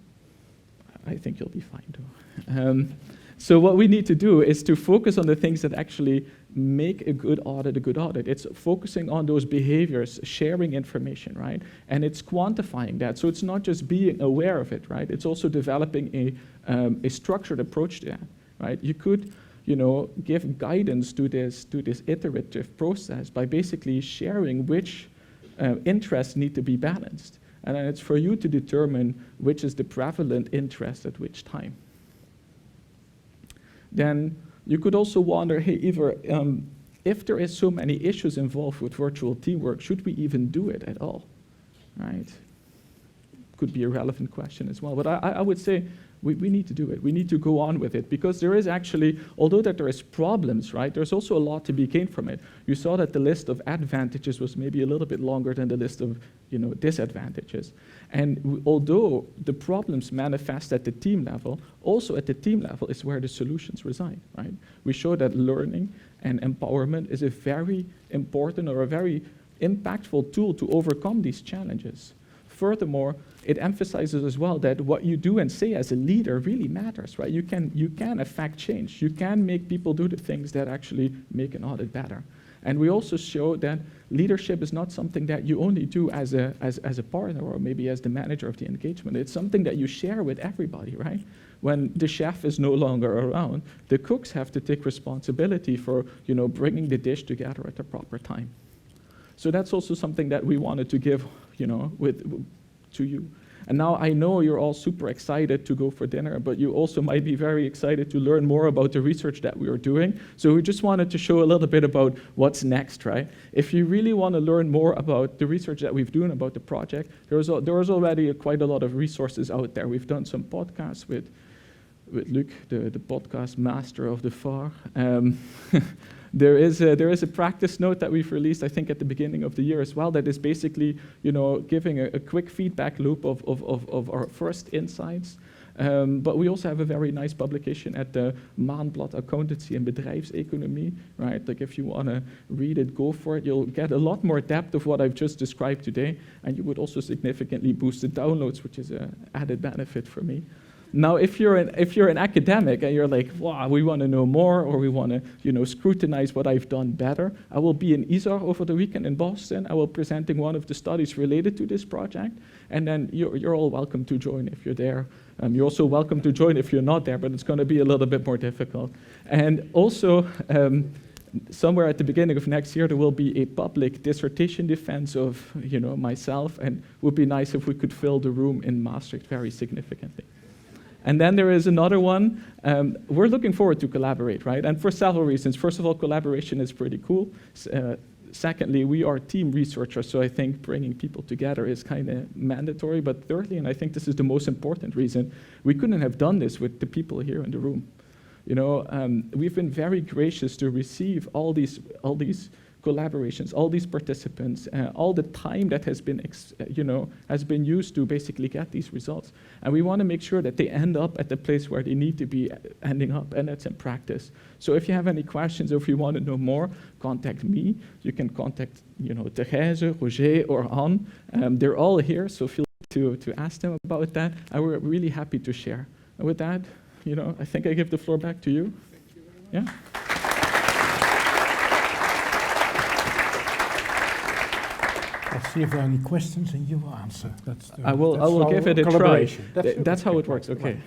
I think you'll be fine too. So what we need to do is to focus on the things that actually make a good audit a good audit. It's focusing on those behaviors, sharing information, right? And it's quantifying that. So it's not just being aware of it, right? It's also developing a structured approach to that, right? You could, give guidance to this iterative process by basically sharing which interests need to be balanced. And then it's for you to determine which is the prevalent interest at which time. Then you could also wonder, hey, Iver, if there is so many issues involved with virtual teamwork, should we even do it at all, right? Could be a relevant question as well. But I would say we need to do it. We need to go on with it because there is actually, although that there is problems, right, there's also a lot to be gained from it. You saw that the list of advantages was maybe a little bit longer than the list of disadvantages. And although the problems manifest at the team level, also at the team level is where the solutions reside, right? We show that learning and empowerment is a very important or a very impactful tool to overcome these challenges. Furthermore, it emphasizes as well that what you do and say as a leader really matters, right? You can affect change. You can make people do the things that actually make an audit better. And we also show that leadership is not something that you only do as a partner or maybe as the manager of the engagement. It's something that you share with everybody, right? When the chef is no longer around, the cooks have to take responsibility for, bringing the dish together at the proper time. So that's also something that we wanted to give, to you. And now I know you're all super excited to go for dinner, but you also might be very excited to learn more about the research that we are doing. So we just wanted to show a little bit about what's next, right? If you really want to learn more about the research that we've done about the project, there's already quite a lot of resources out there. We've done some podcasts with Luc, the podcast master of the FAR. There is a practice note that we've released, I think, at the beginning of the year as well, that is basically, giving a quick feedback loop of our first insights. But we also have a very nice publication at the Maandblad Accountancy and Bedrijfseconomie, right? Like if you want to read it, go for it. You'll get a lot more depth of what I've just described today, and you would also significantly boost the downloads, which is an added benefit for me. Now, if you're an academic and you're like, wow, we want to know more, or we want to, scrutinize what I've done better, I will be in Iver over the weekend in Boston. I will be presenting one of the studies related to this project, and then you're all welcome to join if you're there. You're also welcome to join if you're not there, but it's going to be a little bit more difficult. And also, somewhere at the beginning of next year, there will be a public dissertation defense of, myself, and it would be nice if we could fill the room in Maastricht very significantly. And then there is another one. We're looking forward to collaborate, right? And for several reasons. First of all, collaboration is pretty cool. Secondly, we are team researchers, so I think bringing people together is kind of mandatory. But thirdly, and I think this is the most important reason, we couldn't have done this with the people here in the room. We've been very gracious to receive all these collaborations, all these participants, all the time that has been used to basically get these results. And we want to make sure that they end up at the place where they need to be ending up, and that's in practice. So if you have any questions or if you want to know more, contact me. You can contact, Therese, Roger, or Anne. They're all here, so feel free to ask them about that. And we're really happy to share. And with that, I think I give the floor back to you. Yeah. Let's see if there are any questions and you will answer. I will give it a try. That's how it works, okay. Right.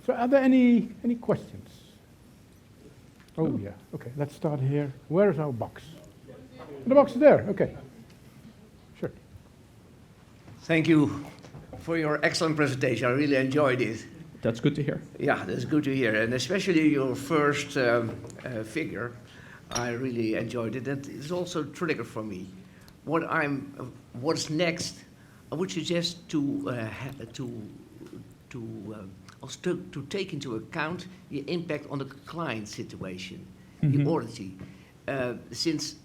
So are there any questions? Oh yeah, okay, let's start here. Where is our box? The box is there, okay. Sure. Thank you for your excellent presentation. I really enjoyed it. That's good to hear. Yeah, that's good to hear. And especially your first figure. I really enjoyed it. And it's also a trigger for me. What's next? I would suggest to take into account the impact on the client situation, the auditing. Since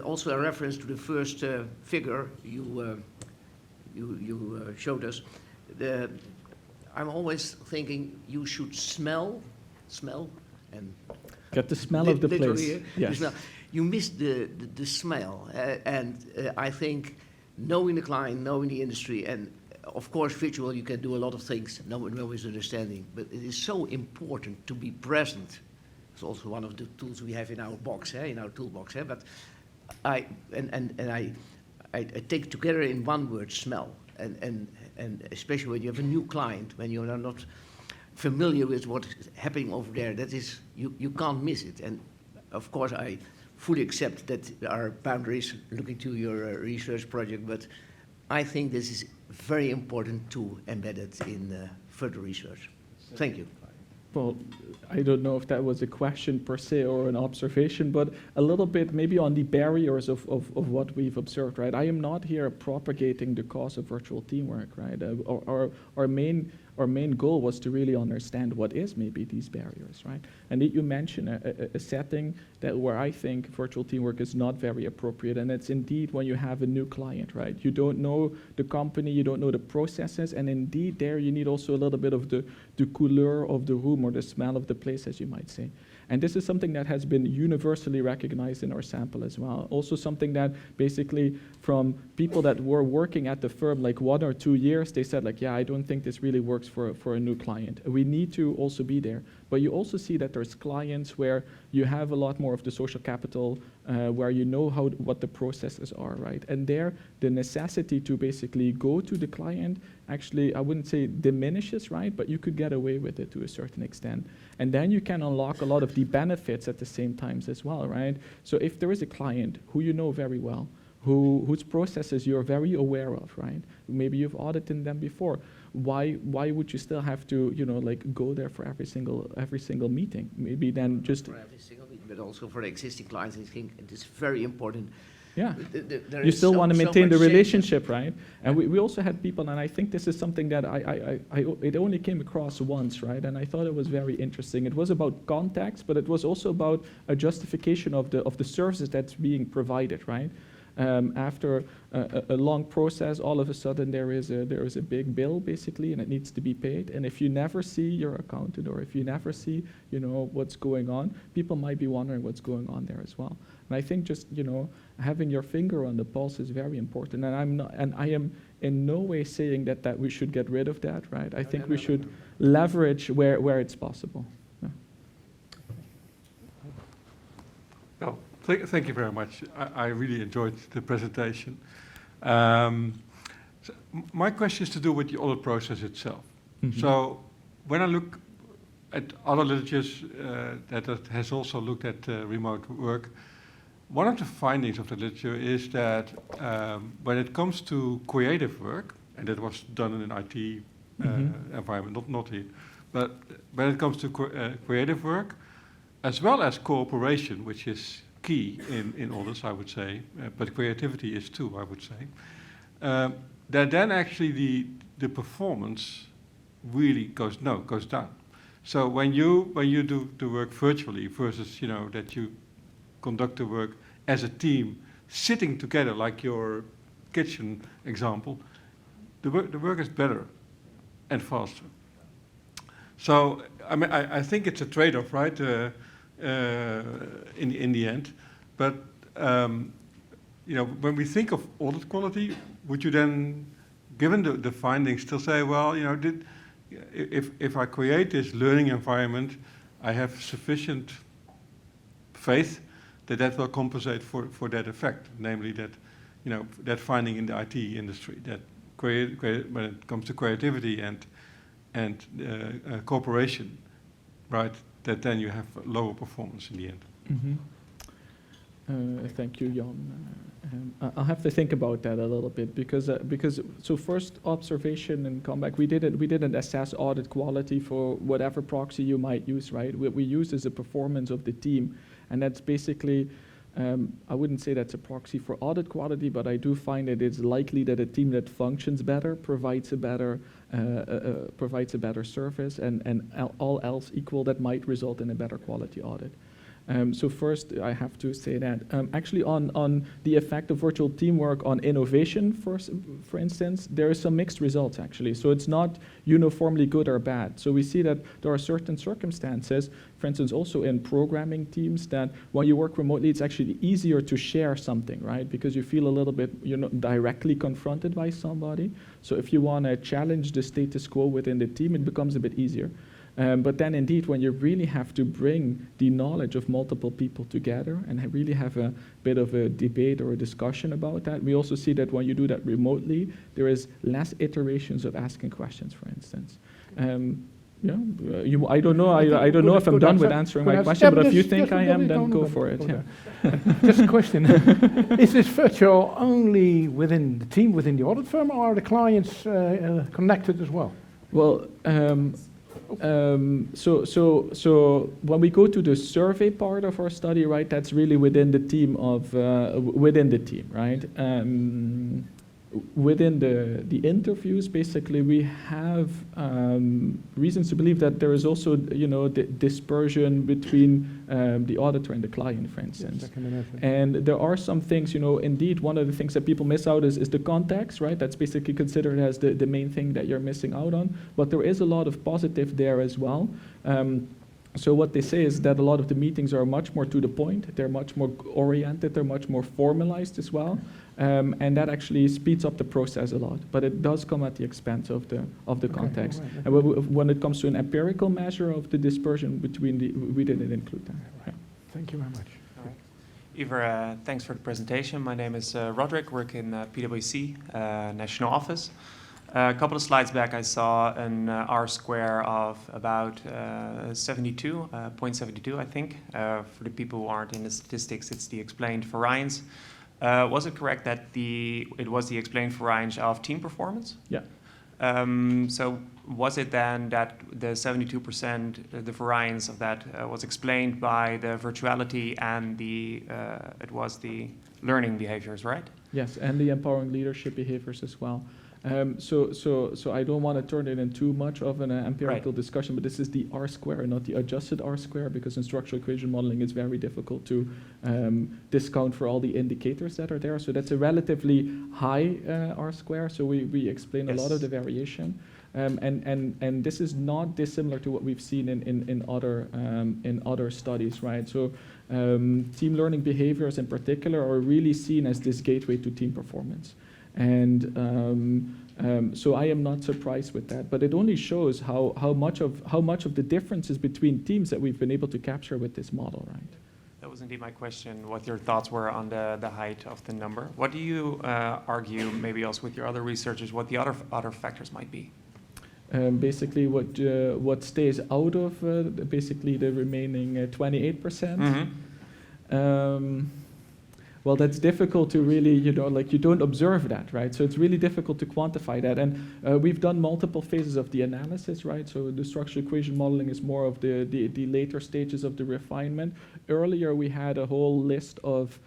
also a reference to the first figure you showed us, I'm always thinking you should smell and get the smell of the place. Here, yes. you miss the smell. And I think knowing the client, knowing the industry, and of course virtual you can do a lot of things, no misunderstanding, but it is so important to be present. It's also one of the tools we have in our box, in our toolbox. But I take together in one word, smell. And especially when you have a new client, when you are not familiar with what's happening over there, that is, you can't miss it. And of course, I fully accept that there are boundaries looking to your research project, but I think this is very important to embed it in further research. Thank you. Well, I don't know if that was a question per se or an observation, but a little bit maybe on the barriers of what we've observed, right? I am not here propagating the cause of virtual teamwork, right? Our main goal was to really understand what is maybe these barriers, right? And you mentioned a setting that where I think virtual teamwork is not very appropriate, and it's indeed when you have a new client, right? You don't know the company, you don't know the processes, and indeed there you need also a little bit of the couleur of the room or the smell of the place, as you might say. And this is something that has been universally recognized in our sample as well. Also something that basically from people that were working at the firm like 1 or 2 years, they said like, yeah, I don't think this really works for a new client. We need to also be there. But you also see that there's clients where you have a lot more of the social capital, where you know what the processes are, right? And there, the necessity to basically go to the client actually, I wouldn't say diminishes, right? But you could get away with it to a certain extent. And then you can unlock a lot of the benefits at the same time as well, right? So if there is a client who you know very well, whose processes you're very aware of, right? Maybe you've audited them before. Why would you still have to, go there for every single meeting? Maybe then just for every single meeting, but also for the existing clients, I think it is very important. Yeah, you still want to maintain the relationship, right? And we also had people, and I think this is something that it only came across once, right? And I thought it was very interesting. It was about context, but it was also about a justification of the services that's being provided, right? After a long process, all of a sudden there is a big bill basically, and it needs to be paid. And if you never see your accountant, or if you never see what's going on, people might be wondering what's going on there as well. And I think just having your finger on the pulse is very important. And I am in no way saying that we should get rid of that, right? I think we should leverage where it's possible. Yeah. Well, thank you very much. I really enjoyed the presentation. So my question is to do with the audit process itself. Mm-hmm. So when I look at other literatures that has also looked at remote work, one of the findings of the literature is that when it comes to creative work, and that was done in an IT environment, not here, but when it comes to creative work, as well as cooperation, which is key in audits, I would say, but creativity is too, I would say, that then actually the performance really goes down. So when you do the work virtually versus that you conduct the work as a team, sitting together like your kitchen example, the work is better and faster. So I mean, I think it's a trade-off, right? In the end, but when we think of audit quality, would you then, given the findings, still say, well, if I create this learning environment, I have sufficient faith that will compensate for that effect, namely that that finding in the IT industry, that when it comes to creativity and cooperation, right? That then you have lower performance in the end. Mm-hmm. Thank you, Jan. I'll have to think about that a little bit because so first observation and comeback, we didn't assess audit quality for whatever proxy you might use, right? What we use is the performance of the team, and that's basically. I wouldn't say that's a proxy for audit quality, but I do find that it's likely that a team that functions better provides a better service, and all else equal, that might result in a better quality audit. So first, I have to say that actually on the effect of virtual teamwork on innovation, for instance, there are some mixed results actually. So it's not uniformly good or bad. So we see that there are certain circumstances, for instance, also in programming teams, that when you work remotely, it's actually easier to share something, right? Because you feel a little bit, you're not directly confronted by somebody. So if you want to challenge the status quo within the team, it becomes a bit easier. But then indeed, when you really have to bring the knowledge of multiple people together and really have a bit of a debate or a discussion about that, we also see that when you do that remotely, there is less iterations of asking questions, for instance. I don't know. I don't know if I'm done with answering my question, but if you think I am, then go for it. Yeah. Just a question. Is this virtual only within the team, within the audit firm, or are the clients connected as well? Well, so when we go to the survey part of our study, right, that's really within the team right? Within the interviews, basically, we have reasons to believe that there is also, dispersion between the auditor and the client, for instance. And there are some things, indeed, one of the things that people miss out is the context, right? That's basically considered as the main thing that you're missing out on. But there is a lot of positive there as well. So what they say is that a lot of the meetings are much more to the point. They're much more oriented. They're much more formalized as well. And that actually speeds up the process a lot, but it does come at the expense of the context. Right. And when it comes to an empirical measure of the dispersion between we didn't include that. Right. Yeah. Thank you very much. All right. Iver, thanks for the presentation. My name is Roderick, work in PwC National Office. A couple of slides back, I saw an R-square of about 0.72, I think. For the people who aren't in the statistics, it's the explained variance. Was it correct that it was the explained variance of team performance? Yeah. So was it then that the 72%, the variance of that was explained by the virtuality and it was the learning behaviors, right? Yes, and the empowering leadership behaviors as well. So I don't want to turn it into too much of an empirical discussion, but this is the R-square, not the adjusted R-square, because in structural equation modeling it's very difficult to discount for all the indicators that are there. So that's a relatively high R-square, so we explain a lot of the variation. And this is not dissimilar to what we've seen in other studies, right? So team learning behaviors in particular are really seen as this gateway to team performance. And so I am not surprised with that, but it only shows how much of the differences between teams that we've been able to capture with this model, right? That was indeed my question, what your thoughts were on the height of the number. What do you argue, maybe also with your other researchers, what the other factors might be? Basically, what stays out of basically the remaining 28%. Mm-hmm. Well, that's difficult to really, you don't observe that, right? So it's really difficult to quantify that. And we've done multiple phases of the analysis, right? So the structural equation modeling is more of the later stages of the refinement. Earlier, we had a whole list of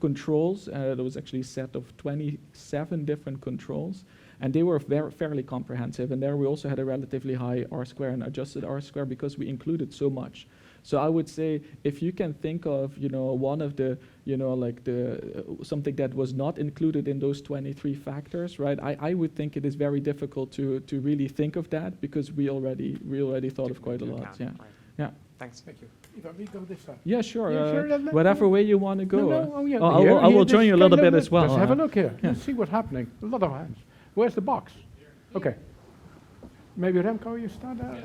controls. There was actually a set of 27 different controls. And they were fairly comprehensive. And there we also had a relatively high R-square and adjusted R-square because we included so much. So I would say if you can think of, one of the, something that was not included in those 23 factors, right? I would think it is very difficult to really think of that because we already thought of quite a lot. Yeah. Right. Yeah. Thanks. Thank you. Iver, we go this side. Yeah, sure. Sure whatever way you want to go. Yeah. I will join you a little bit as well. Let's have a look here. Yeah. Let's see what's happening. A lot of hands. Where's the box? Okay. Maybe Remco, you start out.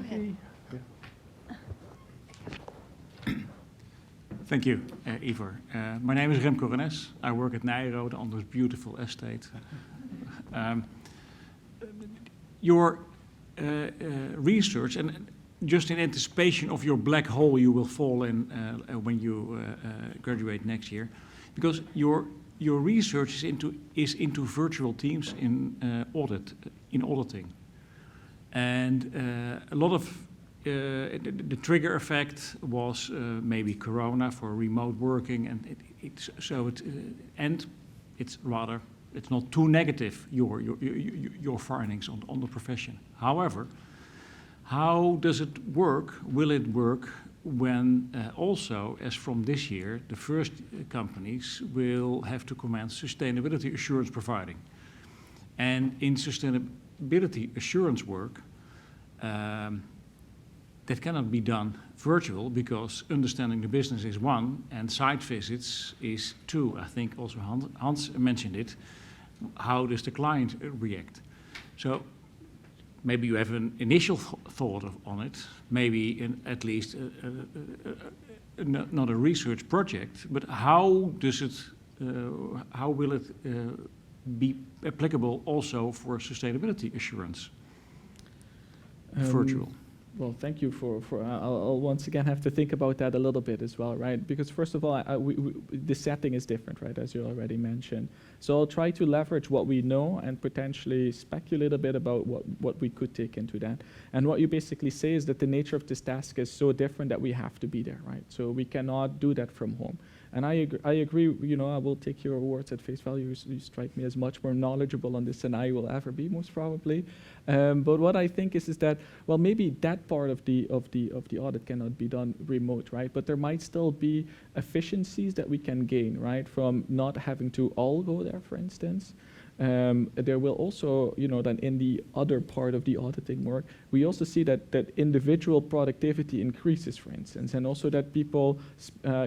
Thank you, Iver. My name is Remco Rennes. I work at Nijrode on this beautiful estate. Your research, and just in anticipation of your black hole you will fall in when you graduate next year, because your research is into virtual teams in auditing, and a lot of the trigger effect was maybe Corona for remote working, and it's not too negative your findings on the profession. However, how does it work? Will it work when also, as from this year, the first companies will have to commence sustainability assurance providing. And in sustainability assurance work, that cannot be done virtual because understanding the business is one and site visits is two. I think also Hans mentioned it. How does the client react? So maybe you have an initial thought on it, maybe at least not a research project, but how does it, how will it be applicable also for sustainability assurance, virtual? Well, thank you for I'll once again have to think about that a little bit as well, right? Because first of all, the setting is different, right, as you already mentioned. So I'll try to leverage what we know and potentially speculate a bit about what we could take into that. And what you basically say is that the nature of this task is so different that we have to be there, right? So we cannot do that from home. And I agree, you know, I will take your words at face value. You strike me as much more knowledgeable on this than I will ever be, most probably. But what I think is that, well, maybe that part of the audit cannot be done remote, right? But there might still be efficiencies that we can gain, right, from not having to all go there, for instance. There will also, you know, then in the other part of the auditing work, we also see that individual productivity increases, for instance, and also that people,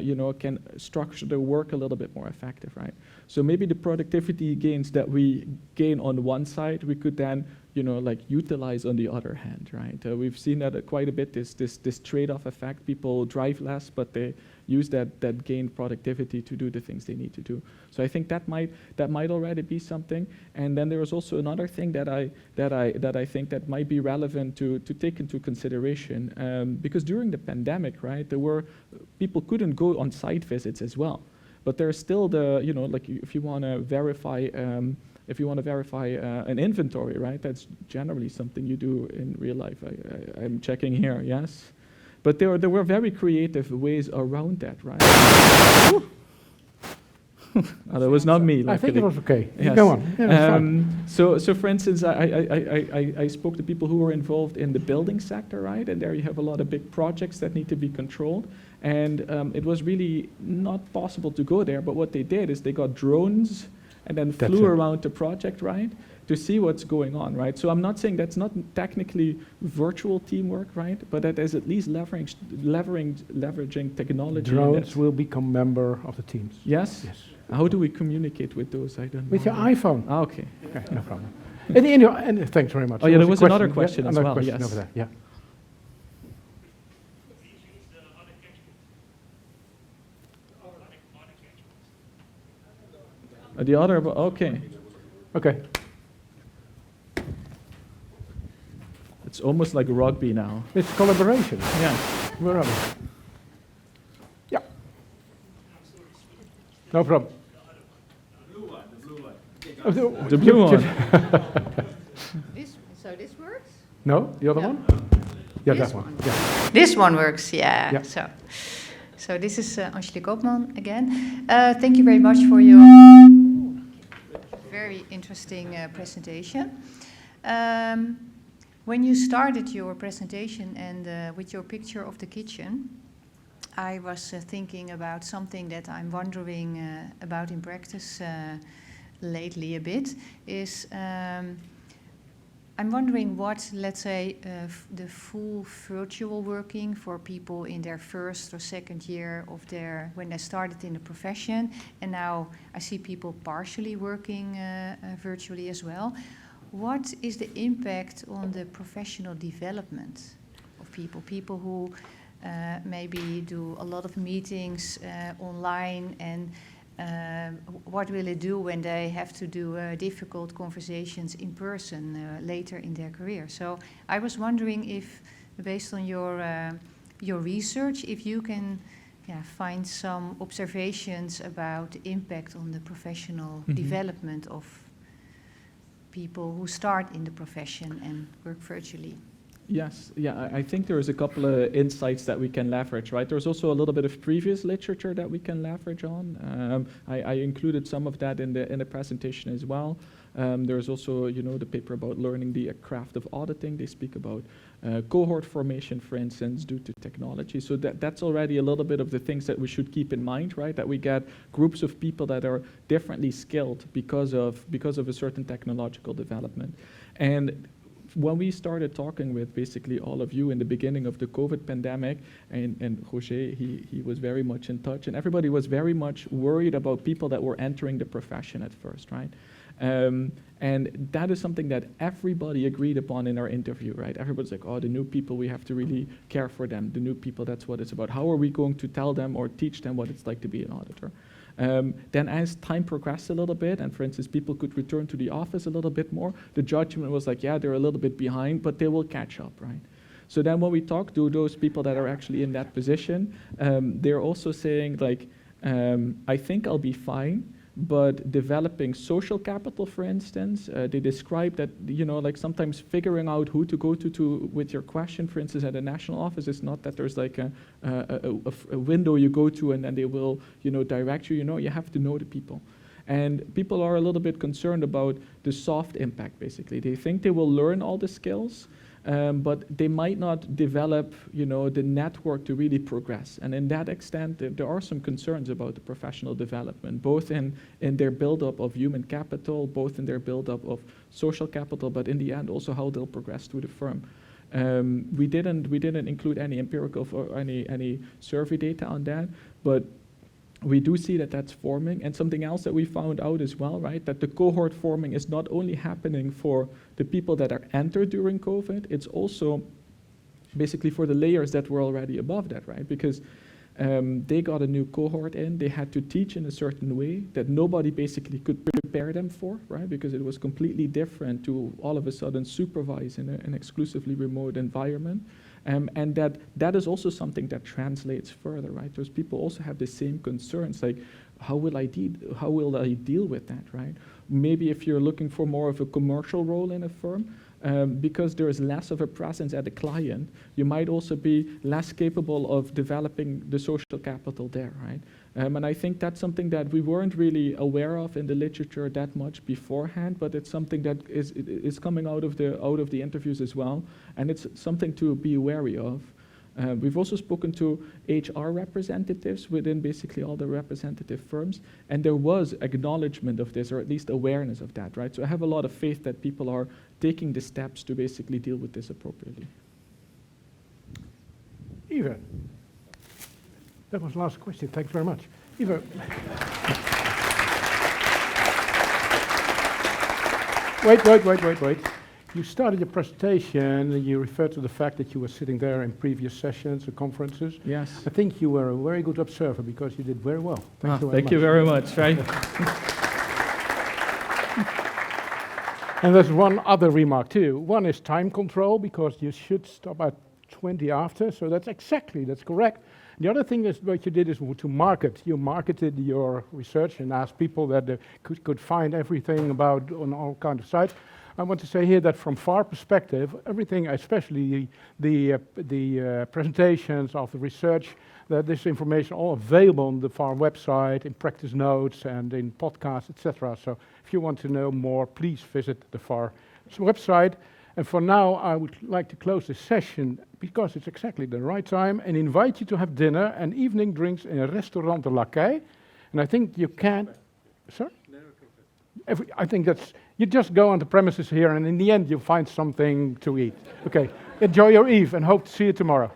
you know, can structure their work a little bit more effective, right? So maybe the productivity gains that we gain on one side, we could then, you know, like utilize on the other hand, right? We've seen that quite a bit, this trade-off effect. People drive less, but they use that gained productivity to do the things they need to do. So I think that might already be something. And then there is also another thing that I think that might be relevant to take into consideration, because during the pandemic, right, people couldn't go on site visits as well. But there's still you know, like if you want to verify an inventory, right? That's generally something you do in real life. I'm checking here, yes. But there were very creative ways around that, right? That was not me. I think it was okay. Yes. Go on. Yeah, so for instance, I spoke to people who were involved in the building sector, right? And there you have a lot of big projects that need to be controlled. And it was really not possible to go there. But what they did is they got drones and then flew around the project, right, to see what's going on, right? So I'm not saying that's not technically virtual teamwork, right, but that is at least leveraging technology. Drones will become member of the teams. Yes? Yes. How do we communicate with those? I don't know. With your iPhone. Ah, okay. Okay, no problem. And thanks very much. Oh, yeah, there was another question as well. Another question yes. over there, yeah. The other, okay. Okay. It's almost like rugby now. It's collaboration. Yeah. Where are we? Yeah. No problem. The blue one. So this works? No, the other one? Yeah, this that one. Yeah. This one works, yeah. Yeah. So this is Angelique Koopman again. Thank you very much for your very interesting presentation. When you started your presentation and with your picture of the kitchen, I was thinking about something that I'm wondering about in practice lately a bit, is I'm wondering what, let's say, the full virtual working for people in their first or second year of when they started in the profession, and now I see people partially working virtually as well. What is the impact on the professional development of people? People who maybe do a lot of meetings online, and what will it do when they have to do difficult conversations in person later in their career? So I was wondering if, based on your research, if you can find some observations about the impact on the professional development of people who start in the profession and work virtually. Yes, yeah, I think there's a couple of insights that we can leverage, right? There's also a little bit of previous literature that we can leverage on. I included some of that in the presentation as well. There's also, the paper about learning the craft of auditing. They speak about cohort formation, for instance, due to technology. So that's already a little bit of the things that we should keep in mind, right? That we get groups of people that are differently skilled because of a certain technological development. And when we started talking with basically all of you in the beginning of the COVID pandemic, and Roger, he was very much in touch, and everybody was very much worried about people that were entering the profession at first, right? And that is something that everybody agreed upon in our interview, right? Everybody's like, oh, the new people, we have to really care for them. The new people, that's what it's about. How are we going to tell them or teach them what it's like to be an auditor? Then as time progressed a little bit, and for instance, people could return to the office a little bit more, the judgment was like, yeah, they're a little bit behind, but they will catch up, right? So then when we talk to those people that are actually in that position, they're also saying like, I think I'll be fine, but developing social capital, for instance, they describe that, like sometimes figuring out who to go to with your question, for instance, at a national office, it's not that there's like a window you go to and then they will, direct you, you have to know the people. And people are a little bit concerned about the soft impact, basically. They think they will learn all the skills, but they might not develop, the network to really progress. And in that extent, there are some concerns about the professional development, both in their buildup of human capital, both in their buildup of social capital, but in the end also how they'll progress through the firm. We didn't include any empirical or any survey data on that, but we do see that that's forming. And something else that we found out as well, right, that the cohort forming is not only happening for the people that are entered during COVID, it's also basically for the layers that were already above that, right? Because they got a new cohort in, they had to teach in a certain way that nobody basically could prepare them for, right? Because it was completely different to all of a sudden supervise in an exclusively remote environment. And that is also something that translates further, right? Those people also have the same concerns, like how will I deal with that, right? Maybe if you're looking for more of a commercial role in a firm, because there is less of a presence at the client, you might also be less capable of developing the social capital there, right? And I think that's something that we weren't really aware of in the literature that much beforehand, but it's something that is coming out of the interviews as well, and it's something to be wary of. We've also spoken to HR representatives within basically all the representative firms, and there was acknowledgement of this, or at least awareness of that, right? So I have a lot of faith that people are taking the steps to basically deal with this appropriately. Iver. That was the last question. Thanks very much. Iver. Wait. You started your presentation and you referred to the fact that you were sitting there in previous sessions or conferences. Yes. I think you were a very good observer because you did very well. Thank you very much. Right. And there's one other remark too. One is time control, because you should stop at 20 after, so that's correct. The other thing is what you did is to market. You marketed your research and asked people that they could find everything about on all kinds of sites. I want to say here that from FAR perspective, everything, especially the presentations of the research, that this information all available on the FAR website, in practice notes and in podcasts, etc. So if you want to know more, please visit the FAR website. And for now, I would like to close this session because it's exactly the right time and invite you to have dinner and evening drinks in a restaurant de la Quai. And I think you can. Sorry? I think you just go on the premises here and in the end you'll find something to eat. Okay, enjoy your eve and hope to see you tomorrow.